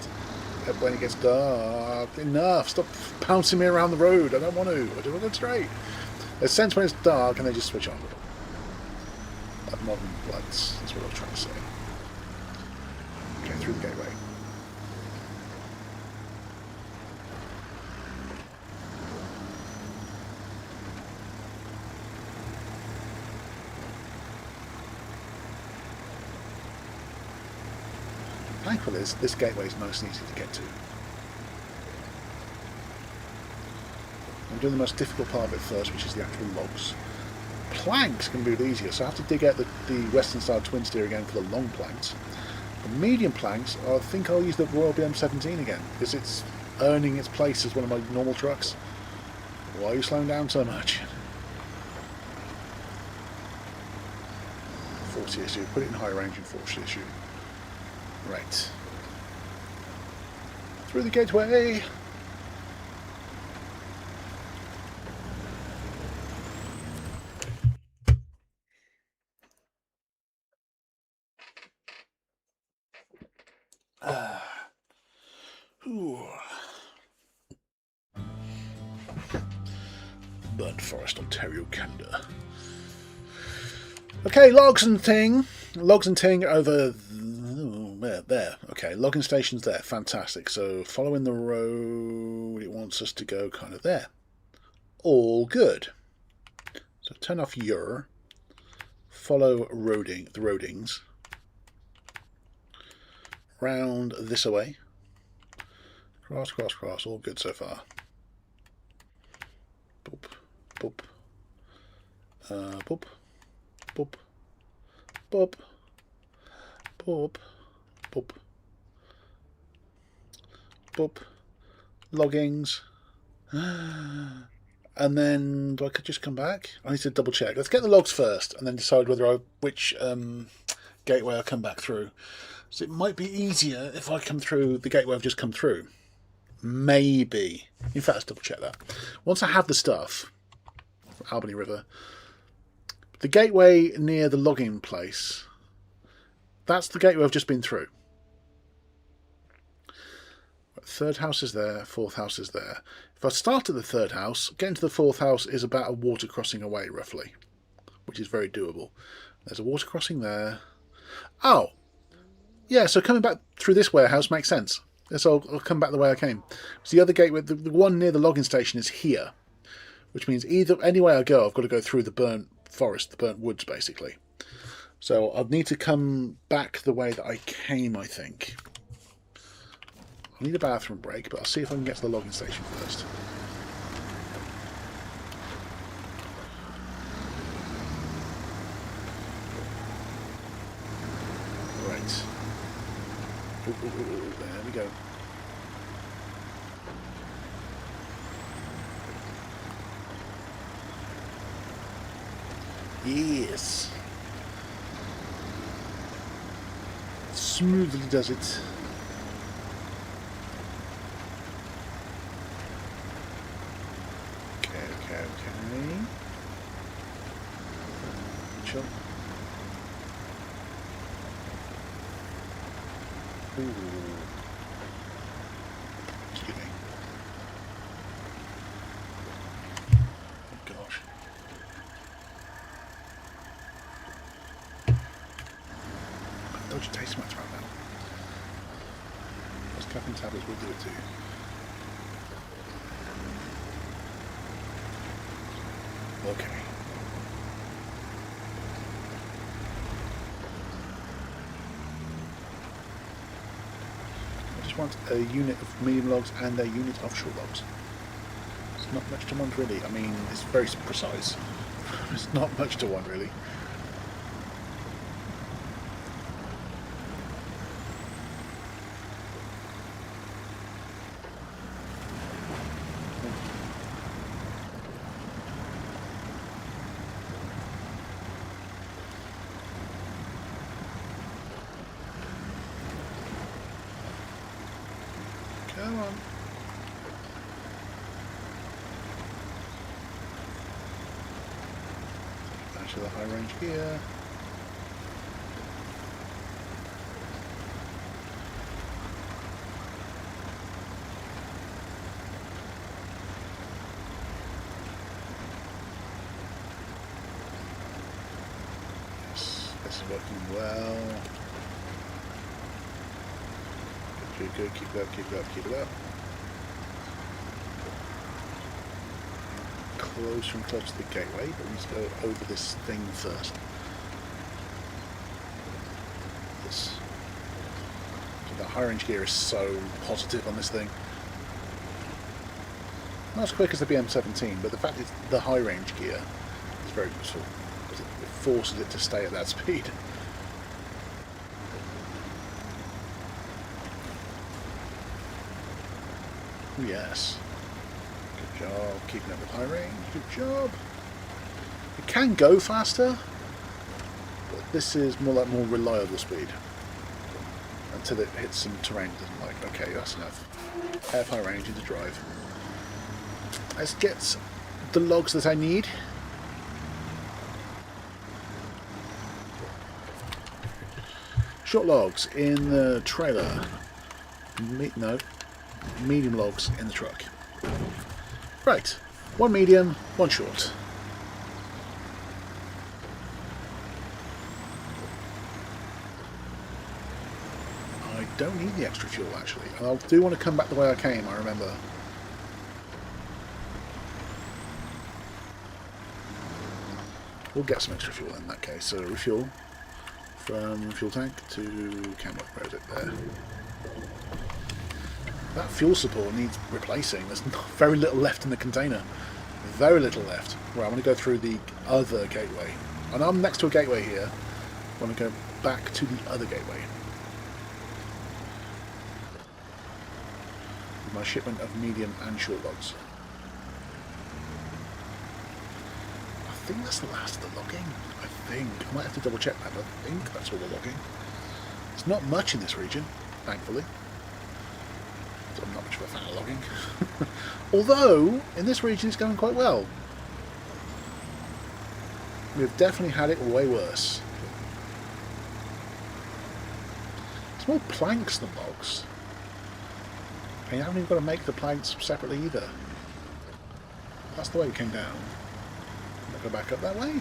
S1: when it gets dark. Enough! Stop pouncing me around the road. I don't want to. I just want to go straight. They sense when it's dark and they just switch on. Like modern lights. That's what I was trying to say. Okay, through the gateway. Thankfully, this gateway is nice and easy to get to. I'm doing the most difficult part of it first, which is the actual logs. Planks can be a bit easier, so I have to dig out the western side twin steer again for the long planks. The medium planks, I think I'll use the Royal BM17 again, because it's earning its place as one of my normal trucks. Why are you slowing down so much? 40 issue, put it in high range and 40 issue. Right. Through the gateway. Burnt Forest, Ontario, Canada. Okay, logs and ting over there. Okay, logging station's there. Fantastic. So following the road, it wants us to go kind of there. All good. So turn off your. Follow the roadings. Round this away. Cross, cross, cross. All good so far. Boop, boop. Boop, boop, boop, boop, boop, boop. Loggings. And then do I could just come back? I need to double check. Let's get the logs first and then decide whether which gateway I come back through. So it might be easier if I come through the gateway I've just come through. Maybe. In fact, let's double check that. Once I have the stuff, Albany River, the gateway near the logging place, that's the gateway I've just been through. Third house is there, fourth house is there. If I start at the third house, getting to the fourth house is about a water crossing away, roughly, which is very doable. There's a water crossing there. Oh, yeah, so coming back through this warehouse makes sense. So I'll come back the way I came. So the other gateway, the one near the logging station is here, which means either any way I go, I've got to go through the burnt forest, the burnt woods, basically. So I'll need to come back the way that I came, I think. I need a bathroom break, but I'll see if I can get to the logging station first. Right. Ooh, there we go. Yes. Smoothly does it. Okay. Chill. Ooh. Excuse me. Oh gosh. Dodgy taste much right now. Those caffeine tablets will do it too. Okay. I just want a unit of medium logs and a unit of short logs. It's not much to want really. I mean, it's very precise. It's not much to want really. Come on. Back to the high range gear. Yes, this is working well. Good, keep it up. Closer and closer to the gateway, but we need to go over this thing first. This. So the high range gear is so positive on this thing. Not as quick as the BM17, but the fact it's the high range gear is very useful because it forces it to stay at that speed. Yes. Good job. Keeping up with high range. Good job. It can go faster, but this is more reliable speed. Until it hits some terrain it doesn't like. Okay, that's enough. Have high range into drive. Let's get the logs that I need. Short logs in the trailer. No. Medium logs in the truck. Right, one medium, one short. I don't need the extra fuel actually. I do want to come back the way I came, I remember. We'll get some extra fuel in that case. So refuel from fuel tank to camera. Where is it? There. That fuel support needs replacing. There's very little left in the container. Very little left. Right, I'm going to go through the other gateway. And I'm next to a gateway here. I want to go back to the other gateway. With my shipment of medium and short logs. I think that's the last of the logging. I think. I might have to double check that, but I think that's all the logging. There's not much in this region, thankfully. So I'm not much of a fan of logging. Although, in this region it's going quite well. We've definitely had it way worse. It's more planks than logs. And you haven't even got to make the planks separately either. That's the way it came down. Go back up that way?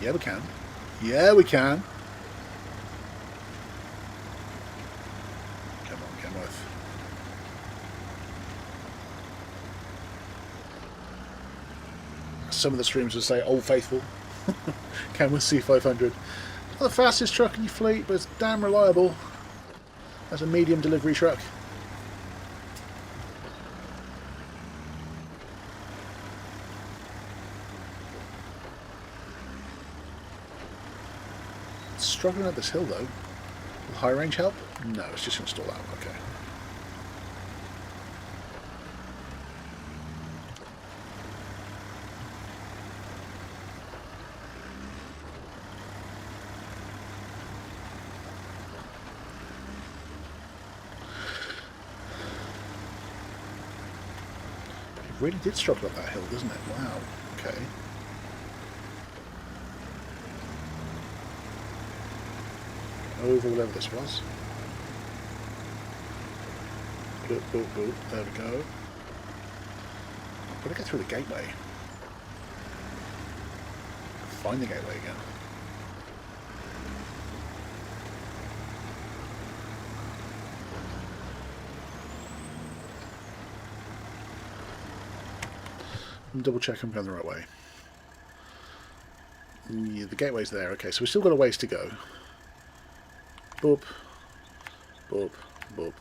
S1: Yeah, we can. Yeah, we can. Come on, Kenworth. Some of the streams would say Old Faithful. Kenworth C500. Not the fastest truck in your fleet, but it's damn reliable. That's a medium delivery truck. Struggling up this hill though. Will high range help? No, it's just going to stall out. Okay. It really did struggle up that hill, doesn't it? Wow. Okay. Over whatever this was. Boop, boop, boop. There we go. I've got to get through the gateway. Find the gateway again. Double check I'm going the right way. Yeah, the gateway's there. Okay, so we've still got a ways to go. Boop, boop, boop,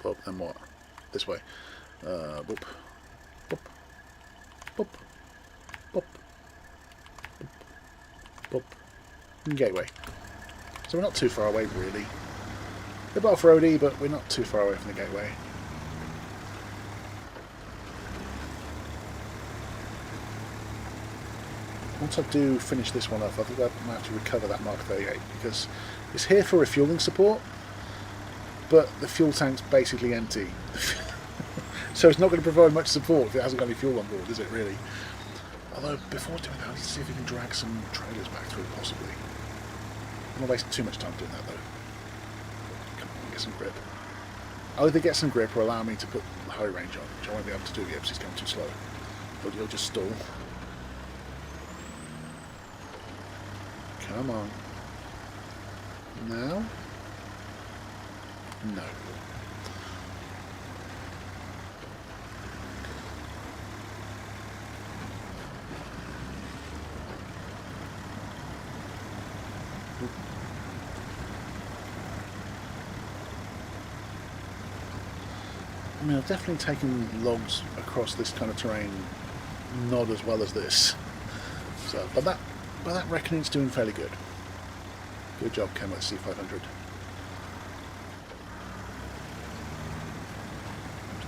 S1: boop, then what? This way. Boop, boop, boop, boop, boop, boop. Gateway. So we're not too far away, really. A bit off-roady, but we're not too far away from the gateway. Once I do finish this one off, I think I might have to recover that Mark 38 because it's here for refueling support, but the fuel tank's basically empty. So it's not going to provide much support if it hasn't got any fuel on board, is it really? Although, before doing that, let's see if we can drag some trailers back through, possibly. I'm not wasting too much time doing that, though. Come on, get some grip. I'll either get some grip or allow me to put high range on, which I won't be able to do yet because it's going too slow. But you'll just stall. Come on. Now? No. I mean, I've definitely taken logs across this kind of terrain not as well as this. So, but that reckoning's doing fairly good. Good job, Kenworth C500.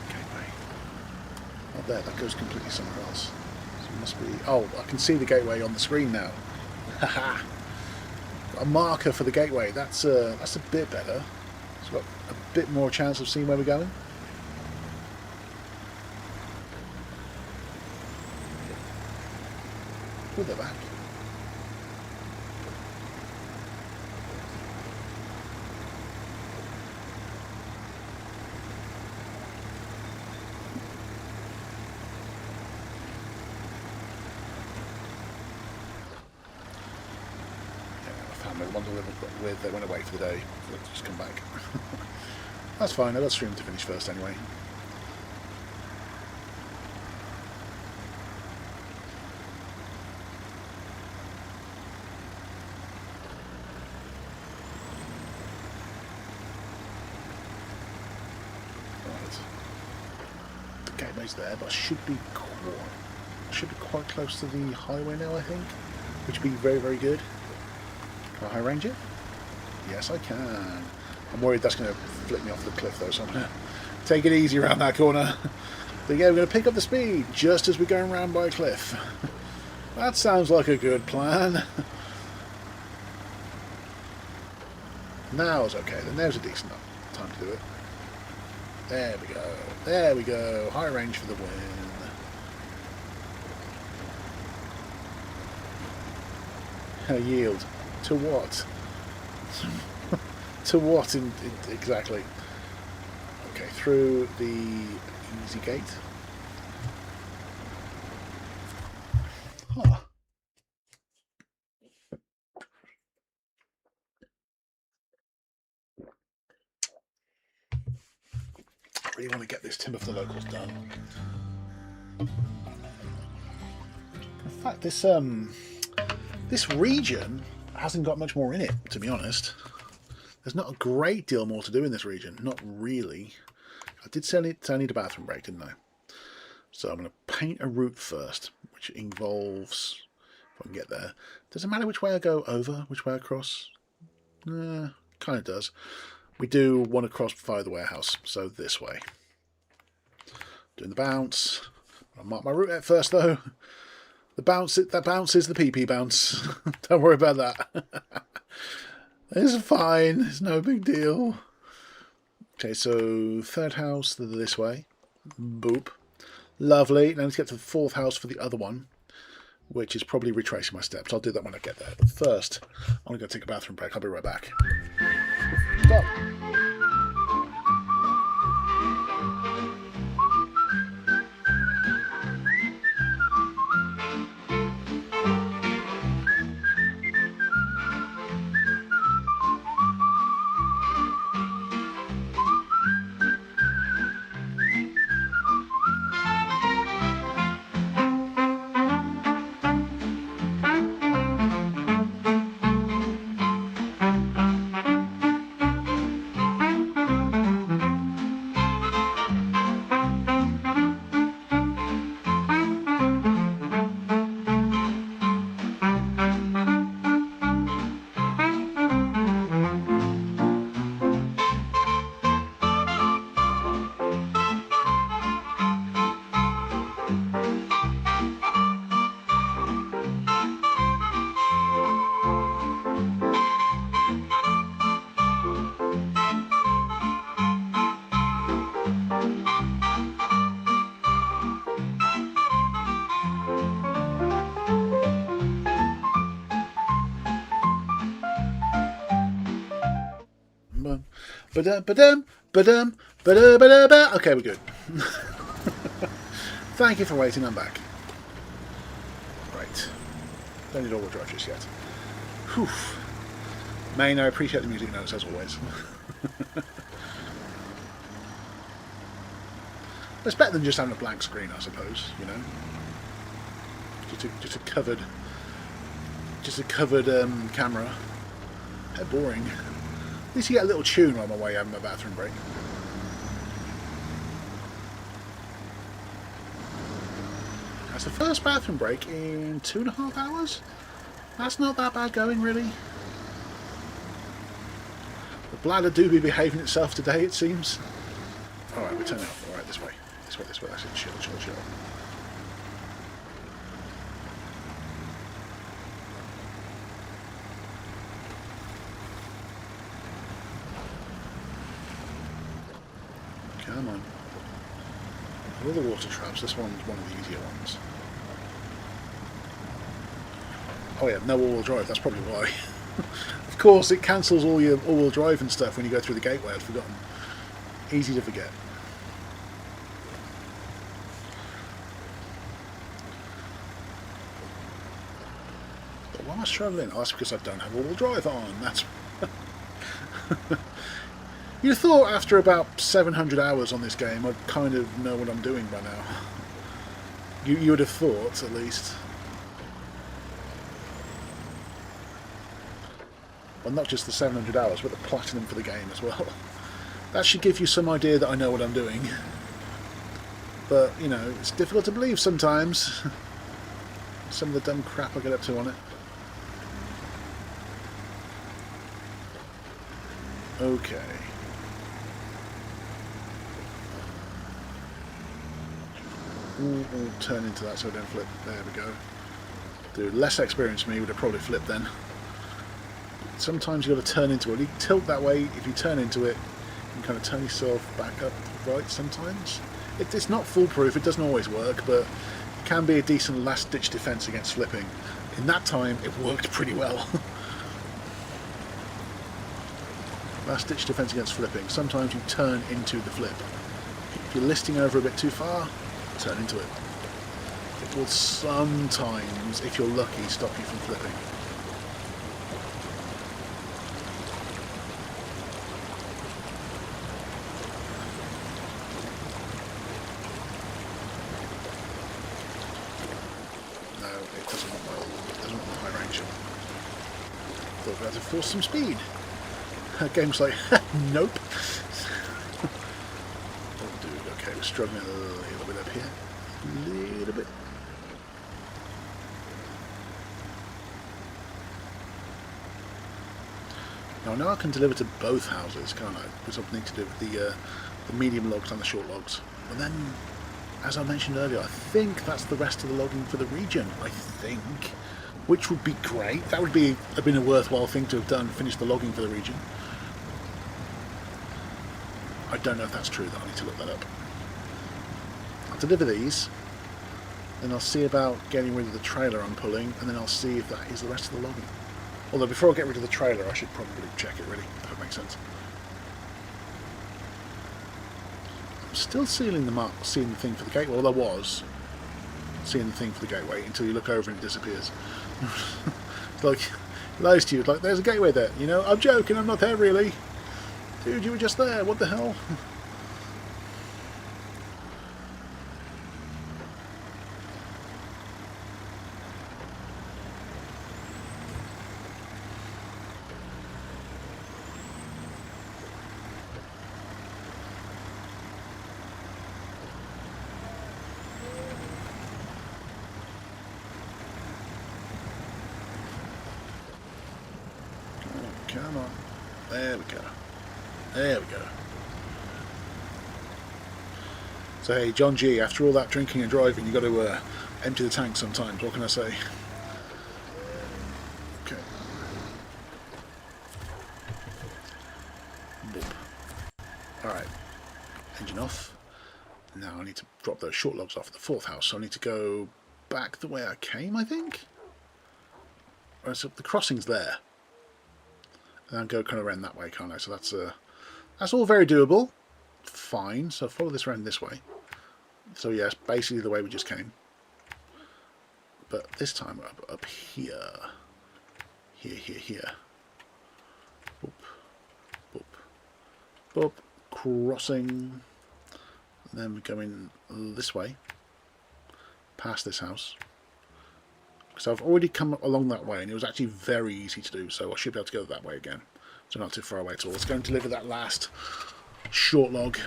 S1: Gateway. Oh, there, that goes completely somewhere else. So it must be. Oh, I can see the gateway on the screen now. Haha. A marker for the gateway. That's a bit better. It's got a bit more chance of seeing where we're going. Oh, they're back. With they went away for the day, so let's just come back. That's fine, I've got stream to finish first anyway. Right. The gateway's there, but I should be quite close to the highway now, I think, which would be very, very good. Can I high range it? Yes, I can. I'm worried that's going to flip me off the cliff, though, so I'm going to take it easy around that corner. But yeah, we're going to pick up the speed just as we're going around by a cliff. That sounds like a good plan. Now's okay, then there's a decent time to do it. There we go. There we go. High range for the win. Yield. To what? To what exactly? Okay, through the easy gate. Huh. I really want to get this timber for the locals done. In fact, this region hasn't got much more in it, to be honest. There's not a great deal more to do in this region. Not really. I did say I need a bathroom break, didn't I? So I'm going to paint a route first, which involves, if I can get there. Does it matter which way I go over, which way I cross? Kind of does. We do want to cross via the warehouse, so this way. Doing the bounce. I'll mark my route out first, though. That bounce is the PP bounce. Don't worry about that. It's fine. It's no big deal. Okay, so third house this way. Boop. Lovely. Now let's get to the fourth house for the other one, which is probably retracing my steps. I'll do that when I get there. But first, I'm going to go take a bathroom break. I'll be right back. Stop. Okay, we're good. Thank you for waiting, I'm back. Right. Don't need all the drive just yet. Whew. Main, I appreciate the music notes as always. It's better than just having a blank screen, I suppose, you know. Just a covered camera. How boring. At least you get a little tune on my way having my bathroom break. That's the first bathroom break in 2.5 hours? That's not that bad going, really. The bladder do be behaving itself today, it seems. Alright, we're turning off. Alright, this way. This way, this way. That's it. Chill, chill, chill. Come on. All the water traps. This one's one of the easier ones. Oh yeah, no all-wheel drive. That's probably why. Of course, it cancels all your all-wheel drive and stuff when you go through the gateway. I'd forgotten. Easy to forget. But why am I struggling? Oh, that's because I don't have all-wheel drive on. That's. You'd have thought after about 700 hours on this game I'd kind of know what I'm doing by now. You would have thought, at least. Well, not just the 700 hours, but the platinum for the game as well. That should give you some idea that I know what I'm doing. But, you know, it's difficult to believe sometimes. Some of the dumb crap I get up to on it. Okay. We'll turn into that so I don't flip. There we go. Dude, less experienced me would have probably flipped then. sometimes you've got to turn into it. You tilt that way. If you turn into it, you can kind of turn yourself back up right sometimes. It's not foolproof. It doesn't always work, but it can be a decent last-ditch defense against flipping. In that time, it worked pretty well. Last-ditch defense against flipping. Sometimes you turn into the flip. If you're listing over a bit too far, turn into it. It will sometimes, if you're lucky, stop you from flipping. No, it doesn't want the high range. Thought we had to force some speed. That game's like, nope. Oh, dude, okay, we're struggling a little bit up here. A little bit. Now I know I can deliver to both houses, can't I? Because I need to do with the medium logs and the short logs. But then, as I mentioned earlier, I think that's the rest of the logging for the region. I think, which would be great. That would have been a worthwhile thing to have done. Finish the logging for the region. I don't know if that's true, though. I need to look that up. I'll deliver these, then I'll see about getting rid of the trailer I'm pulling, and then I'll see if that is the rest of the logging. Although before I get rid of the trailer, I should probably check it, really, if that makes sense. I'm still seeing the thing for the gateway. Well, I was seeing the thing for the gateway until you look over and it disappears. It's like, it lies to you. It's like, there's a gateway there. You know, I'm joking, I'm not there, really. Dude, you were just there. What the hell? Come on. There we go. There we go. So hey, John G, after all that drinking and driving, you've got to empty the tank sometimes. What can I say? Okay. Boop. Alright. Engine off. Now I need to drop those short logs off at the fourth house. So I need to go back the way I came, I think? Right, so the crossing's there. And I'll go kind of around that way, can't I? So that's all very doable. Fine. So follow this around this way. So yes, basically the way we just came. But this time up here. Here. Boop. Boop. Boop. Crossing. And then we're going this way. Past this house. So I've already come along that way, and it was actually very easy to do, so I should be able to go that way again. So not too far away at all. Let's go and deliver that last short log.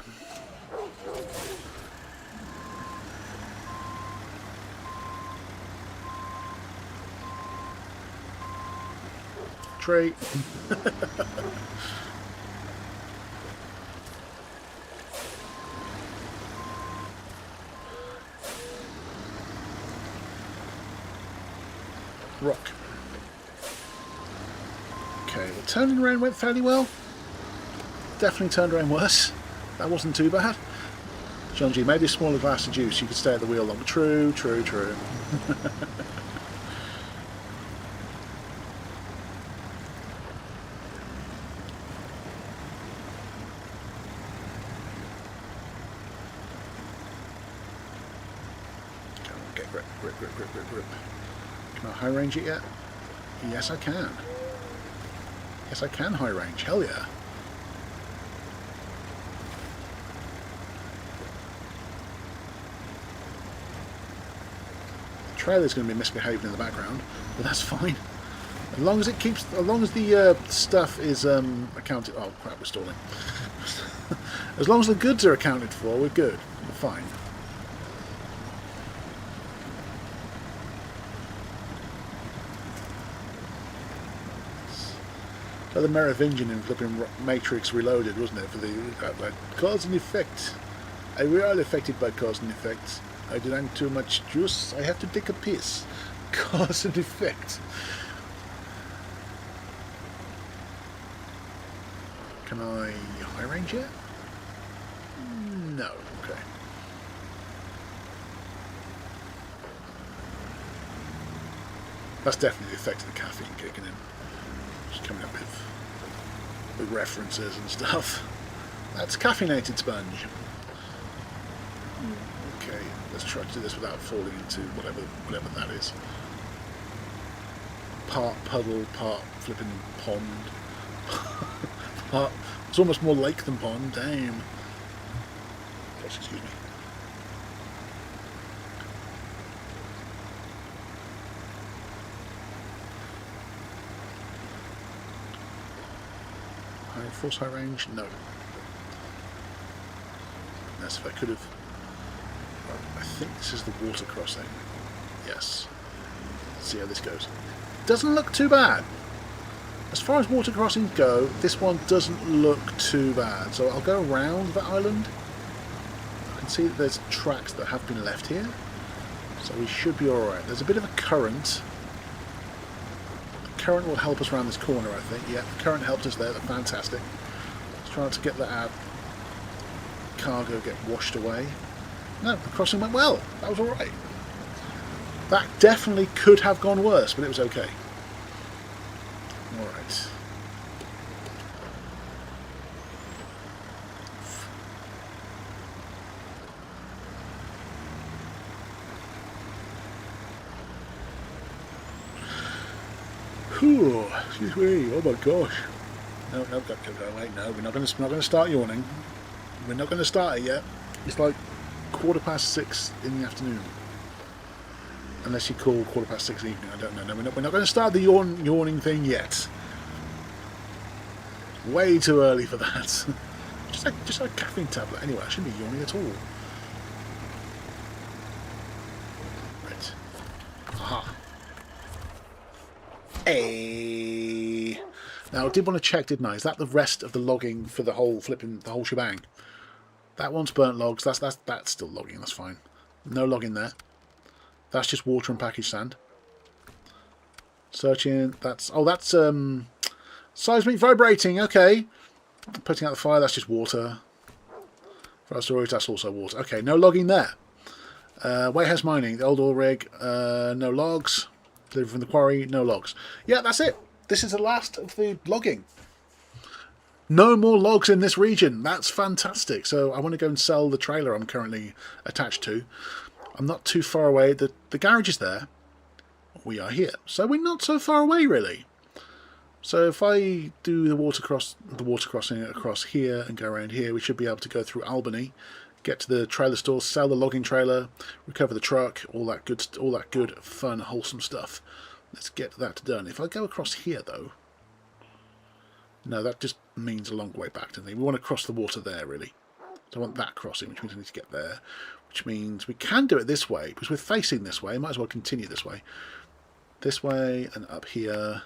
S1: Tray. Rock. Okay, the turning around went fairly well. Definitely turned around worse. That wasn't too bad. John G, maybe a smaller glass of juice, you could stay at the wheel longer. True. Come on, get grip. Can I high range it yet? Yes, I can. Yes, I can high range. Hell yeah. The trailer's going to be misbehaving in the background, but that's fine. As long as the stuff is accounted. Oh crap, we're stalling. As long as the goods are accounted for, we're good. We're fine. The Merovingian in flipping Matrix Reloaded, wasn't it? For the like, cause and effect. We're all affected by cause and effect. I drank too much juice. I have to take a piss. Cause and effect. Can I high range it? No. Okay. That's definitely the effect of the caffeine kicking in. Just coming up with references and stuff. That's caffeinated sponge. Okay, let's try to do this without falling into whatever that is. Part puddle, part flipping pond. It's almost more lake than pond. Damn. Gosh, excuse me. Force high range? No. That's if I could have. I think this is the water crossing. Yes. Let's see how this goes. Doesn't look too bad. As far as water crossings go, this one doesn't look too bad. So I'll go around the island. I can see that there's tracks that have been left here. So we should be alright. There's a bit of a current. Current will help us around this corner, I think. Yeah, the current helped us there. That's fantastic. Let's try to get that cargo get washed away. No, the crossing went well. That was alright. That definitely could have gone worse, but it was okay. Alright. Whew, excuse me. Oh my gosh. No, wait, no, we're not going to start yawning. We're not going to start it yet. It's like 6:15 in the afternoon. Unless you call 6:15 evening, I don't know. No, we're not going to start the yawning thing yet. Way too early for that. just like a caffeine tablet. Anyway, I shouldn't be yawning at all. Right. Aha. Hey. Now I did want to check, didn't I? Is that the rest of the logging for the whole shebang? That one's burnt logs. That's still logging. That's fine. No logging there. That's just water and package sand. Searching. That's seismic vibrating. Okay. Putting out the fire. That's just water. Fire storage. That's also water. Okay. No logging there. Warehouse mining. The old oil rig. No logs. Delivery from the quarry. No logs. Yeah, that's it. This is the last of the logging. No more logs in this region. That's fantastic. So I want to go and sell the trailer I'm currently attached to. I'm not too far away. The garage is there. We are here. So we're not so far away, really. So if I do the water crossing across here and go around here, we should be able to go through Albany, get to the trailer store, sell the logging trailer, recover the truck, all that good, fun, wholesome stuff. Let's get that done. If I go across here, though, no, that just means a long way back to me. We want to cross the water there, really. So I want that crossing, which means we need to get there, which means we can do it this way, because we're facing this way. Might as well continue this way. This way and up here.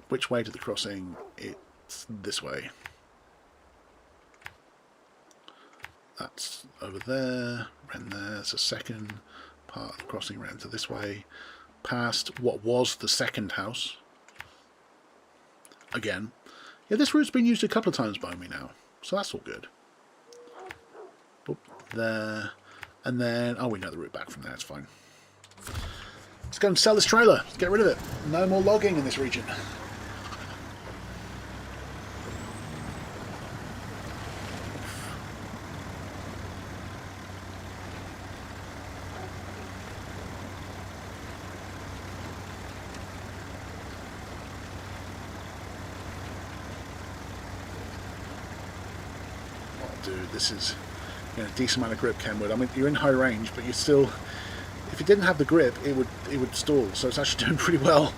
S1: Which way to the crossing? It's this way. That's over there, around there. It's a second part of the crossing around to this way. Past what was the second house. Again. Yeah, this route's been used a couple of times by me now. So that's all good. Boop, there. And then, oh, we know the route back from there. It's fine. Let's go and sell this trailer. Let's get rid of it. No more logging in this region. Dude, this is a decent amount of grip, Kenwood. I mean, you're in high range, but you're still, if it didn't have the grip, it would stall. So it's actually doing pretty well.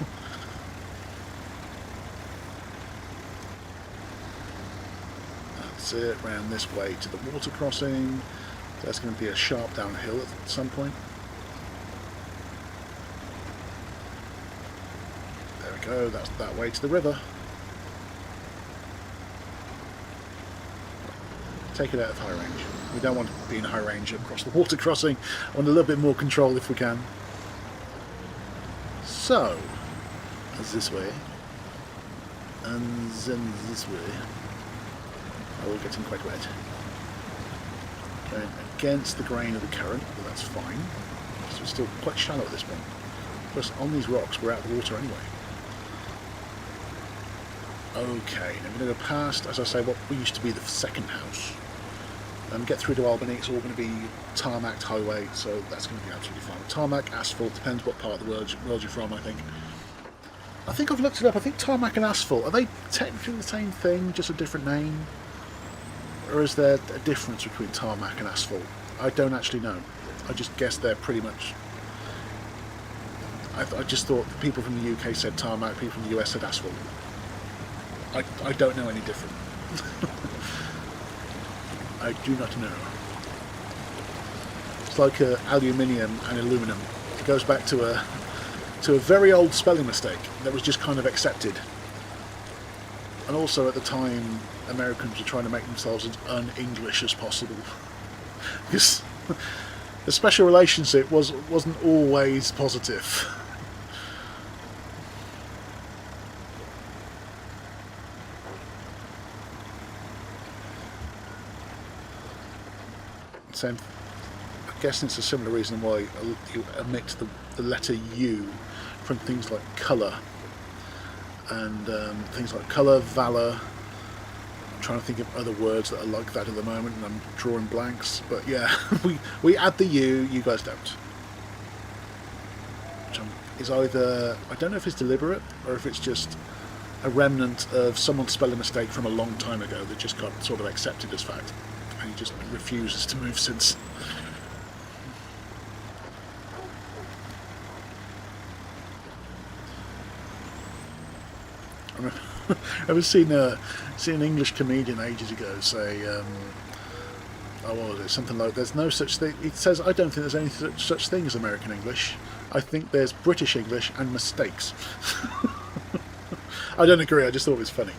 S1: That's it. Round this way to the water crossing. That's going to be a sharp downhill at some point. There we go. That's that way to the river. Take it out of high range. We don't want to be in high range across the water crossing. I want a little bit more control if we can. So, that's this way. And then this way. Oh, we're getting quite wet. Going against the grain of the current, but that's fine. So it's still quite shallow at this point. Plus, on these rocks, we're out of the water anyway. Okay, now we're going to go past, as I say, what used to be the second house. Get through to Albany. It's all going to be tarmacked highway, so that's going to be absolutely fine. Tarmac, asphalt, depends what part of the world you're from, I think. I think I've looked it up. I think tarmac and asphalt, are they technically the same thing, just a different name? Or is there a difference between tarmac and asphalt? I don't actually know. I just guess they're pretty much... I just thought the people from the UK said tarmac, people from the US said asphalt. I don't know any different. I do not know. It's like aluminium and aluminum. It goes back to a very old spelling mistake that was just kind of accepted. And also at the time, Americans were trying to make themselves as un-English as possible. Because the special relationship wasn't always positive. So I'm guessing it's a similar reason why you omit the letter U from things like colour and things like colour, valour. I'm trying to think of other words that are like that at the moment, and I'm drawing blanks. But yeah, we add the U, you guys don't. Which is either, I don't know if it's deliberate or if it's just a remnant of someone's spelling mistake from a long time ago that just got sort of accepted as fact. And he just refuses to move since. I was seen an English comedian ages ago say, oh, what was it? Something like, "There's no such thing." He says, "I don't think there's any such thing as American English. I think there's British English and mistakes." I don't agree. I just thought it was funny.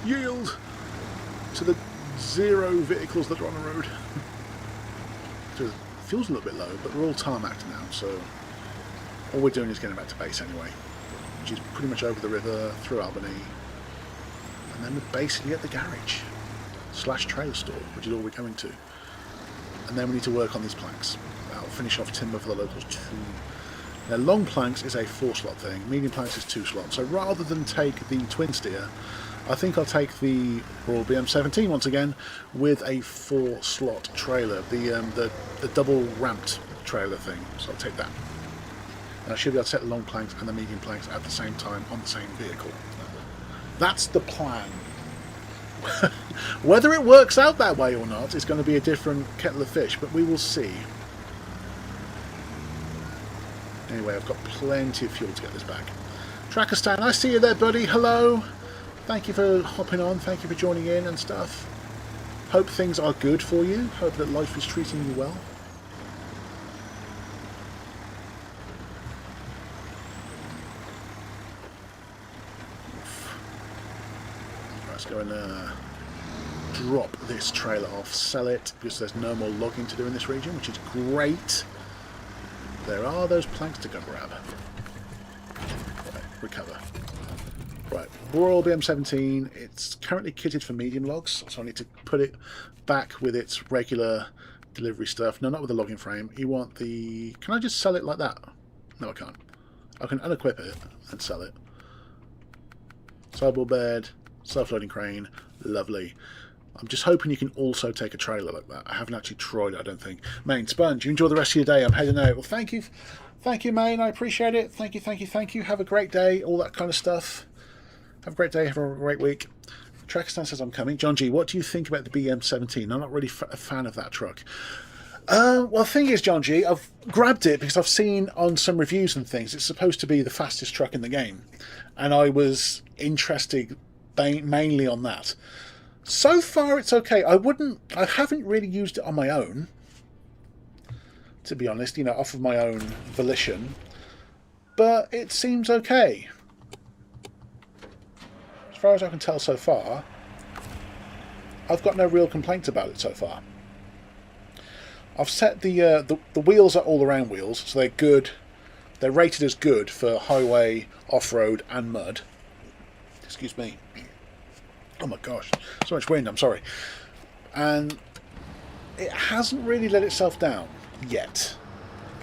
S1: Yield to the 0 vehicles that are on the road. So it feels a little bit low, but we're all tarmacked now, so all we're doing is getting back to base anyway, which is pretty much over the river, through Albany, and then we're basically at the garage / trailer store, which is all we're going to. And then we need to work on these planks. That'll finish off timber for the locals too. Now, long planks is a 4-slot thing, medium planks is 2 slots, so rather than take the twin steer, I think I'll take the Royal BM17 once again with a 4-slot trailer, the double ramped trailer thing. So I'll take that. And I should be able to set the long planks and the medium planks at the same time on the same vehicle. That's the plan. Whether it works out that way or not is going to be a different kettle of fish, but we will see. Anyway, I've got plenty of fuel to get this back. Trakostane, I see you there, buddy. Hello. Thank you for hopping on, thank you for joining in and stuff. Hope things are good for you, hope that life is treating you well. Let's go and drop this trailer off, sell it, because there's no more logging to do in this region, which is great. There are those planks to go grab. Right, recover. Right, Royal BM17, it's currently kitted for medium logs, so I need to put it back with its regular delivery stuff. No, not with the logging frame. You want the... Can I just sell it like that? No, I can't. I can unequip it and sell it. Sideboard bed, self-loading crane, lovely. I'm just hoping you can also take a trailer like that. I haven't actually tried it, I don't think. Main, Sponge, you enjoy the rest of your day. I'm heading out. Well, thank you. Thank you, Main. I appreciate it. Thank you, thank you, thank you. Have a great day, all that kind of stuff. Have a great day, have a great week. Trakostane says I'm coming. John G, what do you think about the BM17? I'm not really a fan of that truck. Well, the thing is, John G, I've grabbed it because I've seen on some reviews and things, it's supposed to be the fastest truck in the game. And I was interested mainly on that. So far, it's okay. I haven't really used it on my own, to be honest, off of my own volition, but it seems okay. As far as I can tell so far, I've got no real complaints about it so far. I've set the wheels are all-around wheels, so they're good. They're rated as good for highway, off-road and mud. Excuse me. Oh my gosh, so much wind, I'm sorry. And it hasn't really let itself down yet.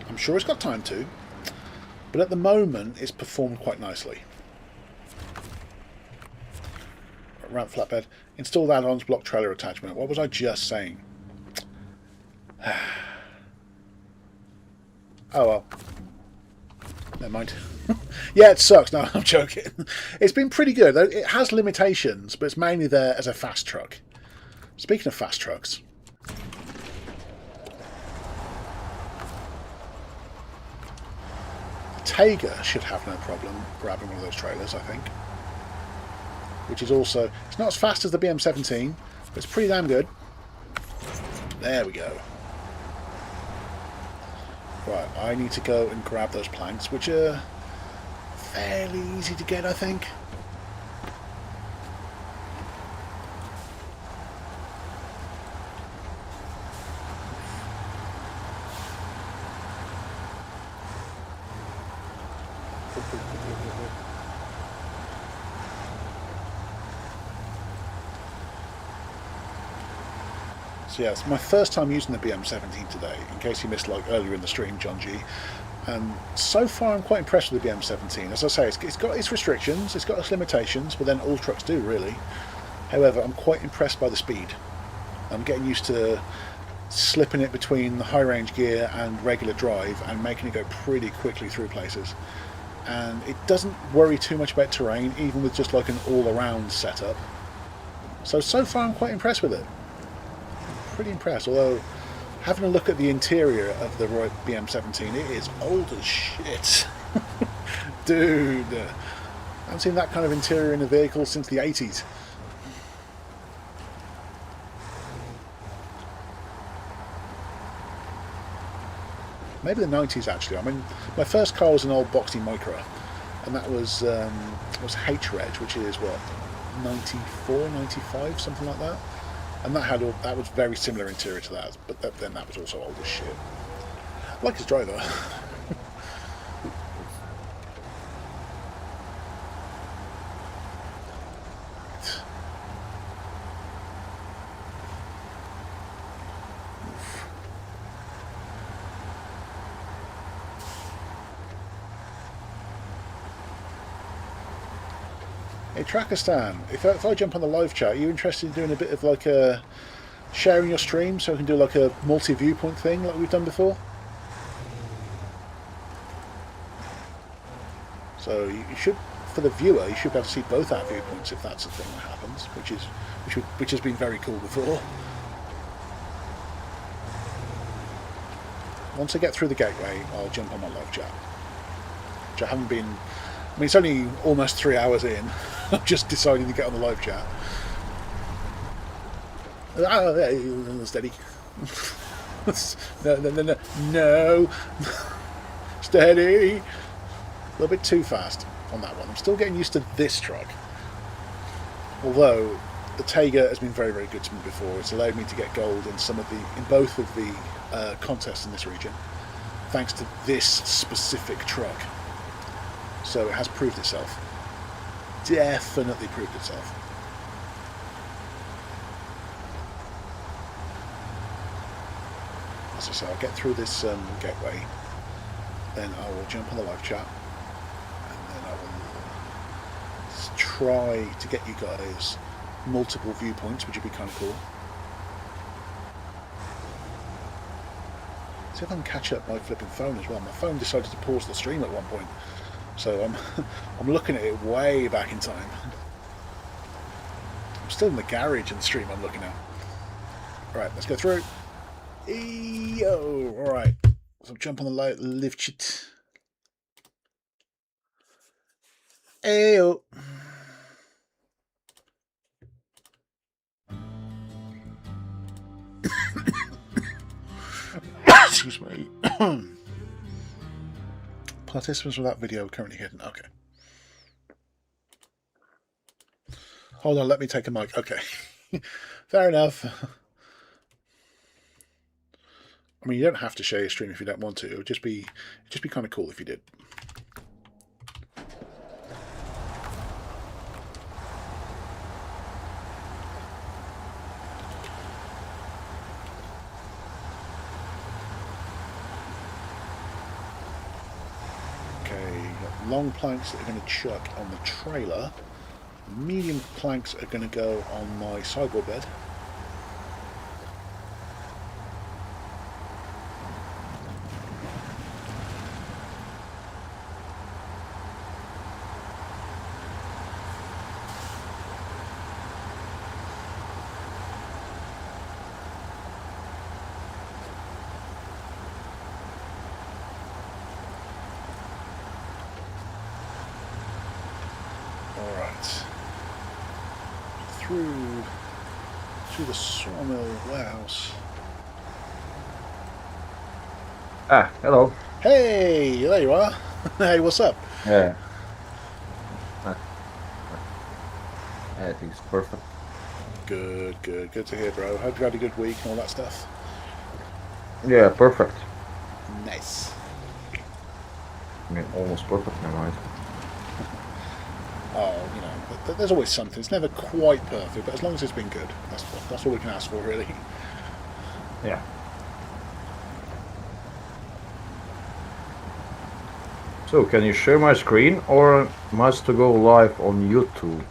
S1: I'm sure it's got time to, but at the moment it's performed quite nicely. Ramp flatbed. Install add-ons, block trailer attachment. What was I just saying? Oh well. Never mind. Yeah, it sucks. No, I'm joking. It's been pretty good. It has limitations, but it's mainly there as a fast truck. Speaking of fast trucks, Taiga should have no problem grabbing one of those trailers, I think. Which is also... It's not as fast as the BM17, but it's pretty damn good. There we go. Right, I need to go and grab those planks, which are fairly easy to get, I think. So yeah, it's my first time using the BM17 today, in case you missed like earlier in the stream, John G. And so far I'm quite impressed with the BM17. As I say, it's got its restrictions, it's got its limitations, but then all trucks do really. However, I'm quite impressed by the speed. I'm getting used to slipping it between the high range gear and regular drive and making it go pretty quickly through places. And it doesn't worry too much about terrain, even with just like an all-around setup. So far I'm quite impressed with it. Pretty impressed, although having a look at the interior of the BM17, it is old as shit. Dude, I haven't seen that kind of interior in a vehicle since the 80s. Maybe the 90s actually. I mean, my first car was an old boxy Micra, and that was H-Reg, which is what, 94, 95, something like that. And that was very similar interior to that, but then that was also old as shit. I like his driver. Hey Trakostane, if I jump on the live chat, are you interested in doing a bit of like a sharing your stream so we can do like a multi-viewpoint thing like we've done before? So you should, for the viewer, you should be able to see both our viewpoints if that's the thing that happens, which has been very cool before. Once I get through the gateway, I'll jump on my live chat, which I haven't been. I mean, it's only almost 3 hours in. I'm just deciding to get on the live chat. Steady. No. Steady. A little bit too fast on that one. I'm still getting used to this truck. Although the Taiga has been very, very good to me before. It's allowed me to get gold in both of the contests in this region, thanks to this specific truck. So it has proved itself. Definitely proved itself. As I say, I'll get through this gateway, then I will jump on the live chat, and then I will try to get you guys multiple viewpoints, which would be kind of cool. See if I can catch up my flipping phone as well. My phone decided to pause the stream at one point. So I'm looking at it way back in time. I'm still in the garage in the stream I'm looking at. Right, let's go through. Yo, alright. So jump on the live chat. Ayo. Excuse me. Participants without video are currently hidden. Okay. Hold on, let me take a mic. Okay. Fair enough. I mean, you don't have to share your stream if you don't want to. It would just be kind of cool if you did. Long planks that are going to chuck on the trailer. Medium planks are going to go on my sideboard bed. Through the sawmill warehouse.
S2: Ah, hello.
S1: Hey, there you are. Hey, what's up?
S2: Yeah. I think it's perfect.
S1: Good to hear, bro. Hope you had a good week and all that stuff.
S2: Yeah, perfect.
S1: Nice.
S2: I mean, almost perfect, never mind.
S1: Oh, you know, there's always something. It's never quite perfect, but as long as it's been good, that's all we can ask for, really.
S2: Yeah. So, can you share my screen, or must to go live on YouTube?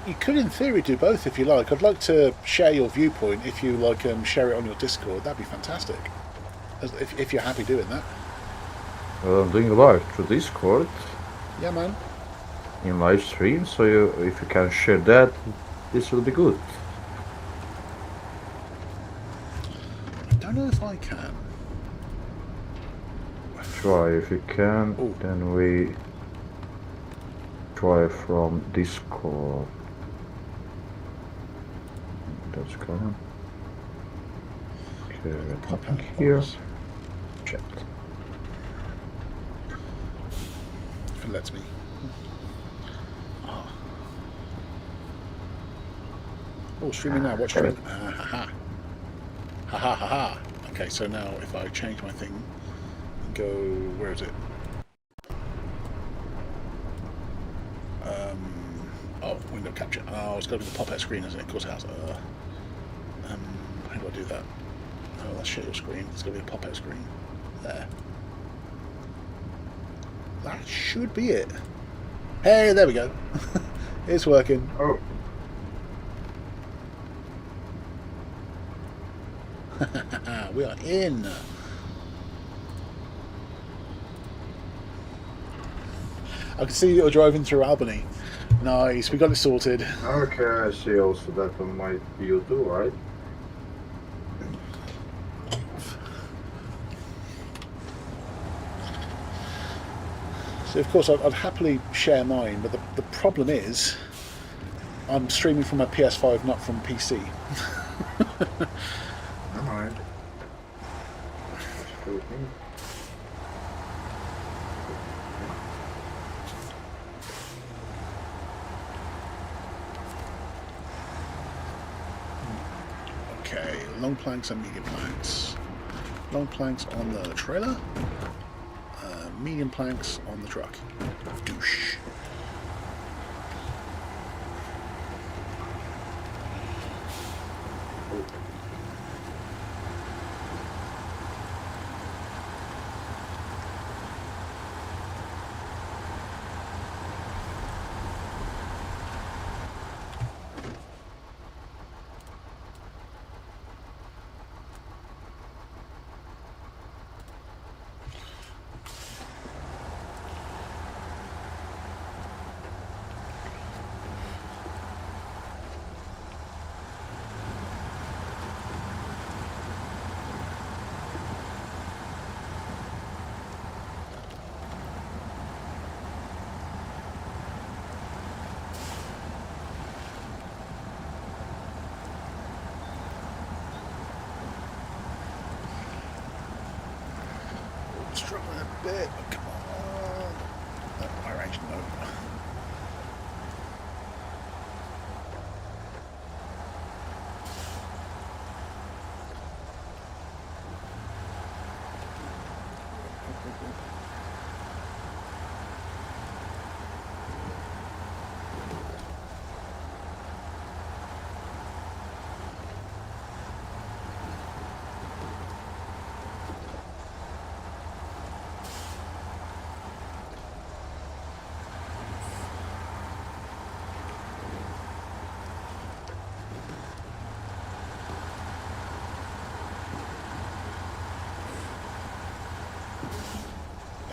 S1: You could, in theory, do both if you like. I'd like to share your viewpoint. If you like, share it on your Discord. That'd be fantastic. If you're happy doing that.
S2: I'm doing live through Discord.
S1: Yeah, man.
S2: In live stream, so if you can share that, this will be good.
S1: I don't know if I can.
S2: Try if you can.
S1: Ooh.
S2: Then we try from Discord. That's going. Okay, nothing here. Checked.
S1: If it lets me. Oh, streaming now. Watch stream. Ha ha. Ha ha ha ha. Okay, so now if I change my thing and go, where is it? Oh, window capture. Oh, it's got to be the pop-out screen, isn't it? Of course it has. How do I do that? Oh, that's share your screen. It's got to be a pop-out screen. There. That should be it. Hey, there we go. It's working.
S2: Oh.
S1: We are in. I can see you're driving through Albany. Nice, we got it sorted.
S2: Okay, I see also that on my view too, right?
S1: So of course I'd happily share mine, but the problem is I'm streaming from my PS5, not from PC.
S2: Alright.
S1: Okay, long planks and medium planks. Long planks on the trailer, medium planks on the truck. Douche. bit. Oh, come on. No, my range, no.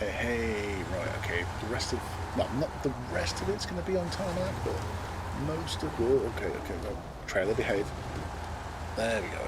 S1: Hey, right, okay. The rest of, well, not the rest of it's going to be on tarmac, but most of it. Okay, well, trailer behave. There we go.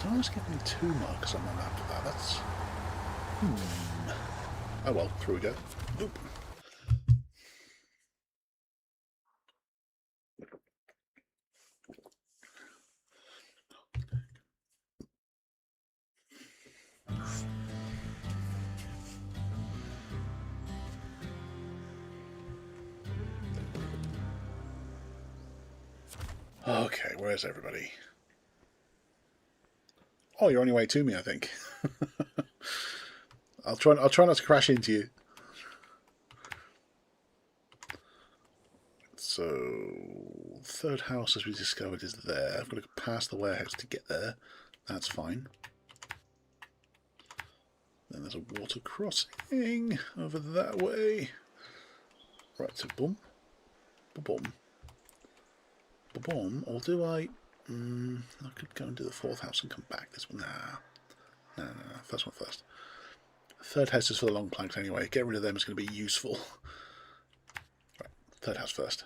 S1: Don't just give me 2 marks on the map for that. That's. Oh well, through we go. Oop. Okay, where's everybody? Oh, you're on your way to me, I think. I'll try not to crash into you. So, third house, as we discovered, is there. I've got to go past the warehouse to get there. That's fine. Then there's a water crossing over that way. Right, so boom. Boom. Boom. Or do I... I could go and do the fourth house and come back. This one. Nah. No. First one first. Third house is for the long planks anyway. Get rid of them is going to be useful. Right, third house first.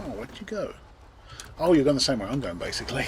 S1: Oh, where did you go? Oh, you're going the same way I'm going, basically.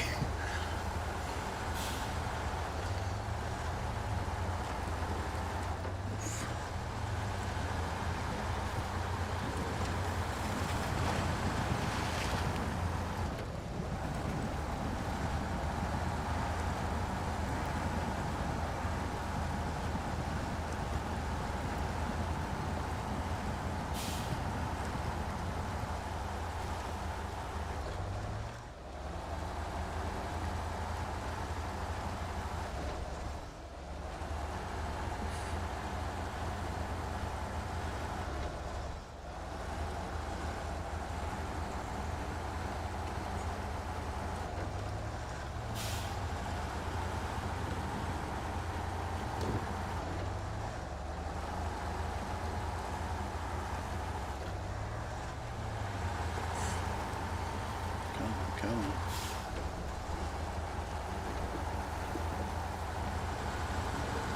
S1: Come on.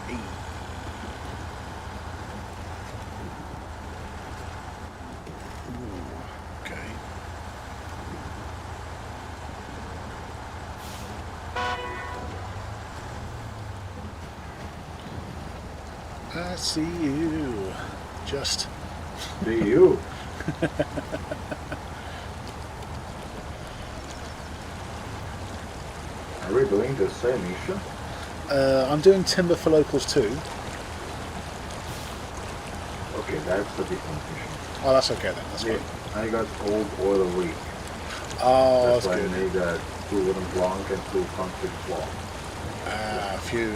S1: Hey. Ooh, okay. I see you. Just.
S2: See you. Are we doing the same mission?
S1: I'm doing timber for locals too.
S2: Okay, that's a different mission.
S1: Oh, that's okay then. That's
S2: Yeah,
S1: fine.
S2: I got old oil rig.
S1: Oh,
S2: That's
S1: that's
S2: why
S1: good.
S2: I made 2 wooden plank and 2 concrete block.
S1: Ah, phew.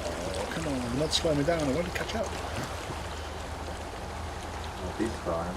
S1: Oh, come on, not slow me down. I want to catch up.
S2: Not this time.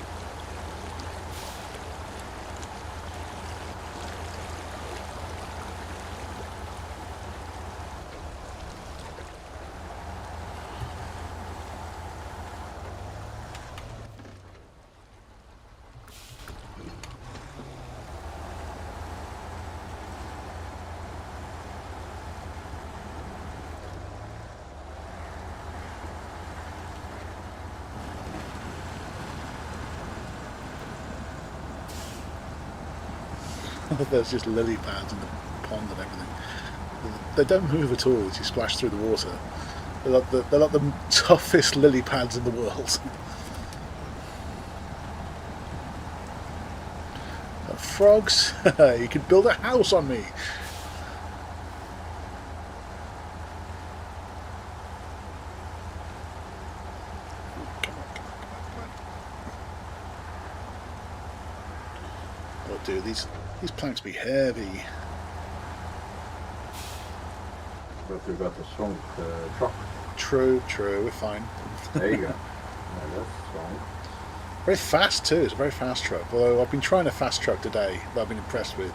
S1: There's just lily pads in the pond and everything. They don't move at all as you splash through the water. They're like the toughest lily pads in the world. Frogs, you could build a house on me. Come on, come on, come on, come on. Oh, dude, these planks be heavy.
S2: But we got a strong truck.
S1: True, we're fine.
S2: There you go. Yeah, that's strong.
S1: Very fast too. It's a very fast truck. Although I've been trying a fast truck today that I've been impressed with,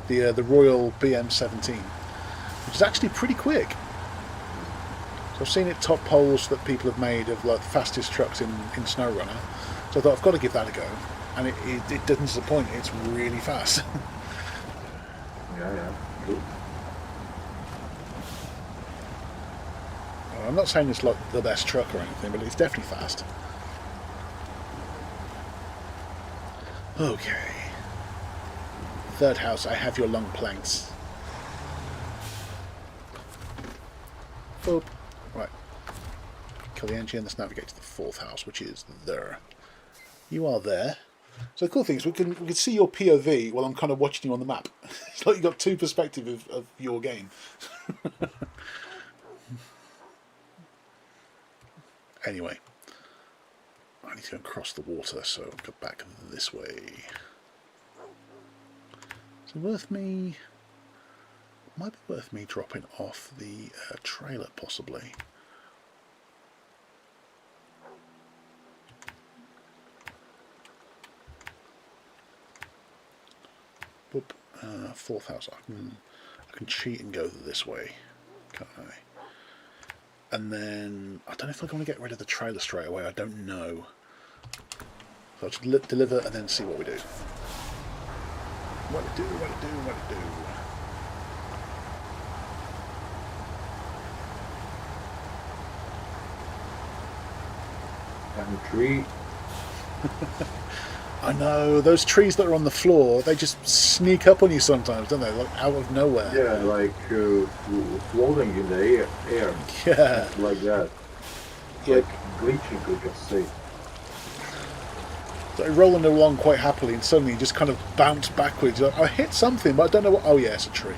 S1: the Royal BM17, which is actually pretty quick. So I've seen it top polls that people have made of like the fastest trucks in Snowrunner. So I thought I've got to give that a go, and it doesn't disappoint. It's really fast.
S2: Yeah, good.
S1: I'm not saying it's like the best truck or anything, but it's definitely fast. Okay. Third house, I have your long planks. Boop. Right. Kill the engine, let's navigate to the fourth house, which is there. You are there. So the cool thing is we can see your POV while I'm kind of watching you on the map. It's like you've got two perspectives of your game. Anyway. I need to go across the water, so I'll go back this way. So might be worth me dropping off the trailer possibly. Boop. Fourth house. I can cheat and go this way, can't I? And then I don't know if I'm going to get rid of the trailer straight away. I don't know. So I'll just deliver and then see what we do. What to do.
S2: And a tree.
S1: I know, those trees that are on the floor, they just sneak up on you sometimes, don't they? Like out of nowhere.
S2: Yeah, like floating in the air.
S1: Yeah.
S2: Like that.
S1: Yeah.
S2: Like glitching, you can say.
S1: So rolling along quite happily and suddenly you just kind of bounce backwards. You're like, I hit something, but I don't know what. Oh yeah, it's a tree.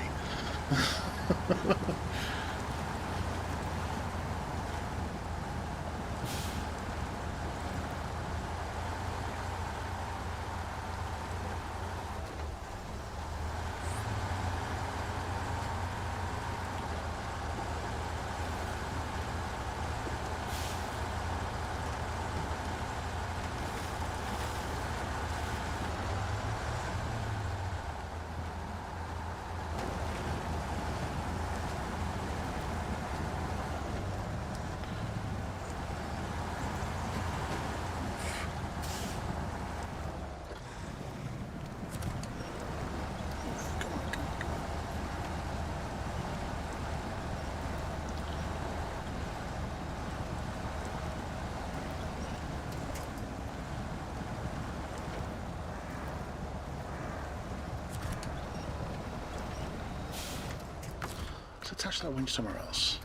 S1: Let's attach that winch somewhere else.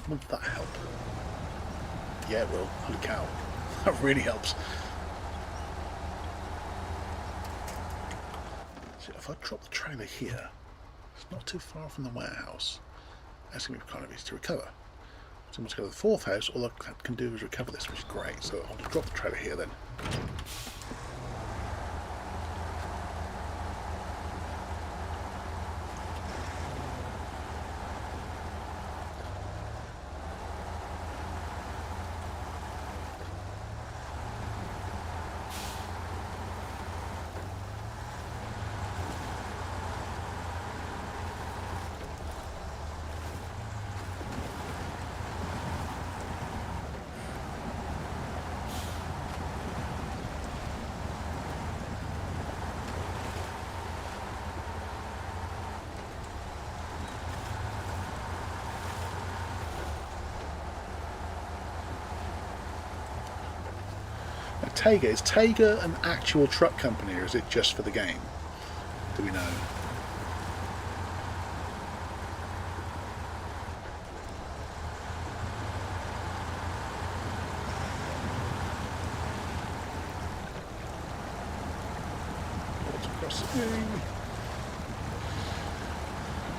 S1: Wouldn't that help? Yeah, it will. Holy cow. That really helps. So if I drop the trailer here, it's not too far from the warehouse. That's going to be kind of easy to recover. So I'm going to go to the fourth house. All I can do is recover this, which is great. So I'll just drop the trailer here then. Tega, is Tega an actual truck company or is it just for the game? Do we know? Water crossing.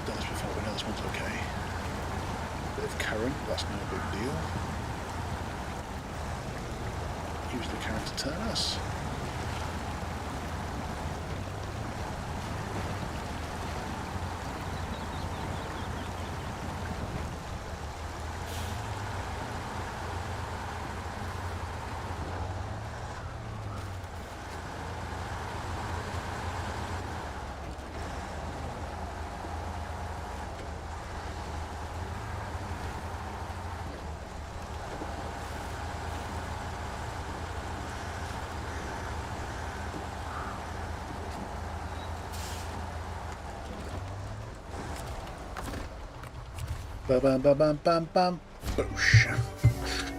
S1: Done this before, we know this one's okay. Bit of current, that's no big deal. Use the current to turn us. Bam bam bam bam bam bam. Boosh.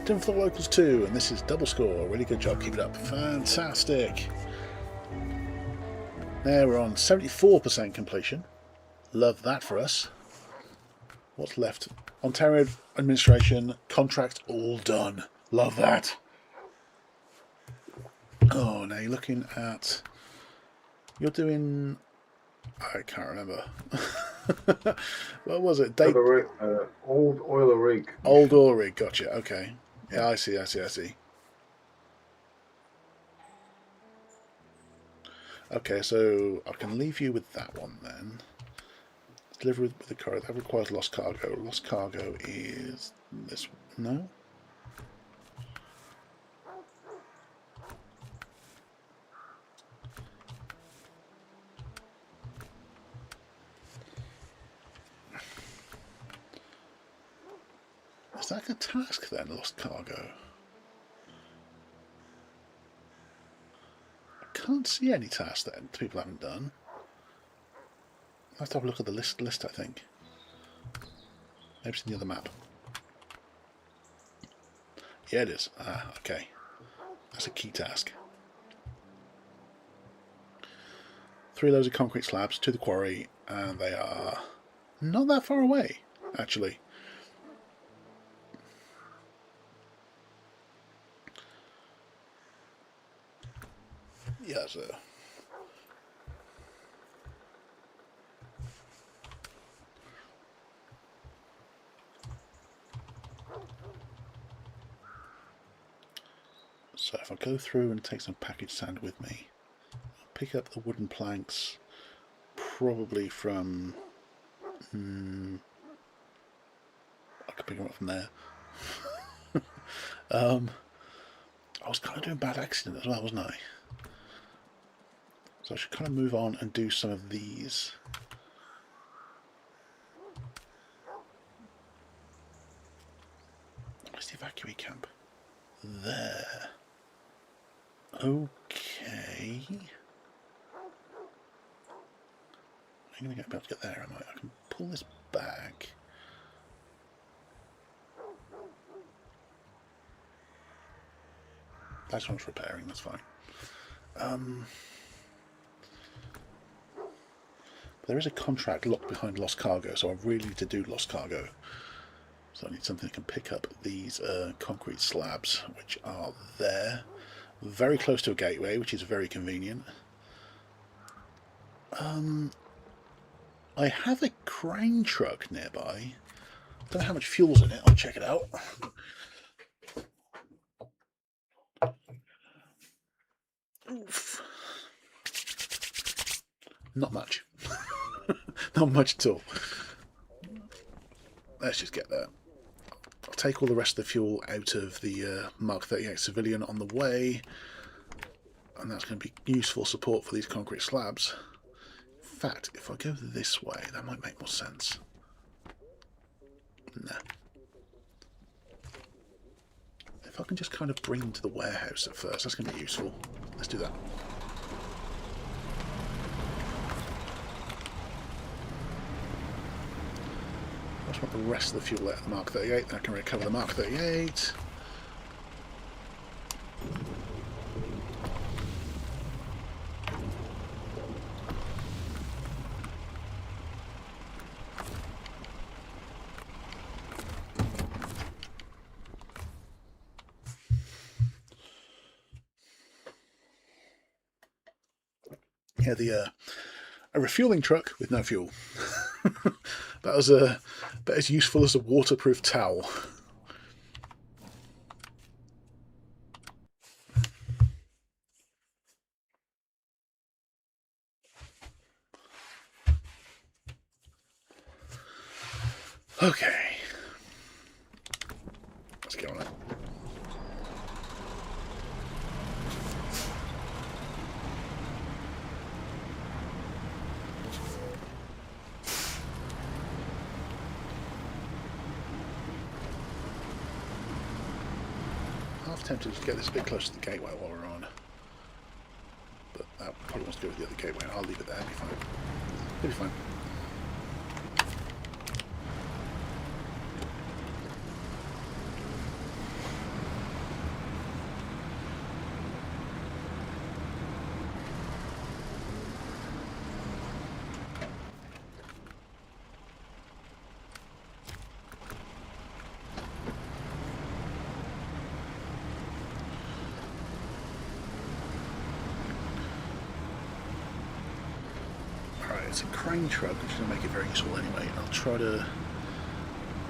S1: 10 for the locals too, and this is double score. Really good job, keep it up. Fantastic. There we're on 74% completion. Love that for us. What's left? Ontario administration, contract all done. Love that. Oh, now you're looking at... You're doing... I can't remember. What was it?
S2: Old oil rig.
S1: Old oil rig, gotcha. Okay. Yeah, I see. Okay, so I can leave you with that one then. Deliver with the car. That requires lost cargo. Lost cargo is this one. No? Is that a task then, lost cargo? I can't see any tasks that people haven't done. I'll have to have a look at the list, I think. Maybe it's in the other map. Yeah, it is. Ah, okay. That's a key task. 3 loads of concrete slabs to the quarry, and they are not that far away, actually. Yeah, so... So if I go through and take some packaged sand with me, I'll pick up the wooden planks, probably from... I could pick them up from there. I was kind of doing bad accident as well, wasn't I? So I should kind of move on and do some of these. Where's the evacuee camp? There. Okay. I'm going to be able to get there, am I? I can pull this back. That's one's repairing, that's fine. There is a contract locked behind lost cargo, so I really need to do lost cargo. So I need something that can pick up these concrete slabs, which are there. Very close to a gateway, which is very convenient. I have a crane truck nearby. Don't know how much fuel's in it. I'll check it out. Oof. Not much. Not much at all. Let's just get there. I'll take all the rest of the fuel out of the Mark 38 civilian on the way, and that's going to be useful support for these concrete slabs. In fact, if I go this way, that might make more sense. Nah. If I can just kind of bring them to the warehouse at first, that's going to be useful. Let's do that. I just want the rest of the fuel out of the Mark 38, then I can recover the Mark 38. Yeah, a refueling truck with no fuel. That was about as useful as a waterproof towel. Okay. Let's get on it. Half tempted to get this a bit closer to the gateway while we're on. But that probably wants to go with the other gateway. I'll leave it there. It'll be fine. It'll be fine. It's a crane truck, which is going to make it very useful anyway. I'll try to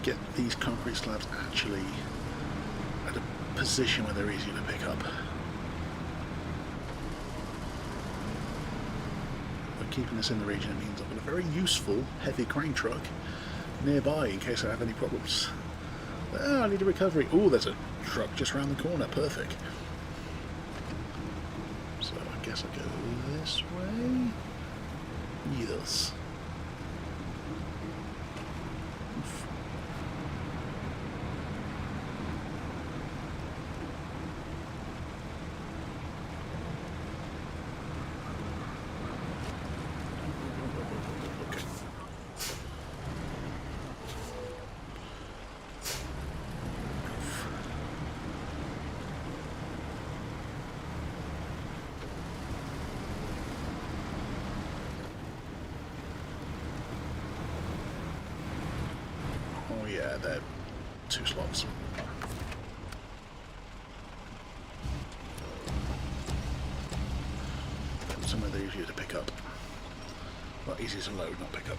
S1: get these concrete slabs actually at a position where they're easier to pick up. By keeping this in the region, it means I've got a very useful heavy crane truck nearby in case I have any problems. Oh, I need a recovery. Oh, there's a truck just around the corner. Perfect. So I guess I go this way. Yes. Oof. Okay. Oh yeah, they're 2 slots. Somewhere they're easier to pick up. Well, easier to load, not pick up.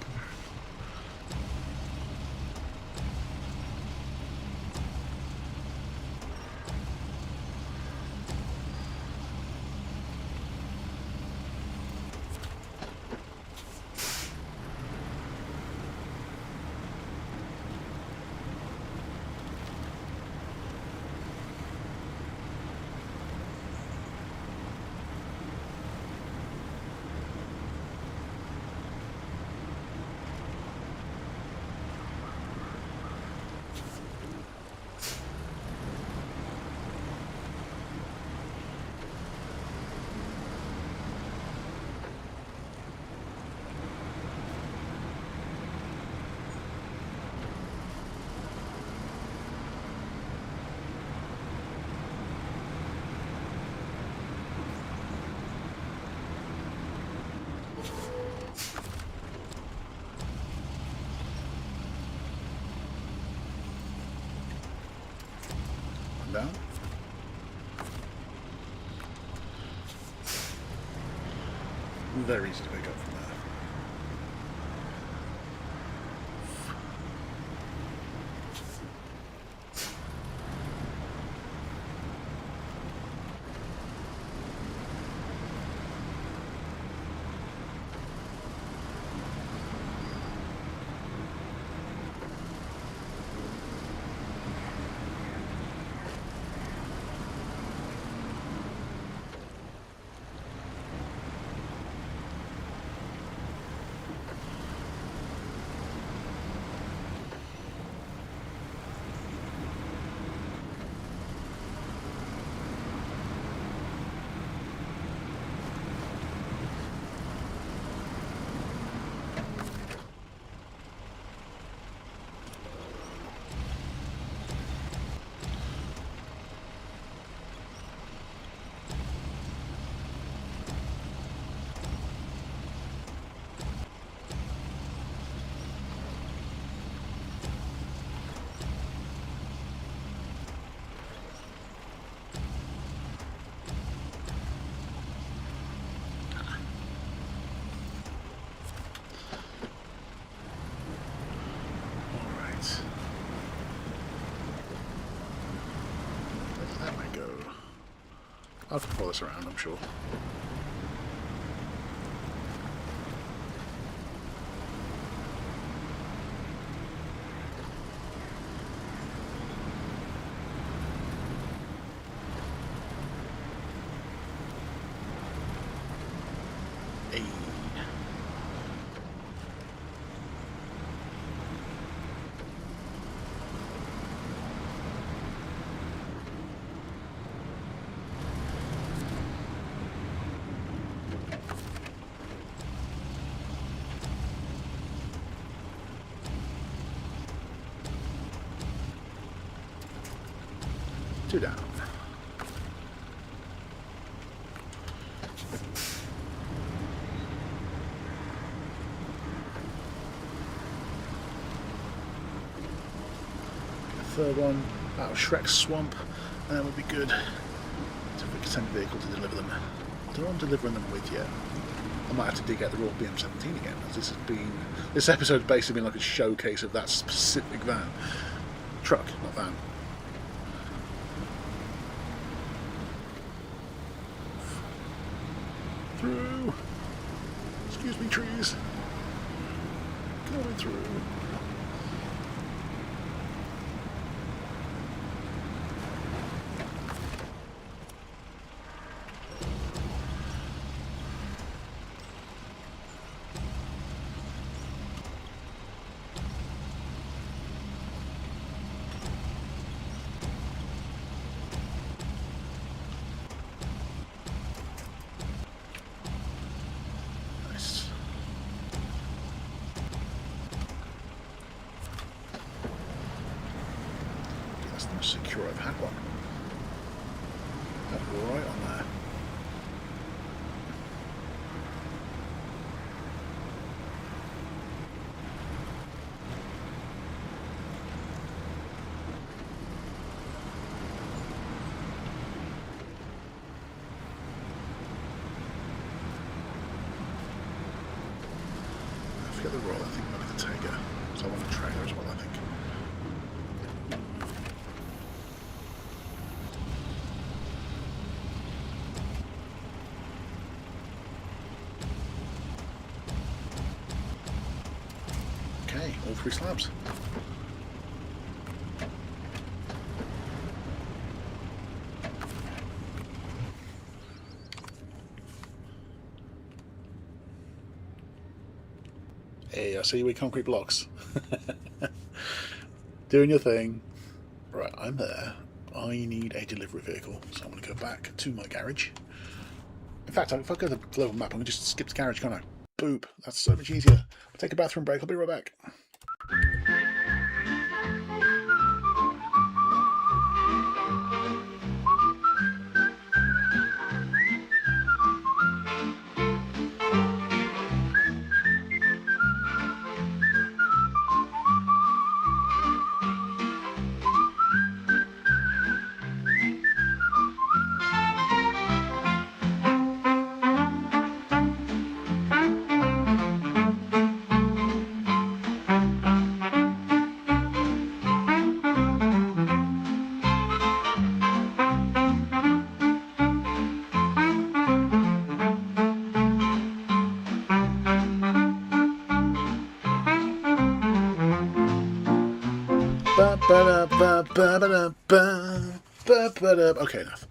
S1: down. Very easy to pick up from there. I'll have to follow this around, I'm sure. Hey. Two down. Third one out of Shrek's swamp, and that would be good to send a vehicle to deliver them. I don't know what I'm delivering them with yet. I might have to dig out the raw BM17 again, as this episode's basically been like a showcase of that specific van. Truck, not van. Through. Excuse me, trees. Going through. Secure, I've had one. That's right on there. I forget the roll, I think I need to take her. So I want a trailer as well, I think. Okay, all three slabs. Hey, I see you with concrete blocks. Doing your thing. Right, I'm there. I need a delivery vehicle, so I'm going to go back to my garage. In fact, if I go to the global map, I can just skip the garage, can't I? Boop. That's so much easier. I'll take a bathroom break. I'll be right back. Okay, enough.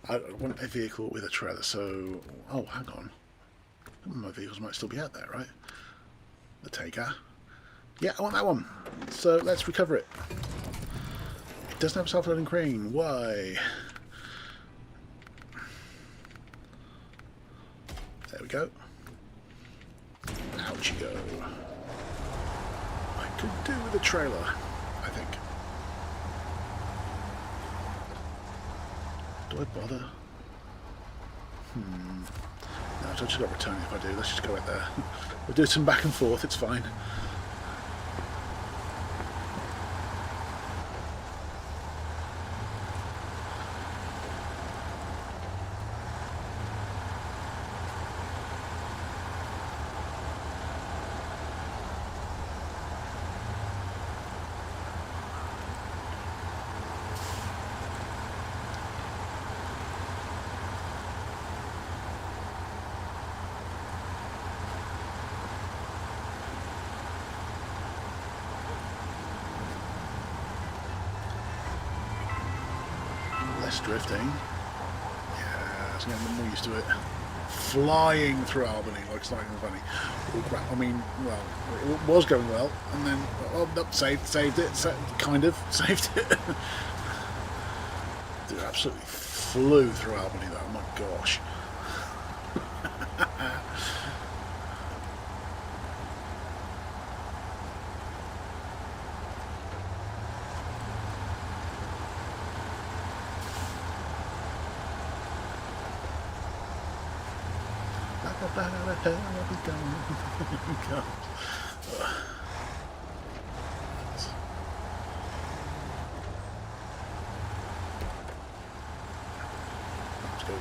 S1: I want a vehicle with a trailer, so... Oh, hang on. My vehicles might still be out there, right? The Taker. Yeah, I want that one. So let's recover it. It doesn't have a self-loading crane. Why? There we go. Out you go. I could do with a trailer, I think. Do I bother? No, I've just got returning if I do. Let's just go out there. We'll do some back and forth, it's fine. Less drifting. Yeah, I was getting more used to it. Flying through Albany like it's not even funny. Oh crap, I mean, well, it was going well, and then, oh, no, saved it, kind of, saved it. Dude, absolutely flew through Albany though, oh my gosh. Let's go.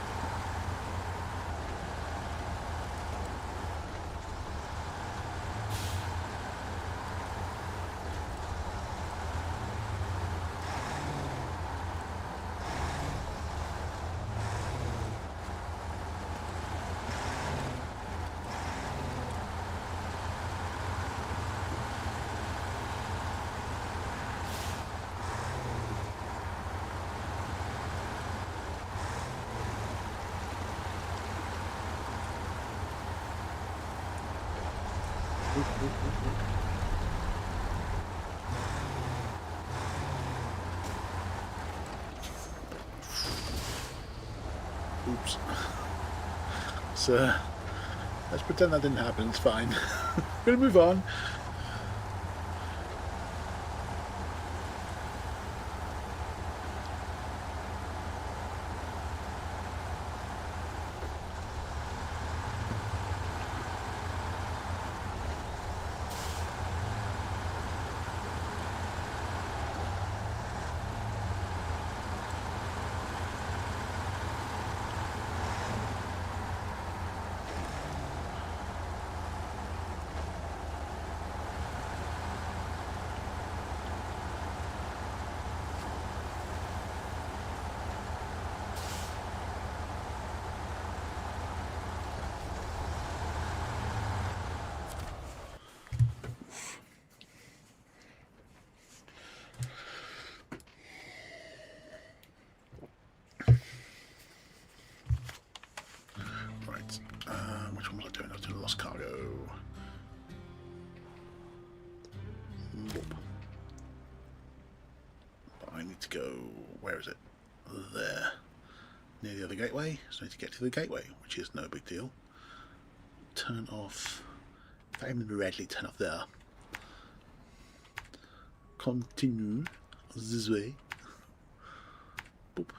S1: Oops. So, let's pretend that didn't happen, it's fine. We're gonna move on. Which one was I doing? I was doing Lost Cargo. Whoop. But I need to go, where is it? There. Near the other gateway. So I need to get to the gateway, which is no big deal. Turn off, if I remember rightly, turn off there. Continue this way. Boop.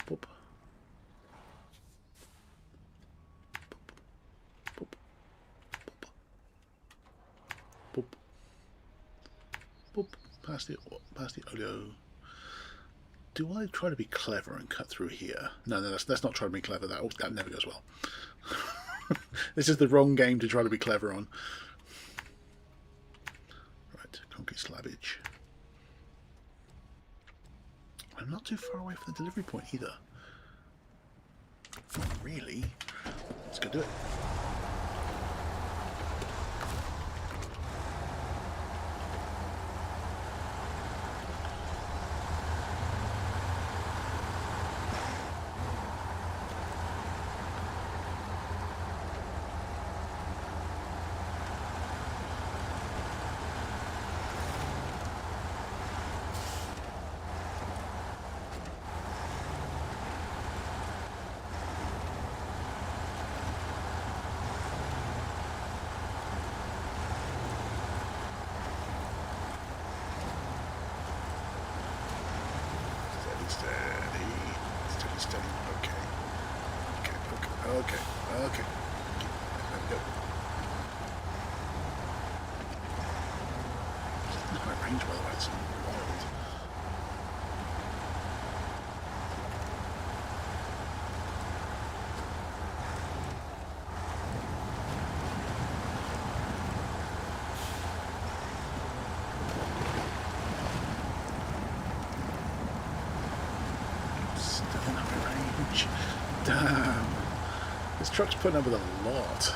S1: Boop. Boop. Boop. Past the oleo. Do I try to be clever and cut through here? No, that's not trying to be clever. That never goes well. This is the wrong game to try to be clever on. Right, concrete slabbage. I'm not too far away from the delivery point either. Not really. Let's go do it. Okay. Okay. There we go. High range, by the way. It's wild. Still in high range. Damn. This truck's putting up with a lot.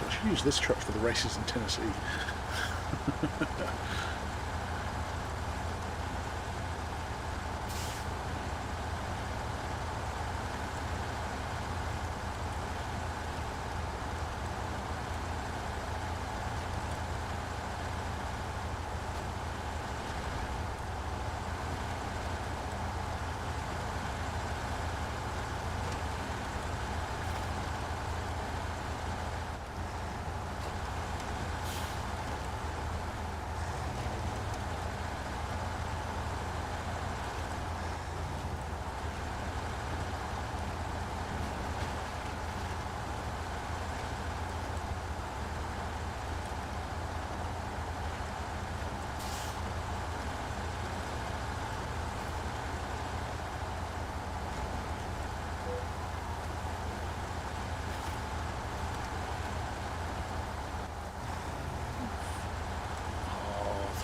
S1: I should use this truck for the races in Tennessee.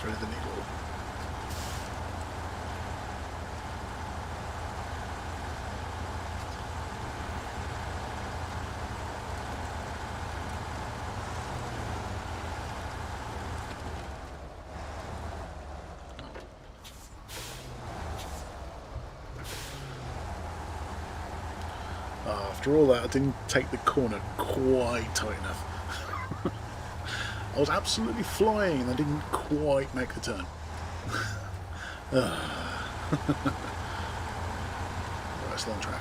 S1: Through the needle. After all that, I didn't take the corner quite tight enough. I was absolutely flying and I didn't quite make the turn. Right, still on track.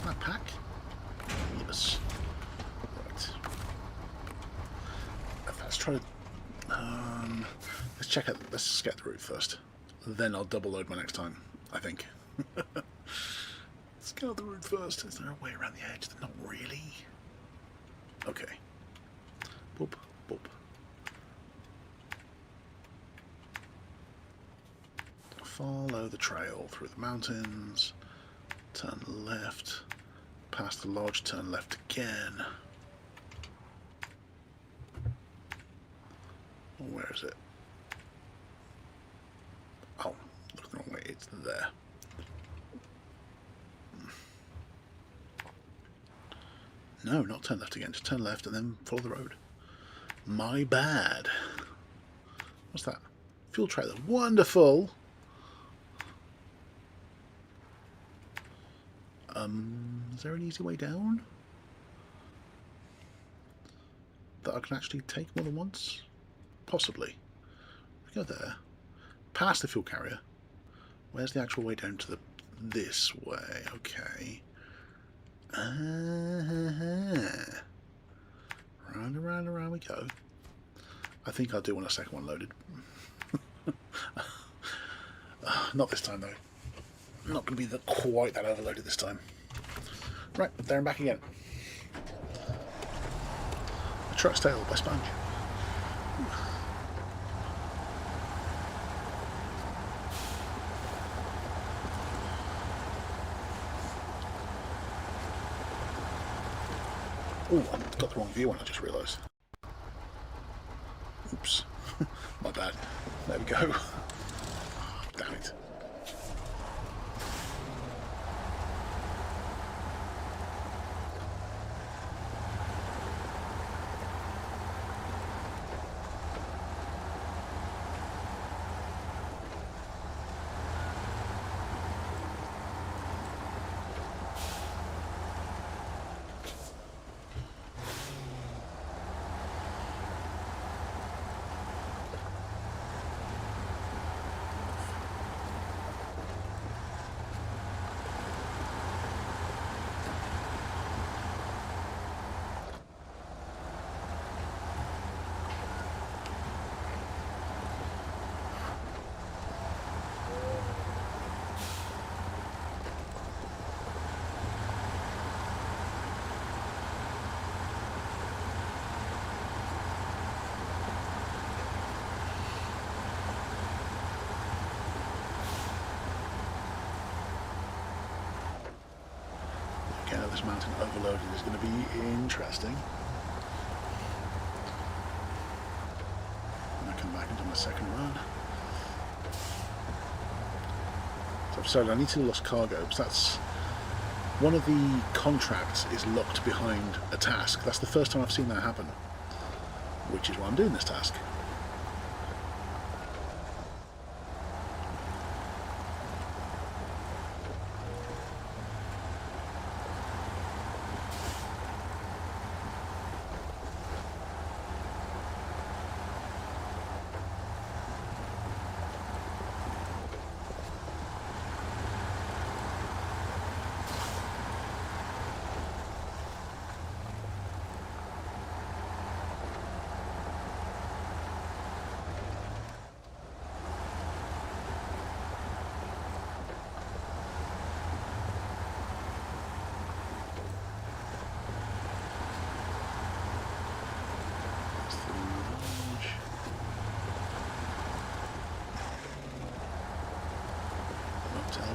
S1: That pack? Yes. Right. Let's try to. Let's check out. Let's get the route first. Then I'll double load my next time. I think. Let's get out the route first. Is there a way around the edge? Not really. Okay. Boop, boop. Follow the trail through the mountains. Turn left. Past the lodge, turn left again. Where is it? Oh, look the wrong way, it's there. No, not turn left again, just turn left and then follow the road. My bad. What's that? Fuel trailer. Wonderful! Is there an easy way down? That I can actually take more than once? Possibly. We go there. Past the fuel carrier. Where's the actual way down to the... this way? Okay. Round and round and round we go. I think I do want a second one loaded. Not this time though. Not going to be quite that overloaded this time. Right, there and back again. The truck's tail by Sponge. Oh, I've got the wrong view on, I just realised. Oops. My bad. There we go. Damn it. this mountain overloaded is going to be interesting. And I come back into my second run. So I've said I need to lost cargo because that's one of the contracts is locked behind a task. That's the first time I've seen that happen, which is why I'm doing this task.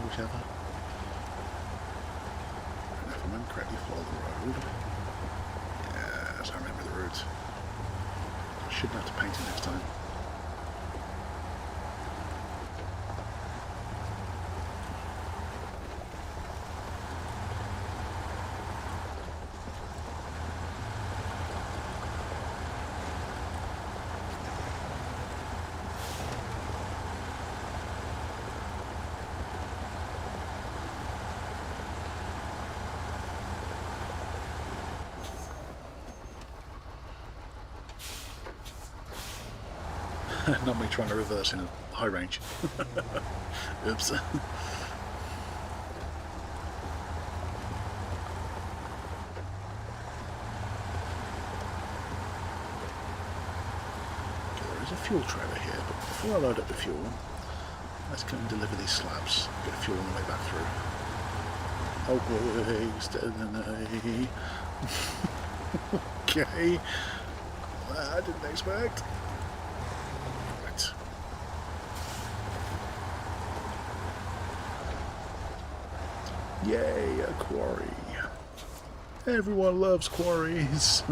S1: Whichever. And if I remember correctly, follow the road. Yes, I remember the route. I shouldn't have to paint it next time. Not me trying to reverse in a high range. Oops. Okay, there is a fuel trailer here, but before I load up the fuel, let's go and deliver these slabs. Get fuel on the way back through. Oh boy, steady. Okay. I didn't expect. Yay, a quarry. Everyone loves quarries.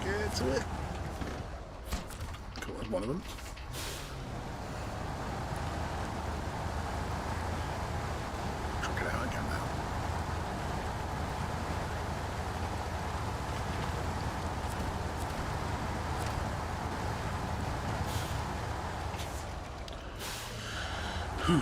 S1: Get to it. Cool, there's one of them. Truck it out again now. Whew.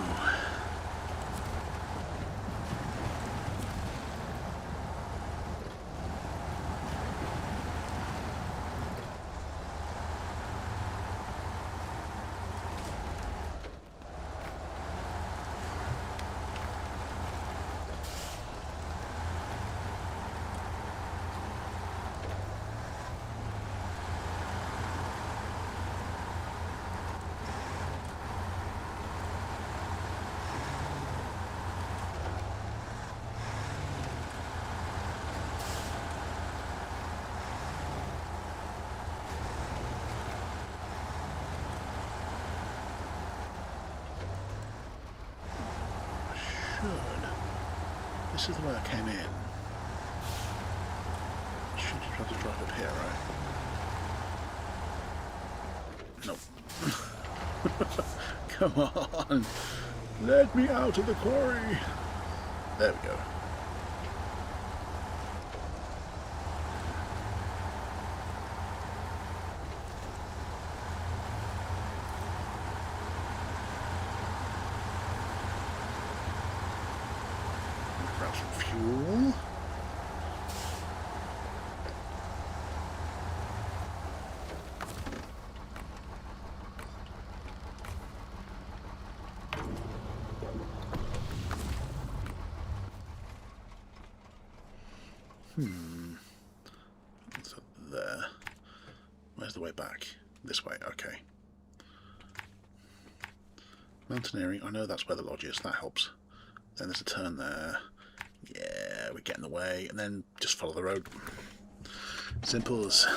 S1: This is the way I came in. Should just have to drive up here, right? Nope. Come on. Let me out of the quarry. There we go. Grab some fuel. So there. Where's the way back? This way, okay. Mountaineering, I know that's where the lodge is, that helps. Then there's a turn there. Yeah, we get in the way, and then just follow the road. Simple as.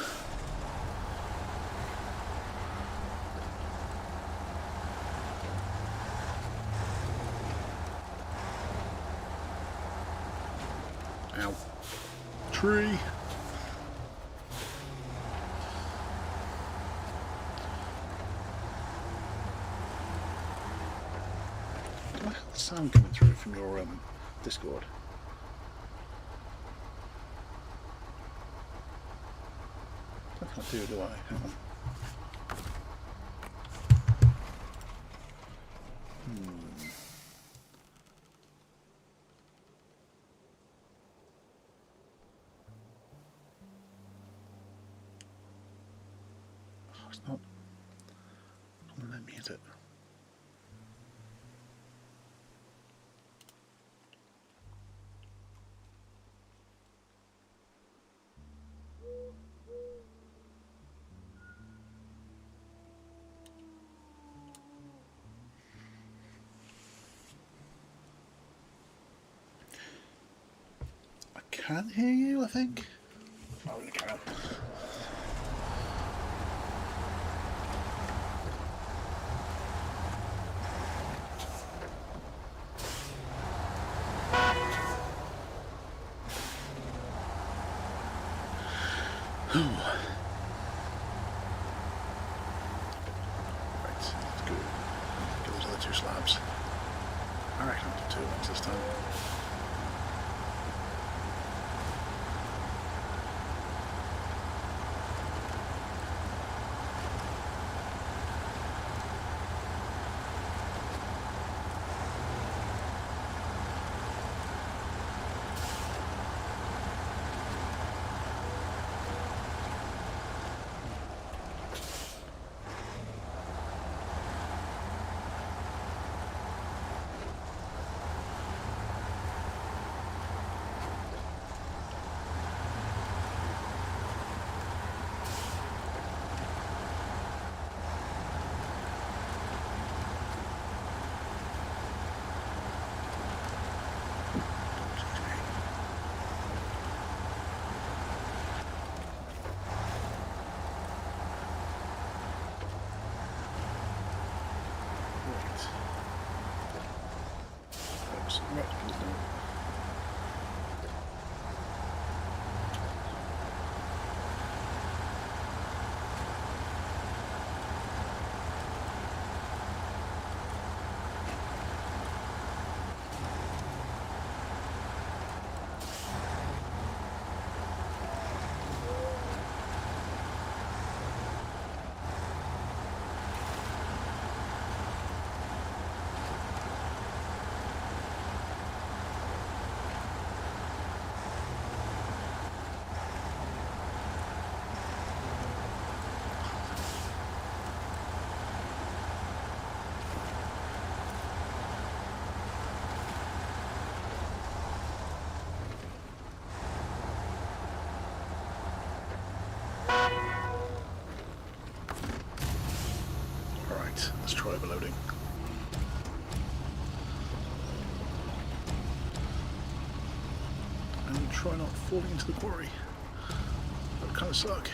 S1: Ow. Tree. What the hell's sound coming through from your Discord? I can't do I? Hang on. Oh, it's not gonna let me hit it. I can hear you, I think. Oh, we can. Right, let's go. Get those other two slabs. I reckon I'll do two ones this time. Let's try overloading. And try not falling into the quarry. That would kind of suck.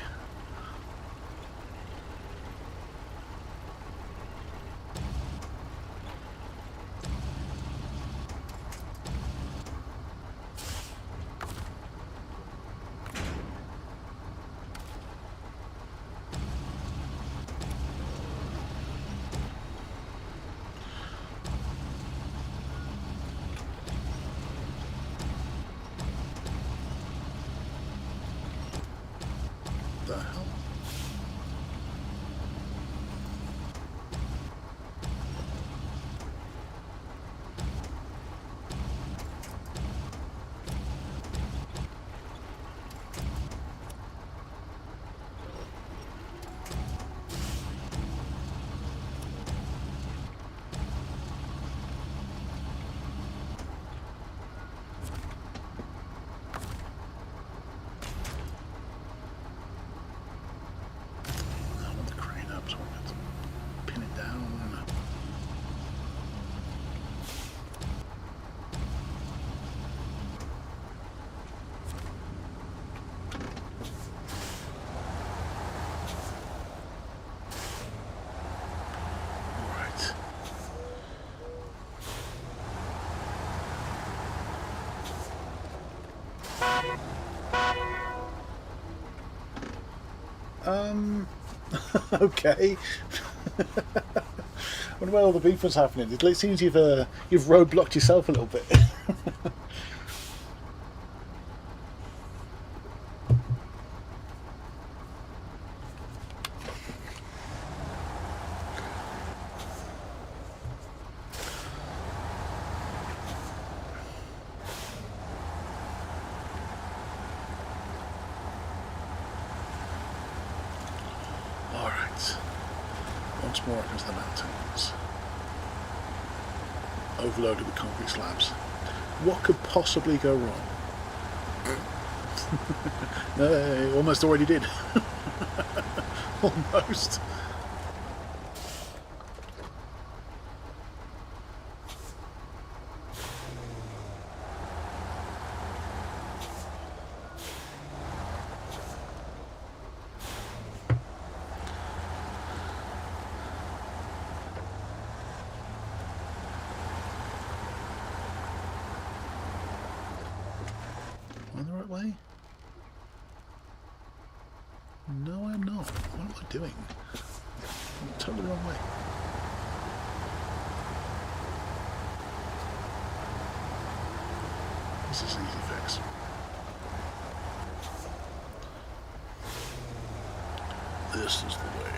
S1: Okay. I wonder where all the beef was happening. It seems you've roadblocked yourself a little bit. Alright. Once more up into the mountains. Overloaded with concrete slabs. What could possibly go wrong? No, almost already did. Almost. Am I the right way? No, I'm not. What am I doing? I'm totally the wrong way. This is an easy fix. This is the way.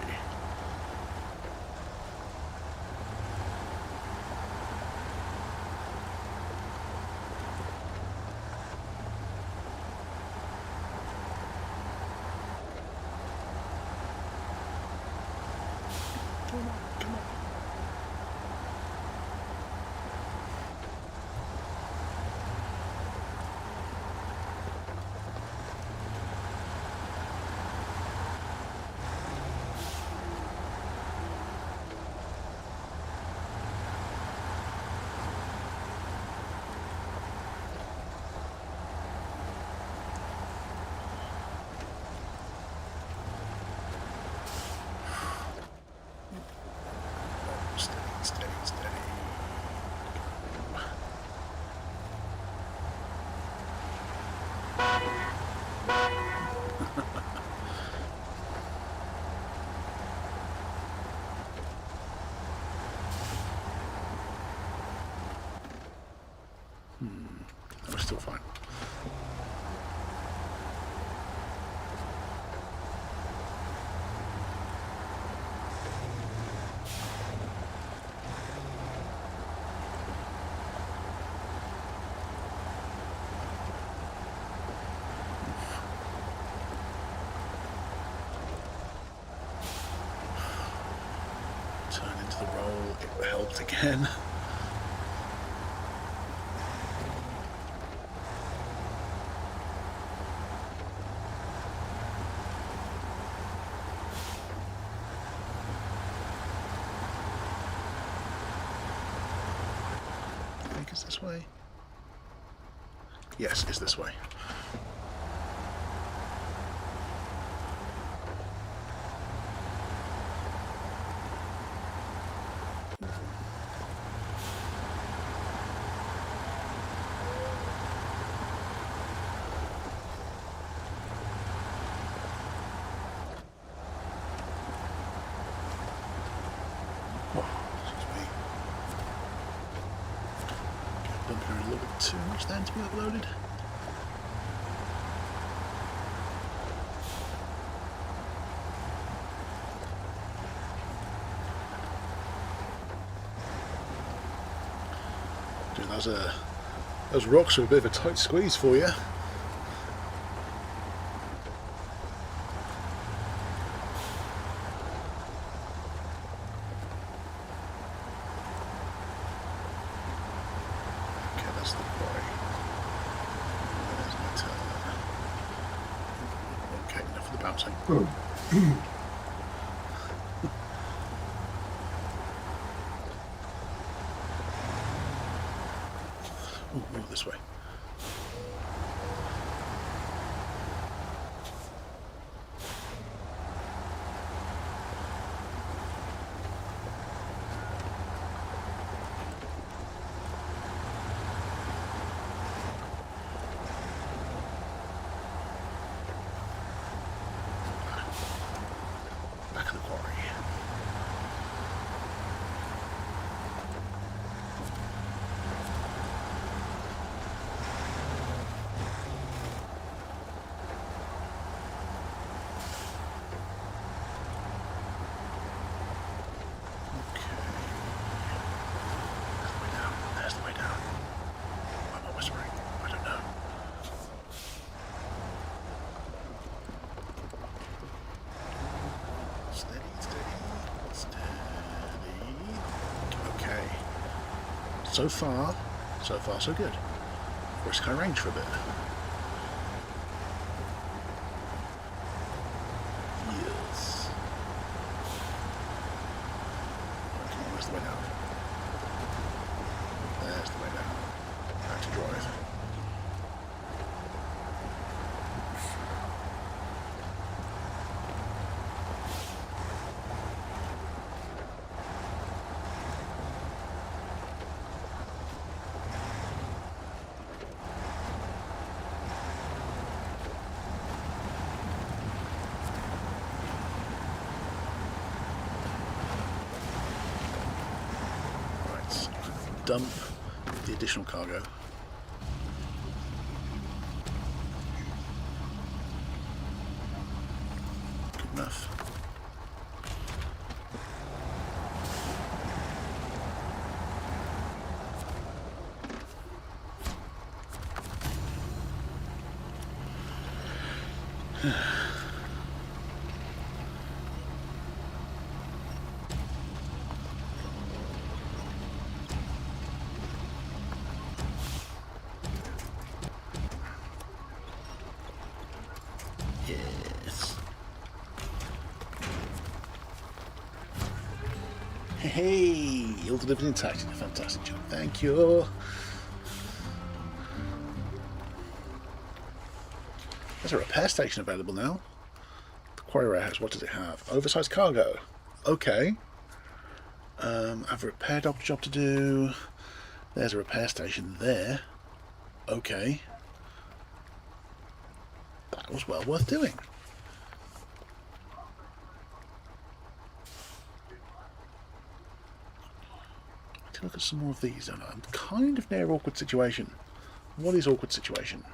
S1: Come on, come on. Steady, steady, steady. We're still fine. Turn into the roll, it helped again. I think it's this way. Yes, it's this way. Bumping around a little bit too much then to be uploaded. Dude, those rocks are a bit of a tight squeeze for you. That's the boy. There's my turn. Okay, enough of the bouncing. Ooh, this way. So far, so good. Risk high range for a bit. Yes. Okay, where's the way down? There's the way down. Back to drive. Dump the additional cargo. Good enough. Yes. Hey, all delivered intact. Fantastic job. Thank you. There's a repair station available now. The quarry warehouse. What does it have? Oversized cargo. Okay. I have a repair job to do. There's a repair station there. Okay. That was well worth doing. Let's look at some more of these. I'm kind of near awkward situation. What is awkward situation?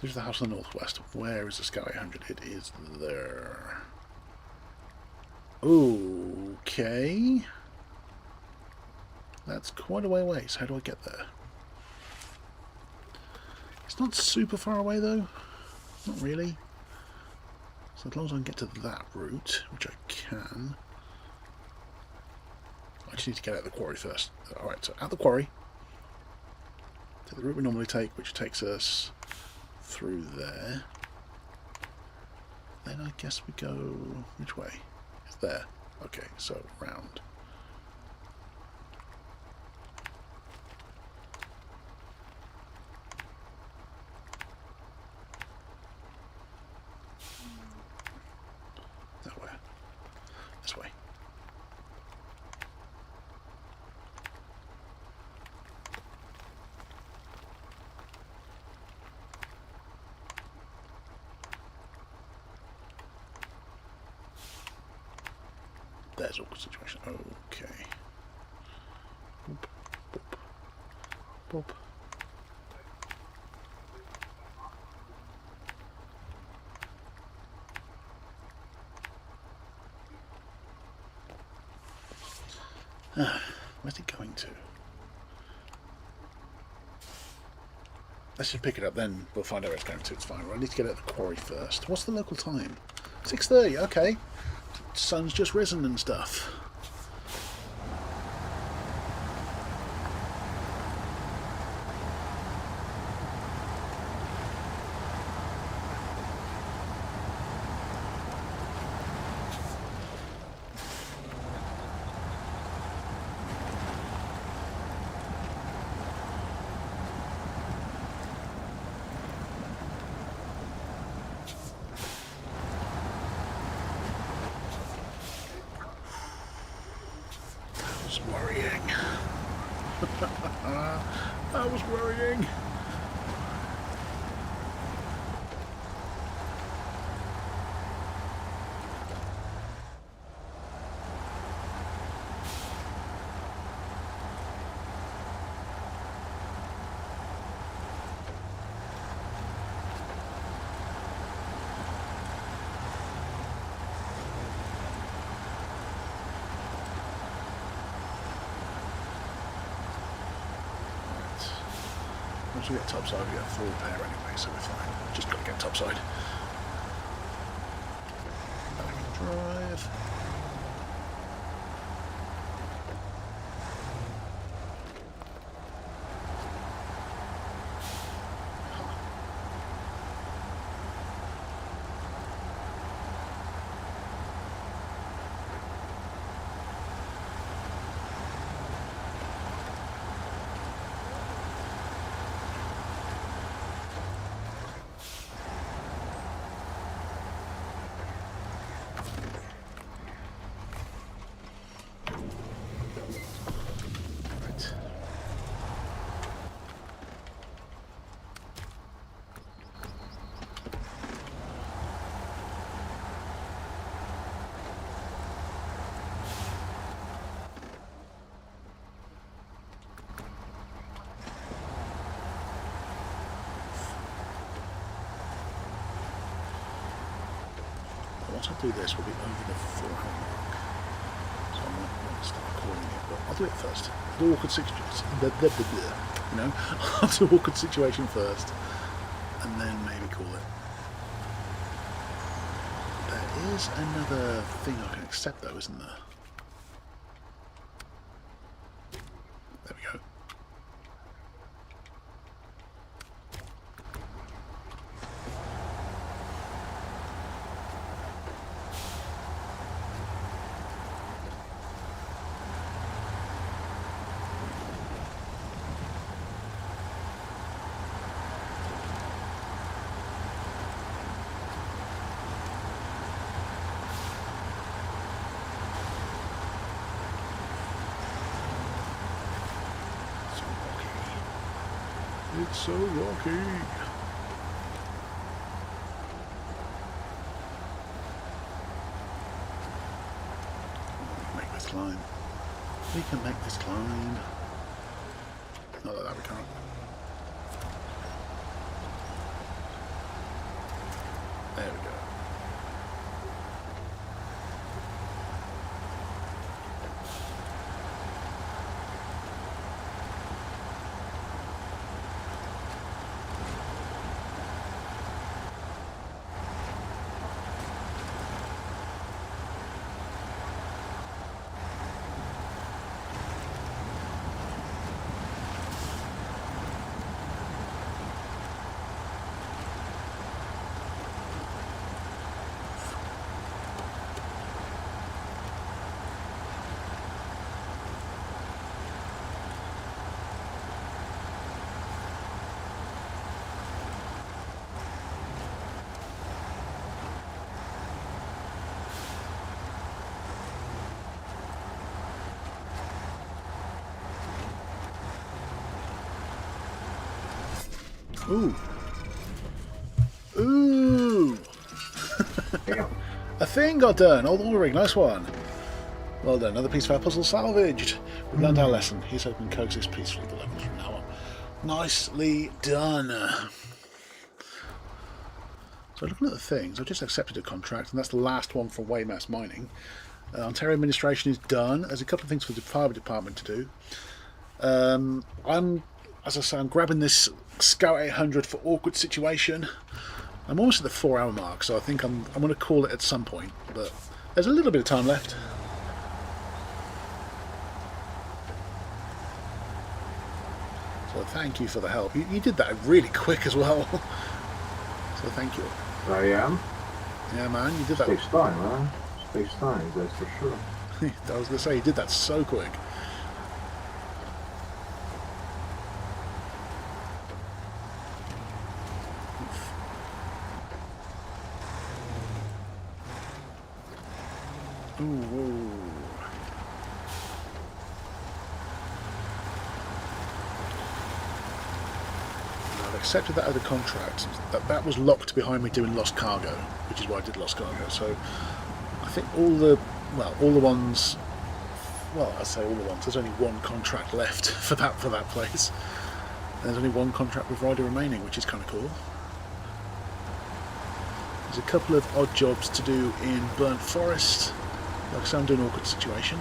S1: There's the house in the northwest. Where is the Scout 800? It is there. Okay. That's quite a way away, so how do I get there? It's not super far away though. Not really. So as long as I can get to that route, which I can. I just need to get out of the quarry first. Alright, so out the quarry. Take the route we normally take, which takes us through there. Then I guess we go... which way? It's there. Okay, so round. That way. This way. There's awkward situation. Okay. Boop, boop, boop. Where's it going to? Let's just pick it up, then we'll find out where it's going to. It's fine. I need to get out of the quarry first. What's the local time? 6:30. Okay. Sun's just risen and stuff. Worrying. That was worrying. Once we get topside, we get full repair anyway, so we're fine. Just got to get topside. Drive. I do this, we'll be over the 4-hour mark. So I might want to start calling it, but I'll do it first. The awkward situation, you know, I'll do awkward situation first, and then maybe call it. There is another thing I can accept though, isn't there? There we go. It's so rocky. Make this climb. We can make this climb. Not like that we can't. There we go. Ooh. Ooh. A thing got done. Old Ulrich, nice one. Well done. Another piece of our puzzle salvaged. We've learned our lesson. He's hoping coexist peacefully with the levels from now on. Nicely done. So looking at the things, I've just accepted a contract, and that's the last one for Waymass Mining. Ontario administration is done. There's a couple of things for the fire department to do. As I say, I'm grabbing this Scout 800 for awkward situation. I'm almost at the 4-hour mark, so I think I'm going to call it at some point, but there's a little bit of time left. So thank you for the help. You did that really quick as well. So thank you.
S2: I am.
S1: Yeah, man, you did that.
S2: Takes time, man. Takes time, that's for sure.
S1: I was going to say, you did that so quick. Ooh. I've accepted that as a contract. That was locked behind me doing Lost Cargo, which is why I did Lost Cargo. So I think all the ones. Well, I say all the ones. There's only one contract left for that place. And there's only one contract with Rider remaining, which is kind of cool. There's a couple of odd jobs to do in Burnt Forest. Like I say, I'm doing an awkward situation.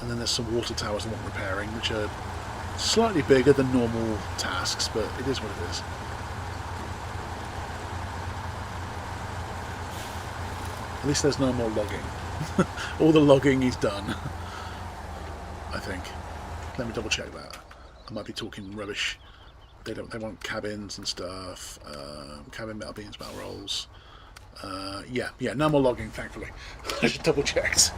S1: And then there's some water towers I want repairing, which are slightly bigger than normal tasks, but it is what it is. At least there's no more logging. All the logging is done, I think. Let me double check that. I might be talking rubbish. They want cabins and stuff. Cabin metal beams, metal rolls. Yeah, no more logging, thankfully. I just double checked.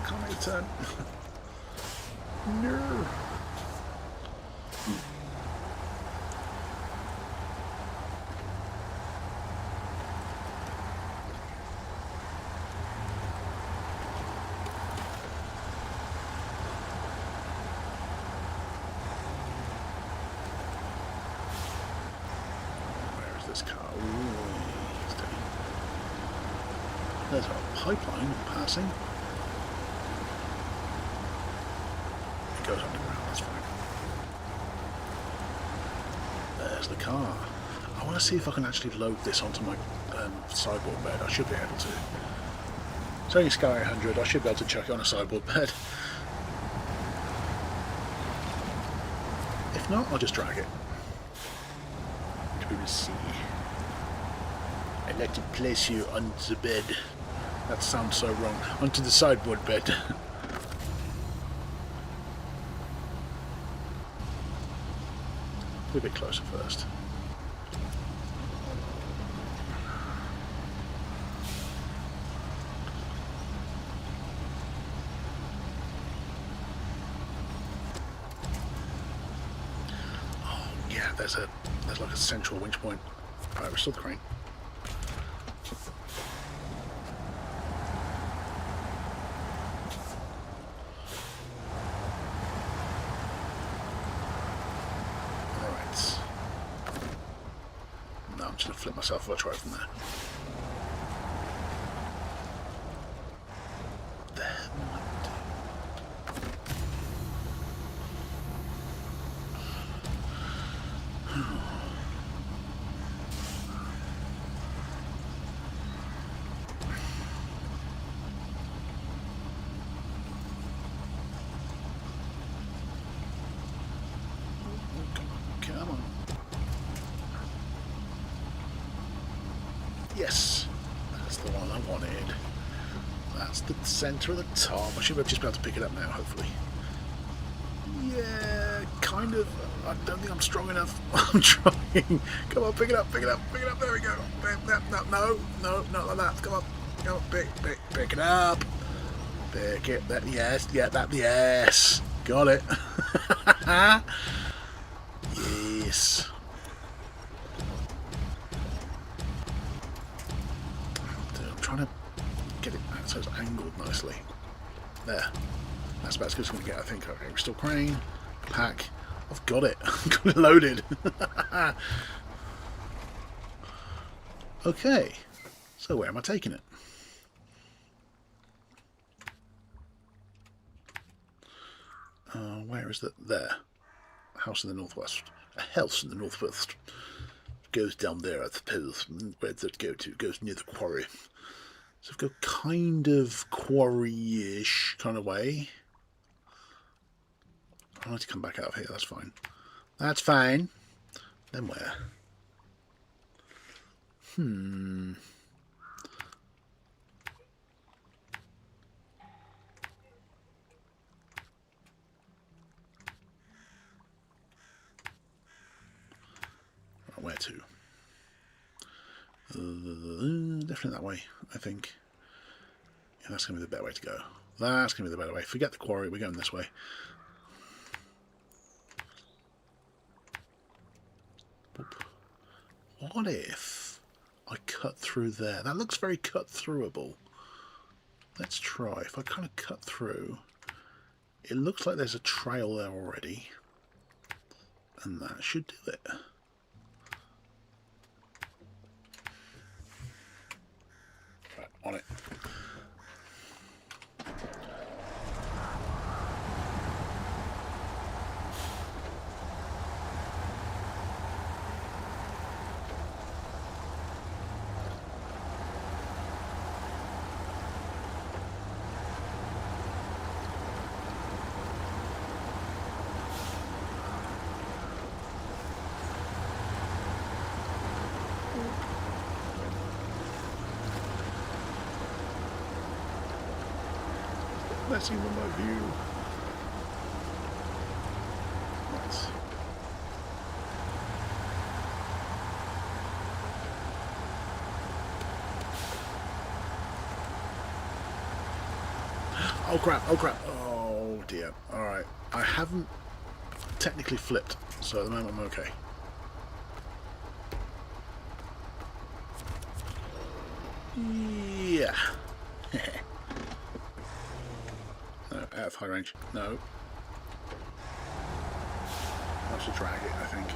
S1: Can't make a turn. No. this car. Ooh, steady. There's our pipeline passing. It goes underground, that's fine. There's the car. I want to see if I can actually load this onto my sideboard bed. I should be able to. It's only Sky 800, I should be able to chuck it on a sideboard bed. If not, I'll just drag it. We will see. I'd like to place you on the bed. That sounds so wrong. Onto the sideboard bed. Be a bit closer first. Oh yeah, there's like a central winch point. Alright, restore the crane. Alright. No, I'm just going to flip myself if I try from there. What the hell am I Come on. Yes, that's the one I wanted. That's the centre of the top. I should just be able to pick it up now, hopefully. Yeah, kind of. I don't think I'm strong enough. I'm trying. Come on, pick it up, pick it up, pick it up. There we go. No, not like that. Come on, pick it up. Pick it. That, yes, yeah, that, yes. Got it. Yes. I'm trying to get it so it's angled nicely. There. That's about as good as I'm going to get, I think. Okay, restore crane. Pack. I've got it. I've got it loaded. Okay. So where am I taking it? Where is that? There. House in the northwest. A house in the northwest. Goes down there, I suppose. Where does it go to? It goes near the quarry. So go kind of quarry-ish kind of way. I need to come back out of here, that's fine. That's fine. Then where? Where to? Definitely that way, I think. Yeah, that's going to be the better way to go. That's going to be the better way. Forget the quarry, we're going this way. What if I cut through there? That looks very cut throughable. Let's try. If I kind of cut through, it looks like there's a trail there already. And that should do it. On it. Messing with my view. Nice. Oh crap, oh crap. Oh dear. Alright. I haven't technically flipped, so at the moment I'm okay. Yeah. Out of high range. No. I should drag it, I think.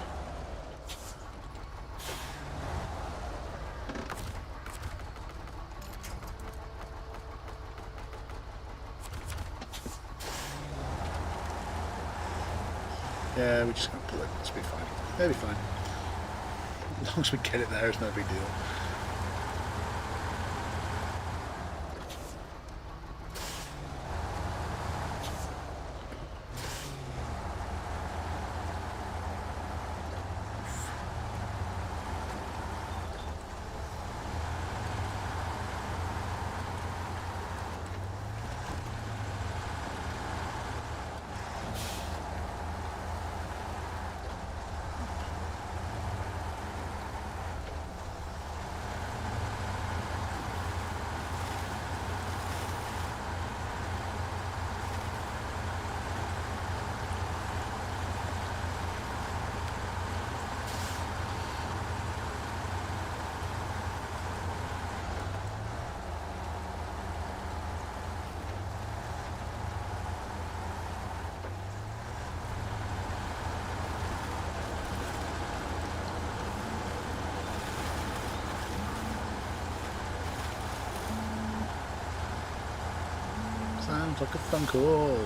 S1: Yeah, we're just going to pull it. It's be fine. It'll be fine. As long as we get it there, it's no big deal. Sounds like a phone call.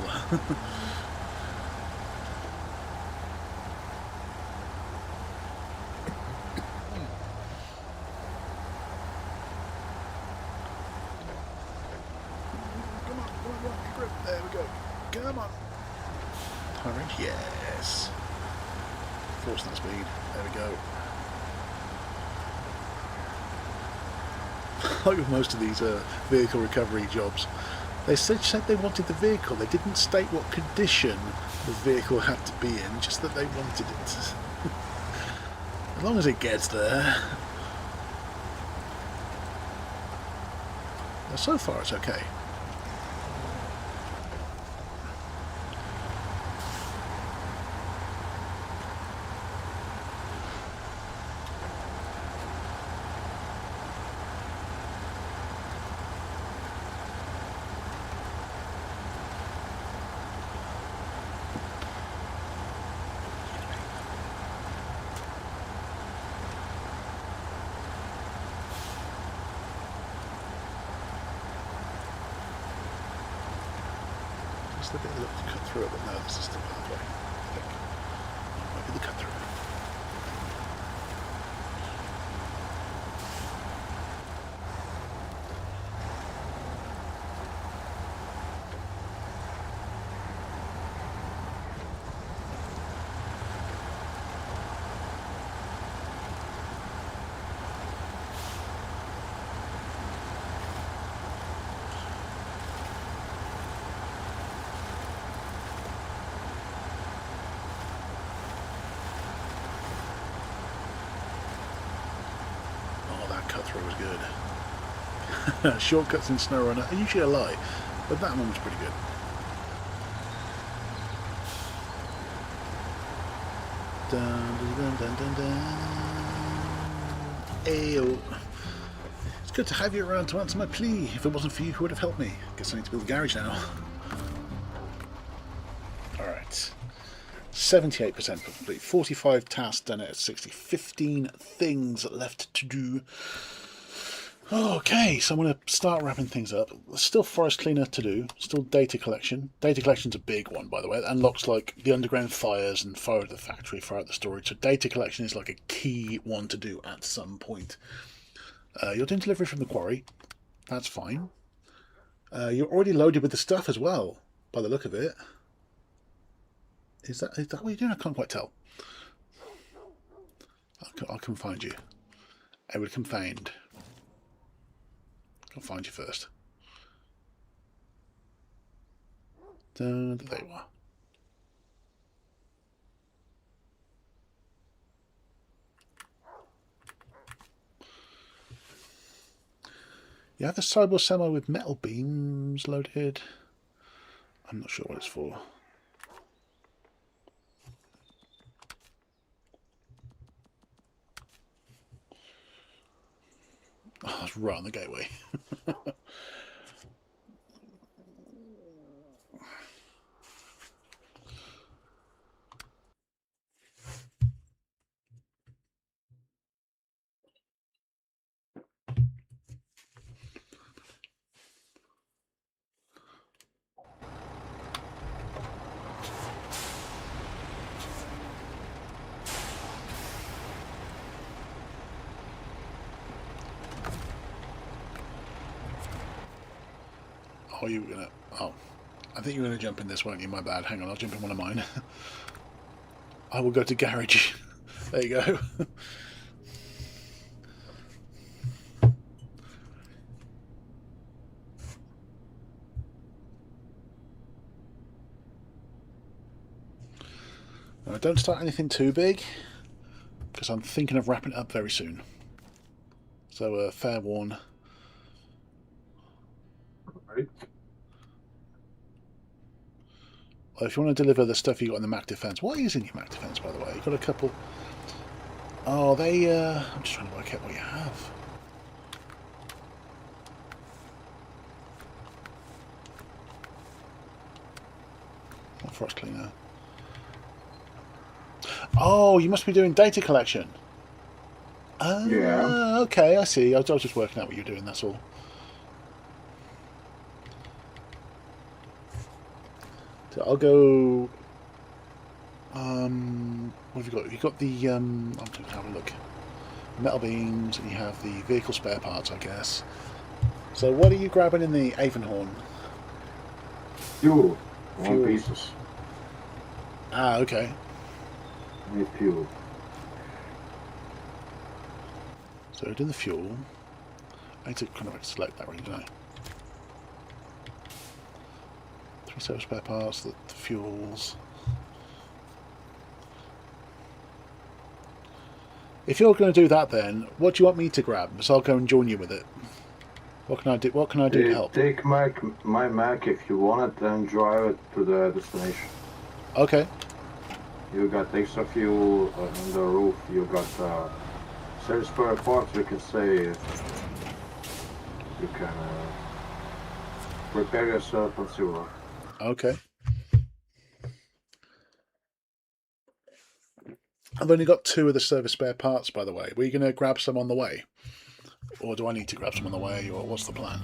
S1: There we go. Come on. Timing. Yes. Force that speed. There we go. Like with most of these vehicle recovery jobs, they said they wanted the vehicle. They didn't state what condition the vehicle had to be in, just that they wanted it. As long as it gets there. So far it's okay. Just a bit of luck to cut through it, but no, this is still halfway, I think. Might be the cut through. Cut through was good. Shortcuts in Snowrunner are usually a lie, but that one was pretty good. Dun, dun, dun, dun, dun. Ayo. It's good to have you around to answer my plea. If it wasn't for you, who would have helped me? Guess I need to build a garage now. Alright. 78% complete. 45 tasks done at 60. 15 things left to do. Okay, so I'm going to start wrapping things up. There's still forest cleaner to do. Still data collection. Data collection's a big one, by the way. It unlocks like the underground fires and fire at the factory, fire at the storage. So data collection is like a key one to do at some point. You're doing delivery from the quarry. That's fine. You're already loaded with the stuff as well, by the look of it. Is that what you're doing? I can't quite tell. I'll come find you. I will come find. I'll find you first. There you are. You have the cyber semi with metal beams loaded. I'm not sure what it's for. Oh, that's right on the gateway. Oh, you were gonna... Oh. I think you were going to jump in this, weren't you? My bad. Hang on, I'll jump in one of mine. I will go to garage. There you go. Don't start anything too big, because I'm thinking of wrapping it up very soon. So, fair warn.
S2: Right.
S1: Well, if you want to deliver the stuff you got in the Mac Defense, what is in your Mac Defense, by the way? You got a couple. Oh, they. I'm just trying to work out what you have. Not frost cleaner. Oh, you must be doing data collection.
S2: Yeah.
S1: Okay, I see. I was just working out what you're doing, that's all. So I'll go... what have you got? You've got the... I'm going to have a look. Metal beams, and you have the vehicle spare parts, I guess. So what are you grabbing in the Avonhorn?
S2: Fuel.
S1: Fuel.
S2: 1 pieces.
S1: Ah, okay.
S2: Need fuel.
S1: So doing the fuel. I need to kind of select that really, don't I? 3 sets of spare parts, the fuels. If you're going to do that, then what do you want me to grab? So I'll go and join you with it. What can I do? What can I do to help?
S2: Take my Mac if you want it, and drive it to the destination.
S1: Okay.
S2: You got extra fuel on the roof. You got service spare parts. You can say you can prepare yourself and zero.
S1: Okay. I've only got 2 of the service spare parts, by the way. Were you going to grab some on the way? Or do I need to grab some on the way, or what's the plan?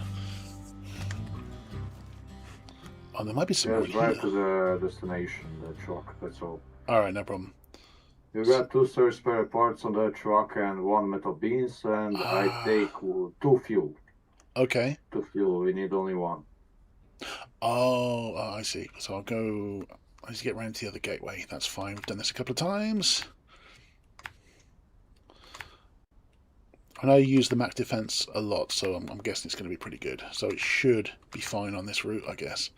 S1: Oh, there might be some more in
S2: Just drive
S1: here.
S2: to the destination, the truck. That's all.
S1: Alright, no problem.
S2: You got 2 service spare parts on the truck and 1 metal beans, and I take 2 fuel.
S1: Okay.
S2: 2 fuel. We need only 1.
S1: Oh, I see. So I'll go... I need to get round to the other gateway. That's fine. We've done this a couple of times. I know you use the Mac Defense a lot, so I'm guessing it's going to be pretty good. So it should be fine on this route, I guess.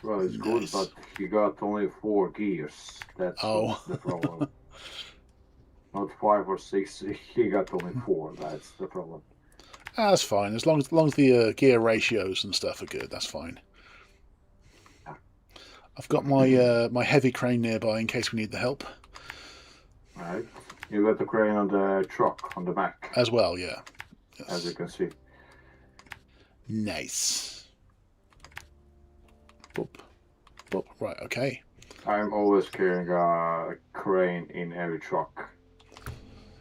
S2: Well, it's
S1: Nice.
S2: good, but you got only 4 gears. That's the problem. Not 5 or 6. You got only 4. That's the problem.
S1: That's fine. As long as the gear ratios and stuff are good, that's fine. I've got my my heavy crane nearby in case we need the help.
S2: Alright. You got the crane on the truck, on the Mac.
S1: As well, yeah. Yes.
S2: As you can see.
S1: Nice. Boop. Boop. Right, okay.
S2: I'm always carrying a crane in every truck.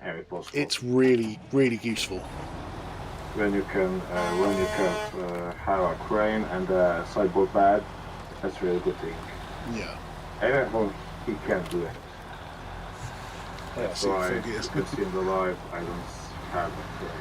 S2: Every possible.
S1: It's really, really useful.
S2: When you can have a crane and a sideboard bed, that's really good thing.
S1: Yeah.
S2: Everyone, he can't do it.
S1: Yeah,
S2: So you can see in the live, I don't have a crane.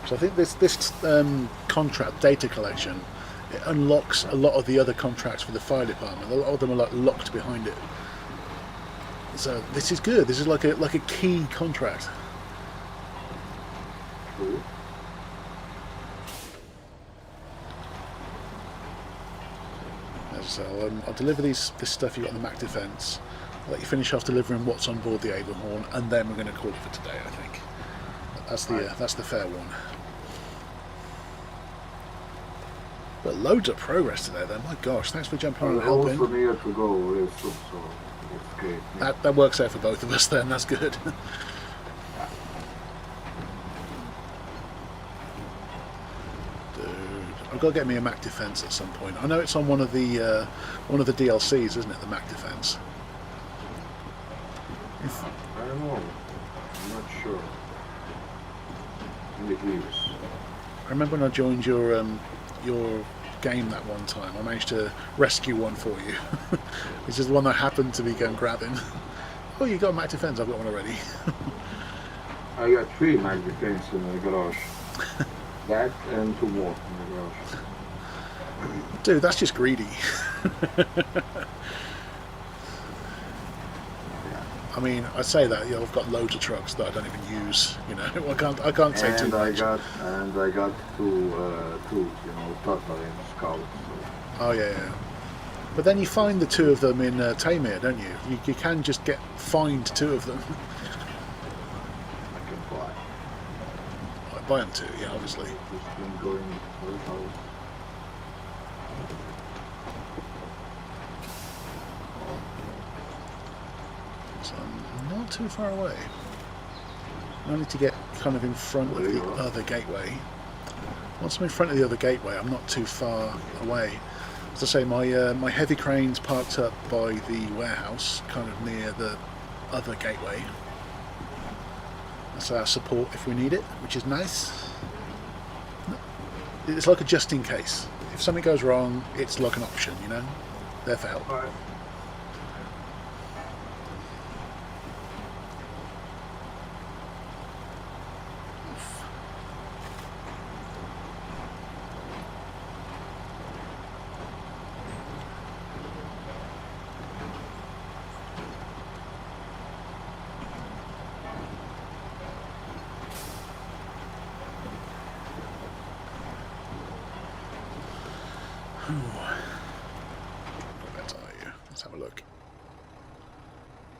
S1: So I think this contract, data collection, it unlocks a lot of the other contracts for the fire department. A lot of them are like locked behind it. So this is good. This is like a key contract.
S2: Cool.
S1: So I'll deliver this stuff you got in the Mac Defense. I'll let you finish off delivering what's on board the Avonhorn, and then we're going to call it for today, I think. That's the fair one. But loads of progress today, then. My gosh, thanks for jumping on and helping.
S2: Also near to go real soon, so it's great.
S1: That works out for both of us, then. That's good. Dude, I've got to get me a Mac Defense at some point. I know it's on one of the DLCs, isn't it? The Mac Defense.
S2: I don't know. I'm not sure. In the gears.
S1: I remember when I joined your game that one time, I managed to rescue one for you. Which is the one that happened to be going grabbing. Oh, you got a Mac Defense, I've got one already.
S2: I got 3 Mac Defense in the garage. That and 2 more in the garage.
S1: Dude, that's just greedy. I mean, I say that, you know, I've got loads of trucks that I don't even use. You know, I can't say too much.
S2: I got two, Tata and Scout. So.
S1: Oh yeah. But then you find the 2 of them in Tamir, don't you? You can just find 2 of them.
S2: I can buy.
S1: I buy them 2, yeah, obviously.
S2: Just been going to the house.
S1: So I'm not too far away. I need to get kind of in front of the other gateway. Once I'm in front of the other gateway, I'm not too far away. As I say, my heavy crane's parked up by the warehouse, kind of near the other gateway. That's our support if we need it, which is nice. It's like a just in case. If something goes wrong, it's like an option, you know? There for help.
S2: Right.
S1: Whereabouts are you? Let's have a look.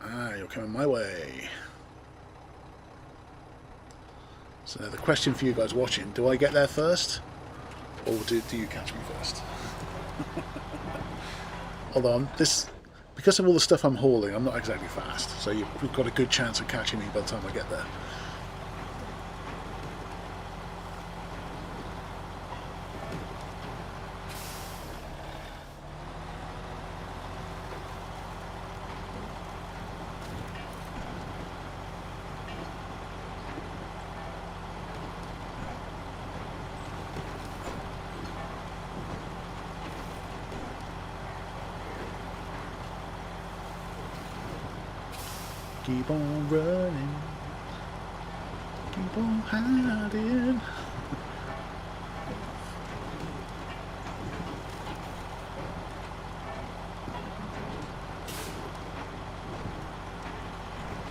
S1: Ah, you're coming my way. So the question for you guys watching, do I get there first? Or do you catch me first? Although because of all the stuff I'm hauling, I'm not exactly fast. So you've got a good chance of catching me by the time I get there. Keep on running, keep on hiding.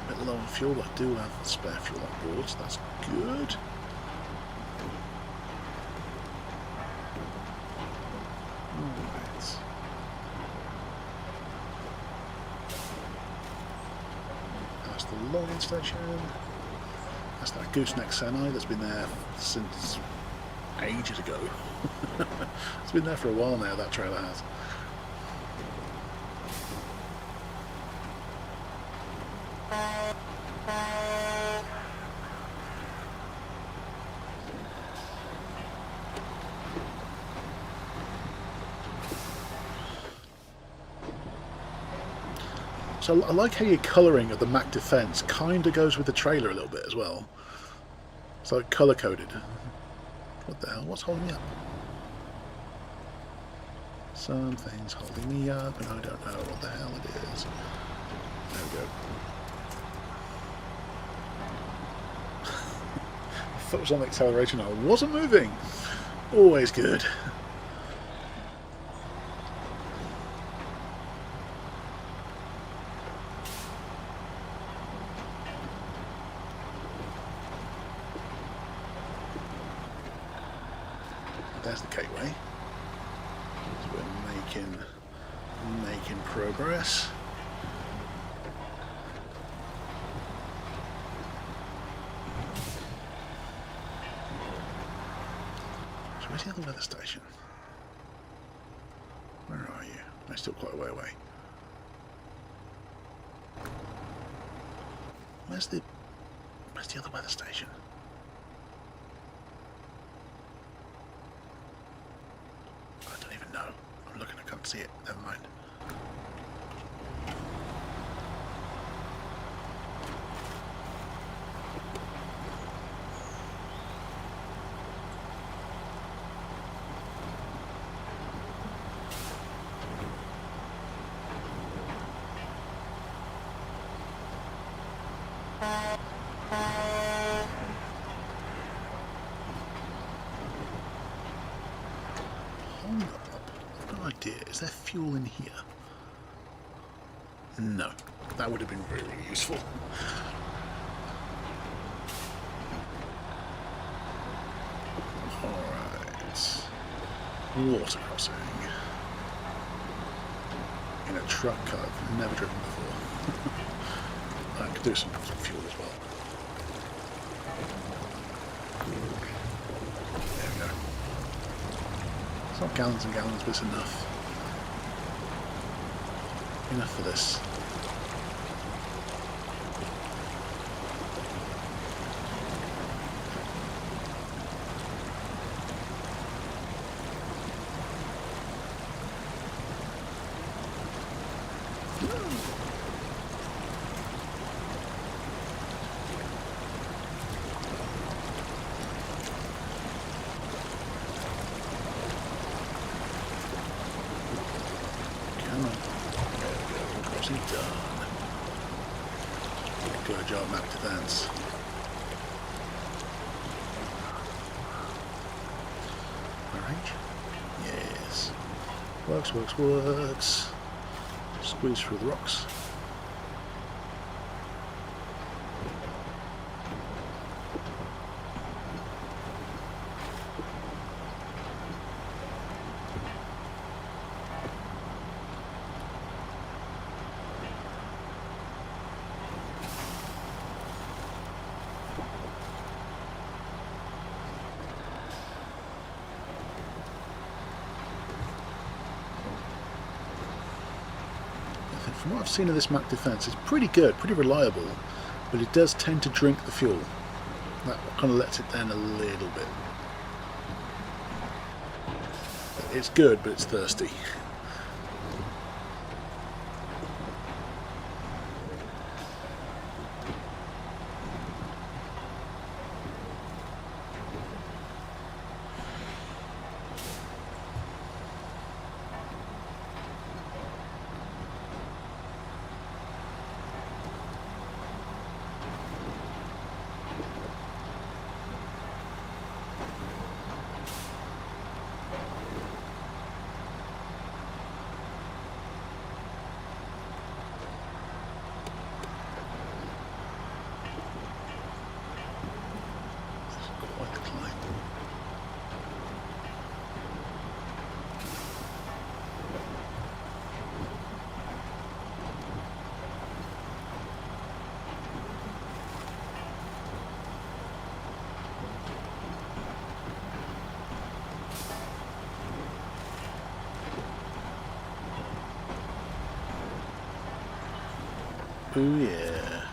S1: Bit low on fuel, I do have spare fuel on board, so that's good. Alright. That's the logging station. That's that gooseneck Senai that's been there since ages ago. It's been there for a while now, that trailer has. So I like how your colouring of the Mac Defense kind of goes with the trailer a little bit as well. It's like colour coded. What the hell? What's holding me up? Something's holding me up and I don't know what the hell it is. There we go. My foot was on the acceleration, I wasn't moving. Always good. There's the gateway. So we're making progress. So where's the other weather station? Where are you? I'm still quite a way away. Where's the other weather station? I don't even know. I'm looking, I can't see it. Never mind. Is there fuel in here? No. That would have been really useful. Alright. Water crossing. In a truck I've never driven before. I could do some fuel as well. There we go. It's not gallons and gallons, but it's enough. Enough for this. Done. Good job, map defense. Alright. Yes. Works, works, works. Squeeze through the rocks. From what I've seen of this map defense, it's pretty good, pretty reliable, but it does tend to drink the fuel. That kind of lets it down a little bit. It's good, but it's thirsty. Oh yeah.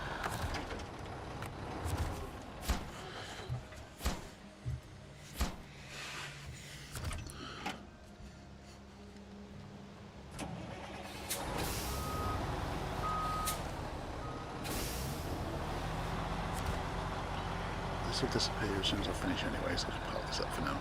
S1: This will disappear as soon as I finish anyway, so I'll just park this up for now.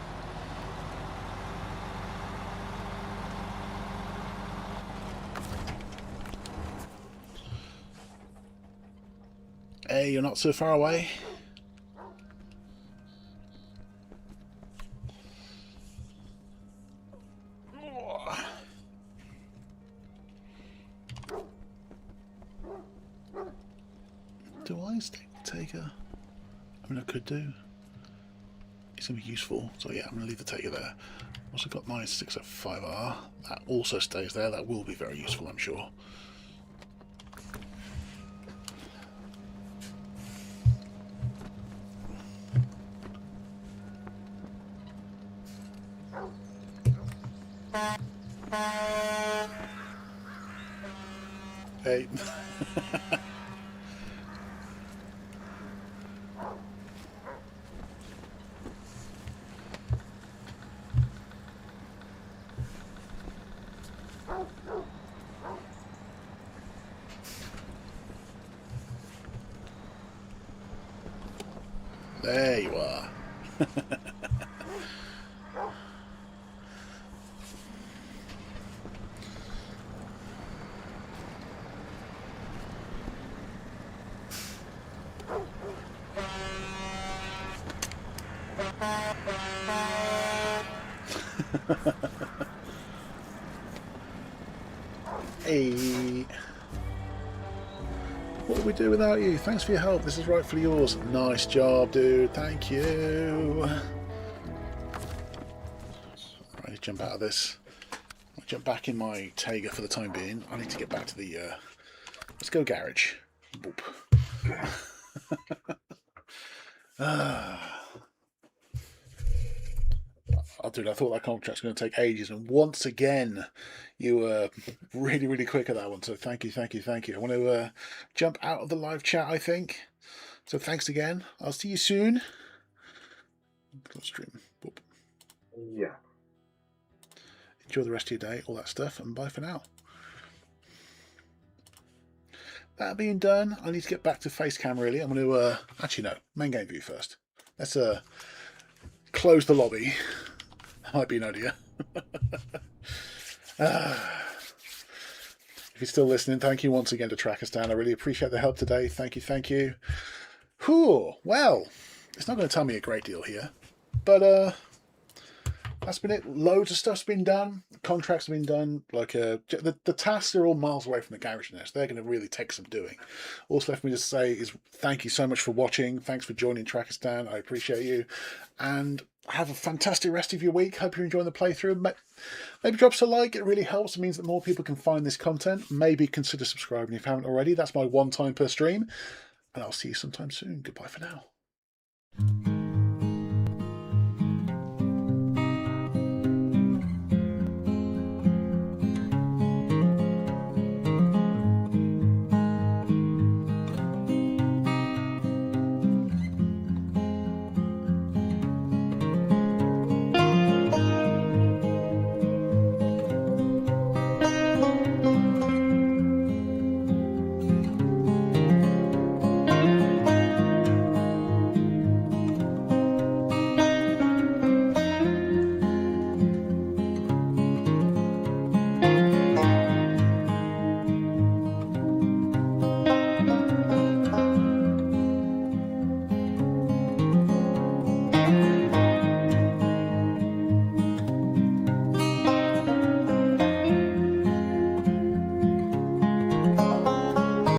S1: Hey, you're not so far away. Do I take a... I mean, I could do. It's going to be useful, so yeah, I'm going to leave the taker there. Also got my 605R. That also stays there. That will be very useful, I'm sure. Hey. There you are. Hey. What would we do without you? Thanks for your help. This is rightfully yours. Nice job, dude. Thank you. I need to jump out of this. I'll jump back in my Tega for the time being. I need to get back to the... let's go garage. Boop. Oh, dude, I thought that contract's going to take ages, and once again, you were really, really quick at that one. So thank you, thank you, thank you. I want to jump out of the live chat, I think. So thanks again. I'll see you soon. Close stream. Boop.
S2: Yeah.
S1: Enjoy the rest of your day, all that stuff, and bye for now. That being done, I need to get back to face cam. Really, I'm going to actually no, main game view first. Let's close the lobby. That might be an idea. If you're still listening, thank you once again to Trakostane. I really appreciate the help today. Thank you, thank you. Whew, well, it's not going to tell me a great deal here, but that's been it. Loads of stuff's been done. Contracts have been done. Like the tasks are all miles away from the garage now, so they're going to really take some doing. All left for me to say is thank you so much for watching. Thanks for joining Trakostane. I appreciate you, and have a fantastic rest of your week. Hope you're enjoying the playthrough. Maybe drop us a like. It really helps. It means that more people can find this content. Maybe consider subscribing if you haven't already. That's my one time per stream, and I'll see you sometime soon. Goodbye for now.